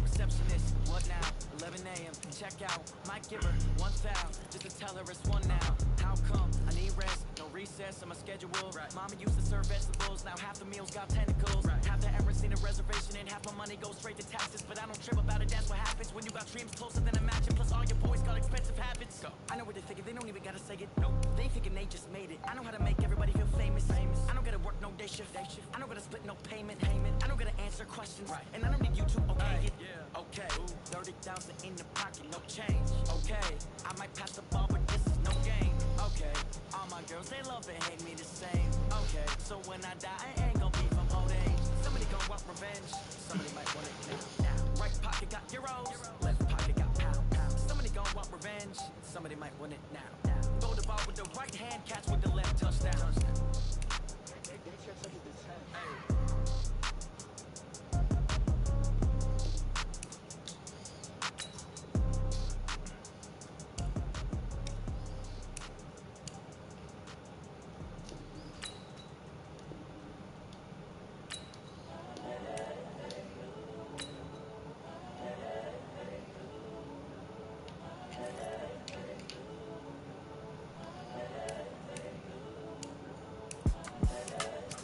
Speaker 13: Receptionist, what now? 11 a.m. Check out. Might give her 1 foul just to tell her it's one now. How come? I need rest, no recess on my schedule. Mama used to serve vegetables, now half the meals got tentacles. Half the errands need a reservation and half my money goes straight to taxes. But I don't trip about it, that's what happens when you got dreams closer than a matching. Plus all your boys got expensive habits. I know what they're thinking, they don't even gotta say it. Nope. They thinking they just made it. I know how to make everybody feel famous. I don't gotta work no day shift. I don't gotta split no payment. I don't gotta answer questions. And I don't need you to okay it. Okay, 30,000 in the pocket, no change. Okay, I might pass the ball, but this is no game. Okay, all my girls, they love and hate me the same. Okay, so when I die, I ain't gon' be from old age. Somebody gon' want revenge, somebody might want it now. Right pocket got euros, left pocket got pound. Somebody gon' want revenge, somebody might want it now. Throw the ball with the right hand, catch with the left, touchdown.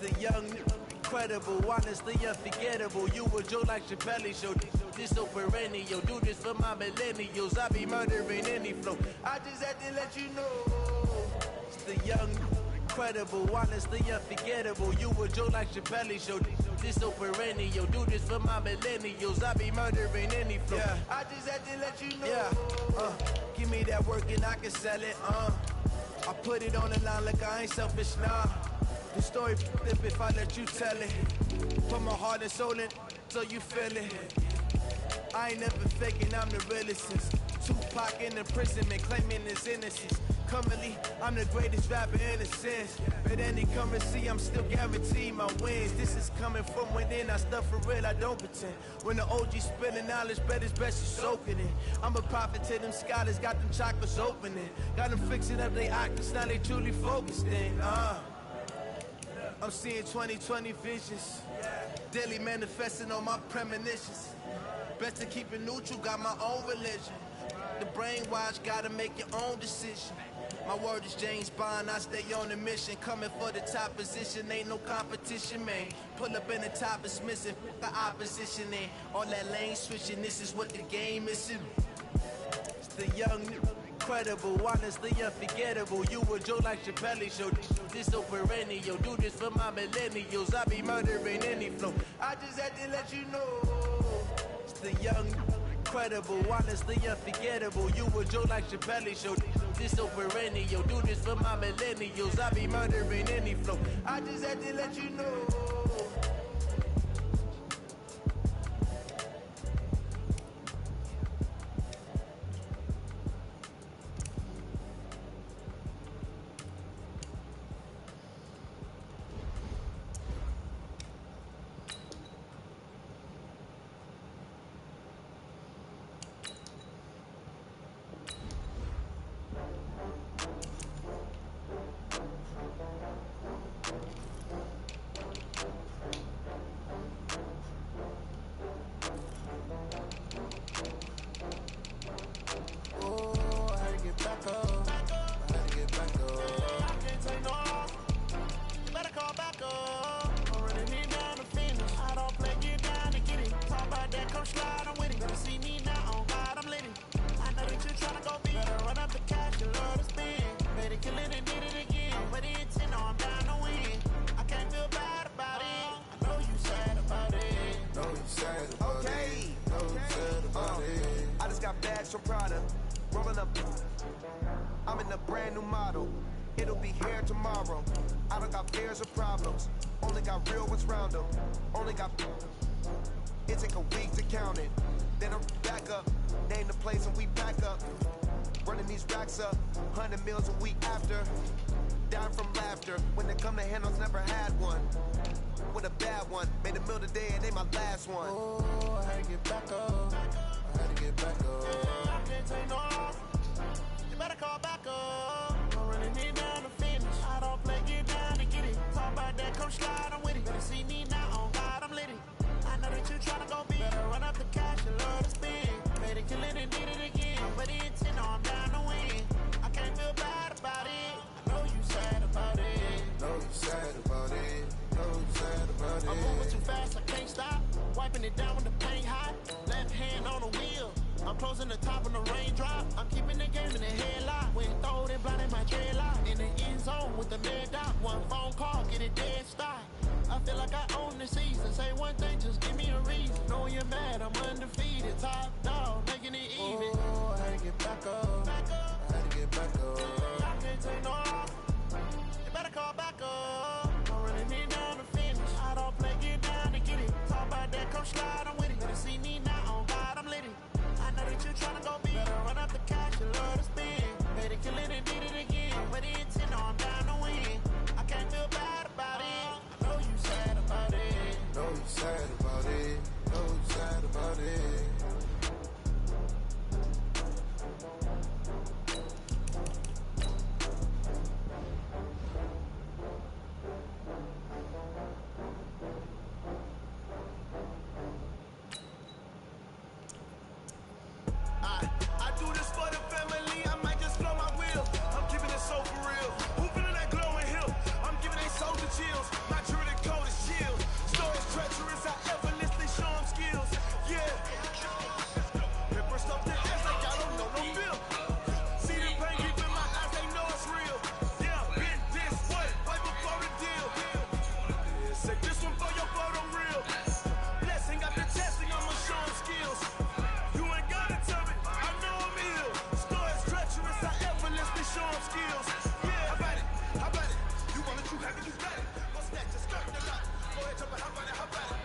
Speaker 14: The young, incredible, honestly unforgettable. You a Joe like Chappelle show. This so perennial. Do this for my millennials. I be murdering any flow. I just had to let you know. It's the young, incredible, honestly unforgettable. You a Joe like Chappelle show. This so perennial. Do this for my millennials. I be murdering any flow. Yeah. I just had to let you know. Yeah. Give me that work and I can sell it. I put it on the line like I ain't selfish, nah. The story flip if I let you tell it. Put my heart and soul in so you feel it. I ain't never faking, I'm the realest since Tupac in imprisonment, claiming his innocence. Currently, I'm the greatest rapper in a sense. But any currency, I'm still guaranteed my wins. This is coming from within, I stuff for real, I don't pretend. When the OG spilling knowledge, bet it's best you soaking it. I'm a prophet to them scholars, got them chakras opening. Got them fixing up they octaves, now they truly focused in. I'm seeing 2020 visions, daily manifesting on my premonitions. Best to keep it neutral, got my own religion. The brainwash, gotta make your own decision. My word is James Bond, I stay on a mission. Coming for the top position, ain't no competition, man. Pull up in the top is missing, the opposition in. All that lane switching, this is what the game is. It's the young, incredible, honestly unforgettable. You a Joe like Chappelle show. This so perennial. Do this for my millennials. I be murdering any flow. I just had to let you know. It's the young, incredible, honestly unforgettable. You a Joe like Chappelle show. This so perennial. Do this for my millennials. I be murdering any flow. I just had to let you know. from the. I'm in a brand new model. It'll be here tomorrow. I don't got fears or problems. Only got real ones round them. Only got. It take a week to count it. Then I'm back up. Name the place and we back up. Running these racks up. 100 meals a week after. Down from laughter. When it come to handles, never had one. With a bad one. Made a meal today and they my last one. Oh, I had to get back up. I had to get back up. Yeah, I can't take no off. You better call back up. I'm running it down to finish. I don't play, get down to get it. Talk about that, come slide, I'm with it. Better see me now, on God, I'm litty. I know that you tryna go big. Better run up the cash and love to spend. Made it, kill it, and did it again. But the intent, no, I'm down to win. I can't feel bad about it. I know you sad about it. Know you sad about it. Know you sad about it. I'm moving too fast, I can't stop. Wiping it down with the paint hot. Left hand on the wheel. I'm closing the top on the raindrop. I'm keeping the game in the headlock. When throwed and blinding my dreadlock. In the end zone with the mad dot. One phone call, get it dead stop. I feel like I own the season. Say one thing, just give me a reason. Knowing you're mad, I'm undefeated. Top dog, making it even. Oh, I had to get back up. I had to get back up. I can't take no off. You better call back up. I'm running it down to finish. I don't play, get down to get it. Talk about that, come slide, I'm with it. Better see me now, on God, I'm litty. I know that you're tryna go big. Better run up the cash, you love to spend. Better kill it and did it again. But the intent, no, I'm down to win. I can't feel bad about it. I know you sad about it. Know you sad about it. Know you sad about it. I do this for the family, I might just blow my wheel. I'm keeping it so for real. Who feeling that glowing hill? I'm giving they soldier chills. My jewelry code is chill. Stories treacherous, I effortlessly show them skills. Yeah. Pepper stuff the ass like I don't know no feel. See the pain deep in my eyes, they know it's real. Yeah, been this way, right before the deal. Yeah, say this one for your photo real. Blessing after testing, I'ma show them skills. You ain't gotta tell me, I know I'm ill. Stories treacherous, I effortlessly show them skills. Yeah, how about it? How about it? You want it, you have it, you got it. What's that? Just start the lot. Go ahead, jump it, how about it? How about it?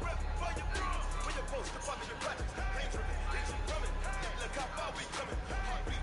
Speaker 14: Rep for your bro, for your post, the fuck of your projects. Ain't tripping, ain't you coming? Look how far we coming. Heartbeat,